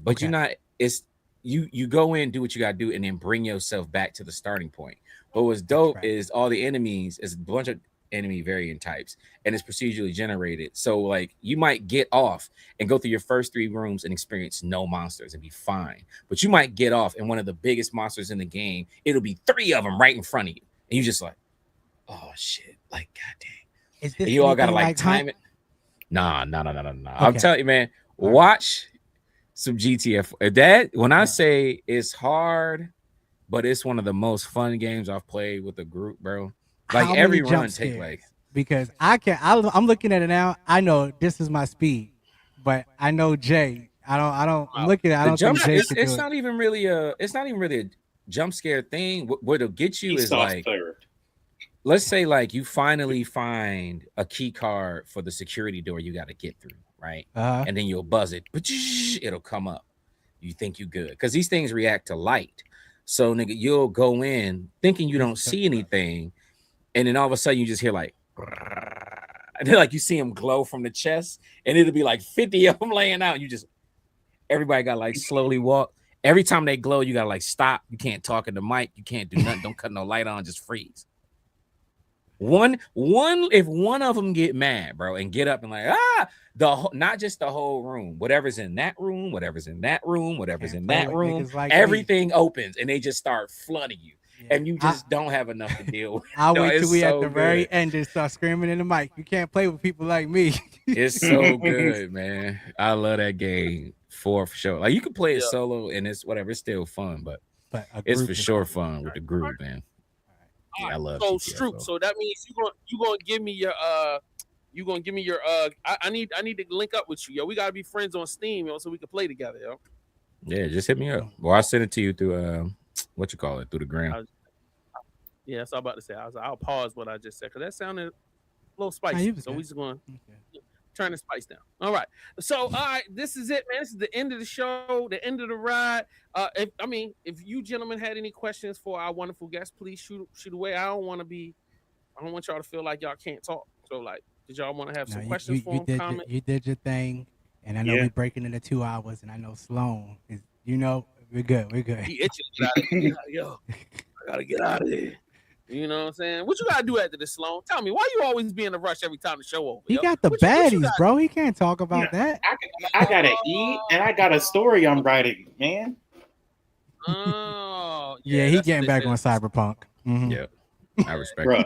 But you're not. It's you go in, do what you got to do, and then bring yourself back to the starting point. But what's dope is all the enemies is a bunch of enemy variant types, and it's procedurally generated. So like you might get off and go through your first 3 rooms and experience no monsters and be fine. But you might get off and one of the biggest monsters in the game, it'll be 3 of them right in front of you, and you just like, oh shit, like goddamn. Is this you all gotta like anything time it? Nah. I'm telling you, man. Watch some GTF. That when I say it's hard, but it's one of the most fun games I've played with a group, bro. Like How every many run jump take scares? like Because I'm looking at it now. I know this is my speed, but I know Jay. I'm looking at. I don't think Jay should do it's it. not even really a jump scare thing. What'll get you is like, let's say like you finally find a key card for the security door you got to get through, right? And then you'll buzz it, but it'll come up. You think you good because these things react to light. So nigga, you'll go in thinking you don't see anything, and then all of a sudden you just hear like, and then like you see them glow from the chest, and it'll be like 50 of them laying out. You just everybody got like slowly walk. Every time they glow, you gotta like stop. You can't talk in the mic. You can't do nothing. Don't cut no light on. Just freeze. If one of them get mad, bro, and get up and like not just the whole room, whatever's in that room, whatever's in that room, whatever's in that room, like everything opens and they just start flooding you, and you just don't have enough to deal with. I'll wait till we so at the very end and start screaming in the mic. You can't play with people like me. It's so good, man. I love that game for sure. Like you can play it solo and it's whatever, it's still fun, but it's for sure fun with the group, man. Yeah, I love so GTFO. Stroop. So that means you gonna give me your I need to link up with you, yo. We gotta be friends on Steam, yo, so we can play together, yo. Yeah, just hit me up. Or I'll send it to you through what you call it, through the gram. Yeah, that's what I'm about to say. I'll pause what I just said because that sounded a little spicy. So we just going turn the spice down. All right. So all right, this is it, man. This is the end of the show, the end of the ride. If you gentlemen had any questions for our wonderful guest, please shoot away. I don't want y'all to feel like y'all can't talk. So like, did y'all want to have some questions for him? You did your thing, and I know we're breaking into 2 hours, and I know Sloan is, We're good. We're good. He itching to get out of here. Yo, I gotta get out of here. You know what I'm saying? What you gotta do after this, Sloan? Tell me, why you always be in a rush every time the show over? He yo? got the What you baddies, got? bro. He can't talk about that. I gotta eat, and I got a story I'm writing, man. Oh, Yeah, he that's getting what back this on is. Cyberpunk. Mhm. Yeah, I respect Bruh.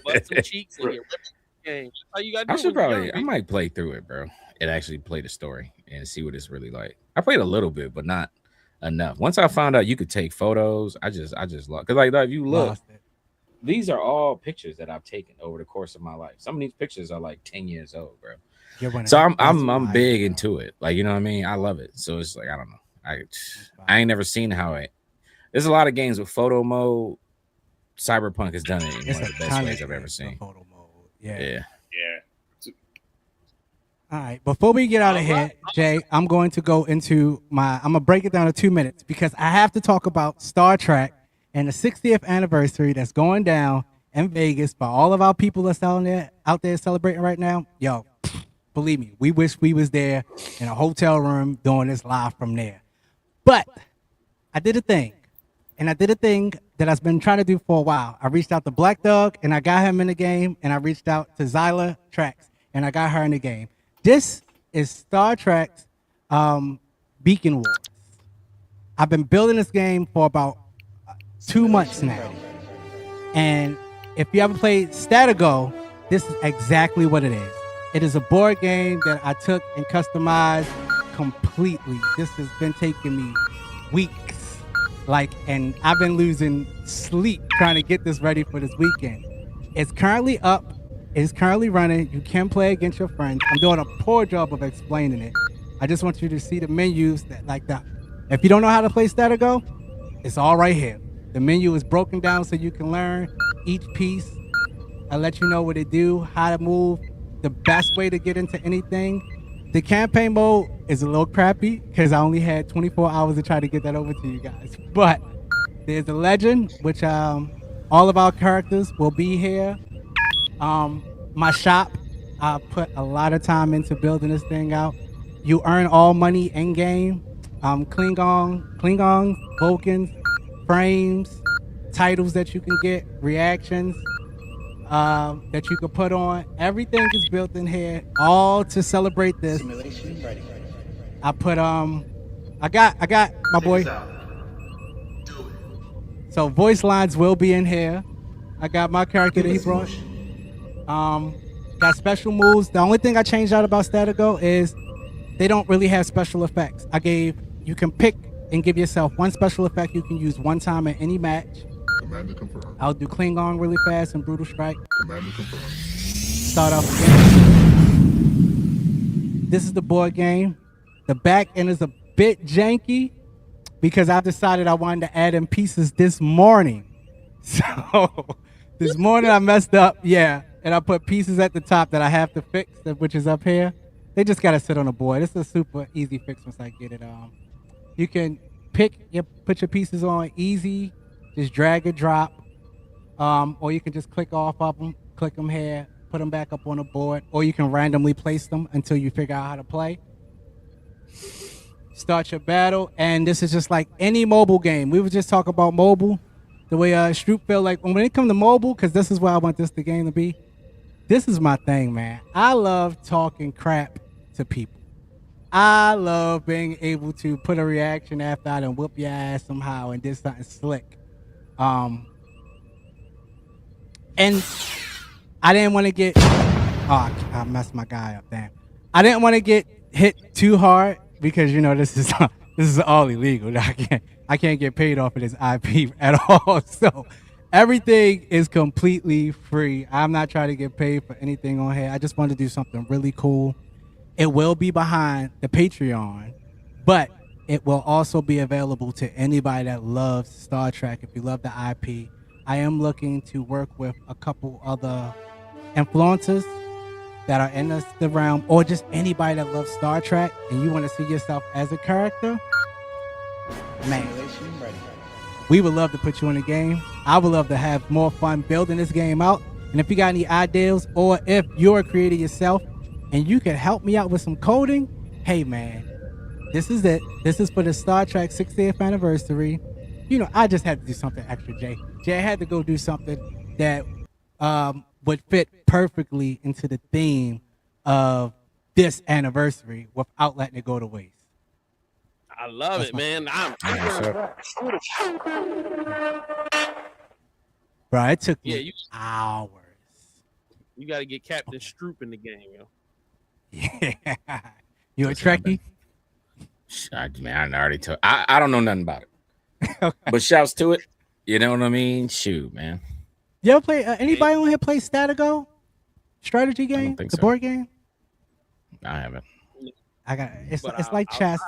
Bust some cheeks and get ripped in the game. That's how you gotta do I it should when you're probably, young, I baby. might play through it, bro, and actually play the story and see what it's really like. I played a little bit, but not enough. Once I found out you could take photos, I just lost. Because like if you look, Lost it. these are all pictures that I've taken over the course of my life. Some of these pictures are like 10 years old, bro. So I'm big into it. Like, you know what I mean? I love it. So it's like, I don't know. I ain't never seen how it. There's a lot of games with photo mode. Cyberpunk has done it in It's one of a the best ton of ways I've ever games seen. with photo mode. Yeah. Yeah. All right. Before we get out of here, Jay, I'm going to go into I'm gonna break it down to 2 minutes because I have to talk about Star Trek and the 60th anniversary that's going down in Vegas by all of our people that's out there celebrating right now. Yo, believe me, we wish we was there in a hotel room doing this live from there. But I did a thing. And I did a thing that I've been trying to do for a while. I reached out to Black Dog and I got him in the game. And I reached out to Zyla Trax and I got her in the game. This is Star Trek's Beacon Wars. I've been building this game for about 2 months now. And if you ever played Statigo, this is exactly what it is. It is a board game that I took and customized completely. This has been taking me weeks. And I've been losing sleep trying to get this ready for this weekend. It's currently up. It's currently running. You can play against your friends. I'm doing a poor job of explaining it. I just want you to see the menus that. If you don't know how to play Statigo, it's all right here. The menu is broken down so you can learn each piece. I let you know what it do, how to move, the best way to get into anything. The campaign mode is a little crappy because I only had 24 hours to try to get that over to you guys. But there's a legend, which all of our characters will be here. My shop, I put a lot of time into building this thing out. You earn all money in game. Klingons, Vulcans, frames, titles that you can get, reactions that you can put on. Everything is built in here, all to celebrate this. Simulation ready. I put I got my boy. So voice lines will be in here. I got my character that he brought. Got special moves. The only thing I changed out about Statigo is they don't really have special effects. You can pick and give yourself one special effect you can use one time in any match. Commander confirmed. I'll do Klingon really fast and Brutal Strike. Commander confirmed. Start off again. This is the board game. The back end is a bit janky because I decided I wanted to add in pieces this morning. So this morning I messed up, and I put pieces at the top that I have to fix, which is up here. They just gotta sit on the board. It's a super easy fix once I get it. You can put your pieces on easy, just drag and drop, or you can just click off of them, click them here, put them back up on the board, or you can randomly place them until you figure out how to play. Start your battle, and this is just like any mobile game. We were just talking about mobile, the way Stroop felt like when it comes to mobile, because this is where I want the game to be. This is my thing, man. I love talking crap to people. I love being able to put a reaction after I done whoop your ass somehow and did something slick. And I didn't want to get I messed my guy up, damn. I didn't want to get hit too hard because this is all illegal. I can't get paid off of this IP at all. So everything is completely free. I'm not trying to get paid for anything on here. I just want to do something really cool. It will be behind the Patreon, but it will also be available to anybody that loves Star Trek. If you love the IP, I am looking to work with a couple other influencers that are in the realm, or just anybody that loves Star Trek and you want to see yourself as a character, man, we would love to put you in the game. I would love to have more fun building this game out. And if you got any ideas, or if you're a creator yourself and you can help me out with some coding, hey man, This is it. This is for the Star Trek 60th anniversary. You know, I just had to do something extra, Jay. Jay had to go do something that would fit perfectly into the theme of this anniversary without letting it go to waste. I love it, man. Bro, it took me hours. You got to get Captain Stroop in the game, yo. Yeah. You a Trekkie? Man, I already told. I don't know nothing about it. But shouts to it. You know what I mean? Shoot, man. You ever play? Anybody on here play Statigo? Strategy game? The board game? I haven't. I got. It's like chess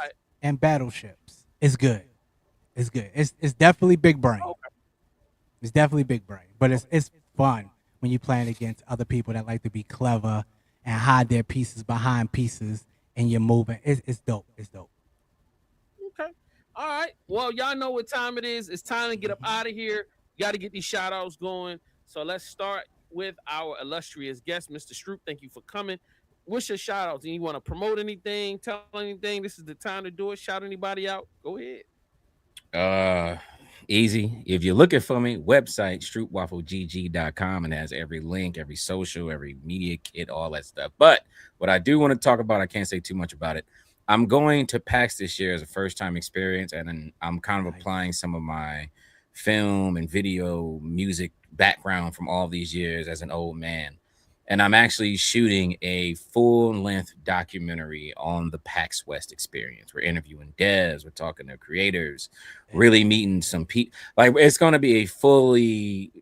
and battleships. It's good. It's good. It's definitely big brain. Okay. It's definitely big brain, but it's fun when you're playing against other people that like to be clever and hide their pieces behind pieces, and you're moving. It's dope. It's dope. Okay. All right. Well, y'all know what time it is. It's time to get up out of here. Got to get these shout outs going. So let's start with our illustrious guest, Mr. Stroop. Thank you for coming. What's your shout outs? Do you want to promote anything, tell anything? This is the time to do it. Shout anybody out. Go ahead. Easy. If you're looking for me, website stroopwafflegg.com, and it has every link, every social, every media kit, all that stuff. But what I do want to talk about, I can't say too much about it. I'm going to PAX this year as a first-time experience, and then I'm kind of applying some of my film and video music background from all these years as an old man. And I'm actually shooting a full-length documentary on the PAX West experience. We're interviewing devs, we're talking to creators, really meeting some people. Like, it's going to be a fully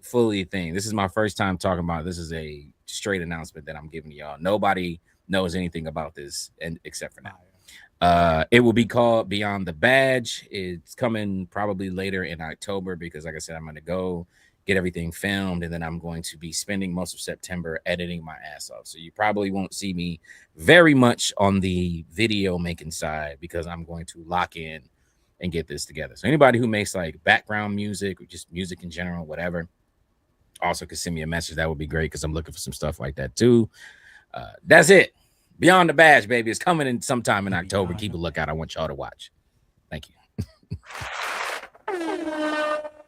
thing. This is my first time talking about it. This is a straight announcement that I'm giving y'all. Nobody knows anything about this except for now. It will be called Beyond the Badge. It's coming probably later in October because, like I said, I'm going to go get everything filmed, and then I'm going to be spending most of September editing my ass off. So you probably won't see me very much on the video making side because I'm going to lock in and get this together. So anybody who makes like background music or just music in general, whatever, also could send me a message. That would be great because I'm looking for some stuff like that too. That's it. Beyond the Badge, baby. It's coming in sometime in October. Keep a lookout. I want y'all to watch. Thank you.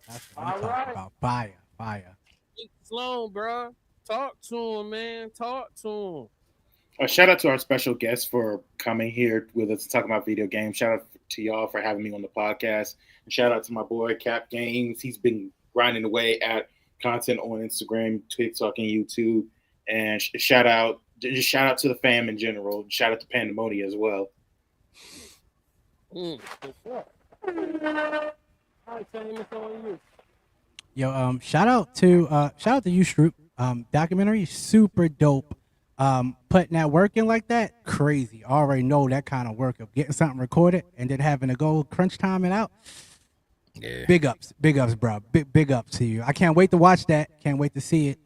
That's what I'm talking about. Fire. Sloan, bro. Talk to him, man. Talk to him. A shout out to our special guest for coming here with us to talk about video games. Shout out to y'all for having me on the podcast. And shout out to my boy Cap Games. He's been grinding away at content on Instagram, TikTok, and YouTube. And shout out to the fam in general. Shout out to Pandemonia as well. Yo, shout out to you, Stroop. Documentary super dope. Putting that work in like that, crazy. I already know that kind of work of getting something recorded and then having to go crunch time it out. Yeah. Big ups, bro. Big ups to you. I can't wait to watch that. Can't wait to see it.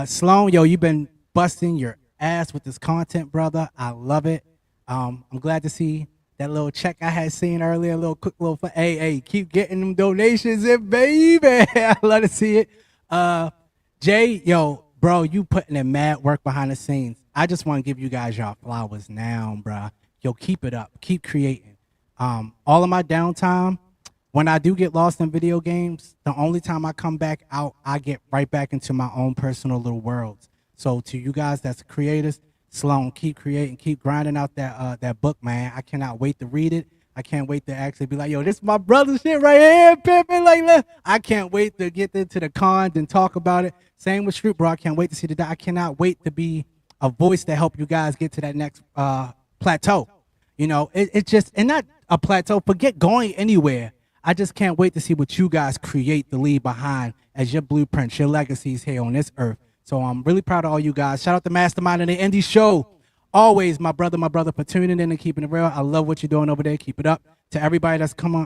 Sloan, yo, you've been busting your ass with this content, brother. I love it. I'm glad to see that little check I had seen earlier, quick little, hey, keep getting them donations in, baby. I love to see it. Jay, yo, bro, you putting in mad work behind the scenes. I just want to give you guys y'all flowers now, bro. Yo, keep it up. Keep creating. All of my downtime, when I do get lost in video games, the only time I come back out, I get right back into my own personal little worlds. So to you guys that's creators, Sloan, keep creating, keep grinding out that book, man. I cannot wait to read it. I can't wait to actually be like, yo, this is my brother's shit right here, Pippin. Like, I can't wait to get into the cons and talk about it. Same with Stroop, bro. I can't wait to see I cannot wait to be a voice to help you guys get to that next plateau. You know, it's just, and not a plateau, forget going anywhere. I just can't wait to see what you guys create to leave behind as your blueprints, your legacies here on this earth. So I'm really proud of all you guys. Shout out to Mastermind and the Indie Show. Always my brother for tuning in and keeping it real. I love what you're doing over there. Keep it up. To everybody that's coming,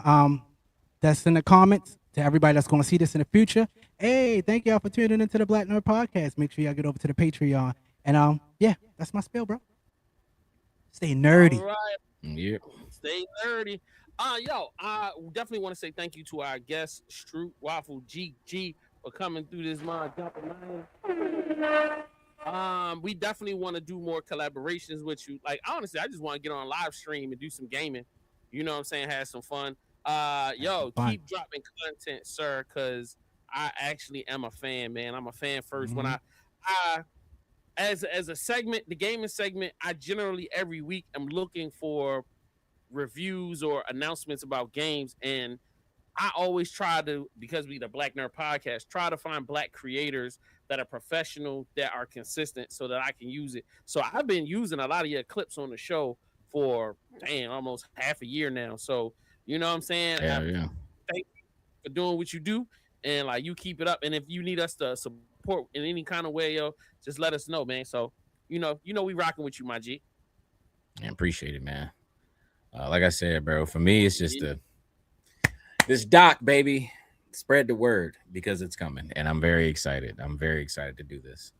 that's in the comments, to everybody that's going to see this in the future. Hey, thank y'all for tuning into the Black Nerd Podcast. Make sure y'all get over to the Patreon. And yeah, that's my spiel, bro. Stay nerdy. All right. Yeah. Stay nerdy. Yo, I definitely want to say thank you to our guest, Stroop Waffle GG, for coming through this jumping line. we definitely want to do more collaborations with you. Like, honestly, I just want to get on live stream and do some gaming. You know what I'm saying? Have some fun. Keep dropping content, sir, because I actually am a fan, man. I'm a fan first. When I as a segment, the gaming segment, I generally every week am looking for reviews or announcements about games, and I always try to, because we the Black Nerd Podcast, try to find Black creators that are professional, that are consistent, so that I can use it. So I've been using a lot of your clips on the show for almost half a year now. So you know what I'm saying? Yeah. Thank you for doing what you do, and like you keep it up. And if you need us to support in any kind of way, yo, just let us know, man. So you know we rocking with you, my G. I appreciate it, man. Like I said, bro, for me, it's just this doc, baby. Spread the word because it's coming, and I'm very excited. I'm very excited to do this.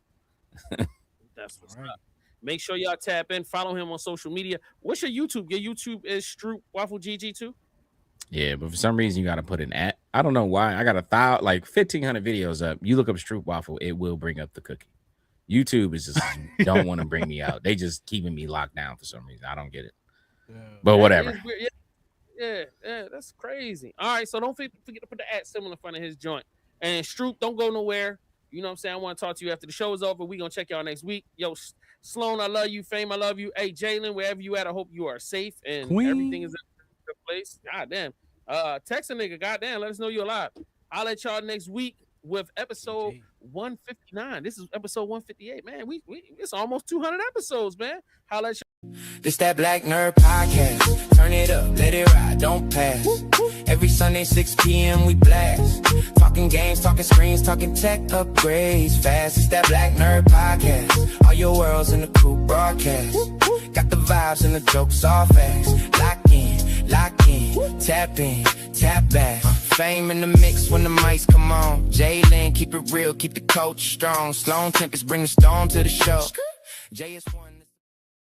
That's what's up. Make sure y'all tap in, follow him on social media. What's your YouTube? Your YouTube is Stroop Waffle GG too. Yeah, but for some reason you got to put an at. I don't know why. I got 1,500 videos up. You look up Stroop Waffle, it will bring up the cookie. YouTube is just don't want to bring me out. They just keeping me locked down for some reason. I don't get it. But whatever. Yeah, that's crazy. All right, so don't forget to put the @ symbol in front of his joint. And Stroop, don't go nowhere. You know what I'm saying? I want to talk to you after the show is over. We're going to check y'all next week. Yo, Sloan, I love you. Fame, I love you. Hey, Jalen, wherever you at, I hope you are safe and everything is in a good place. God damn. Text a nigga, goddamn, let us know you're alive. I'll let y'all next week with episode 159. This is episode 158, man. We it's almost 200 episodes, man. Holla at y'all. This that Black Nerd Podcast. Turn it up, let it ride, don't pass. Every Sunday, 6 p.m. we blast. Talking games, talking screens, talking tech upgrades fast. It's that Black Nerd Podcast. All your worlds in the cool broadcast. Got the vibes and the jokes all fast. Lock in, tap in, tap back. Fame in the mix when the mics come on. Jalen, keep it real, keep the coach strong. Sloan Tempest, bring the storm to the show. JS1.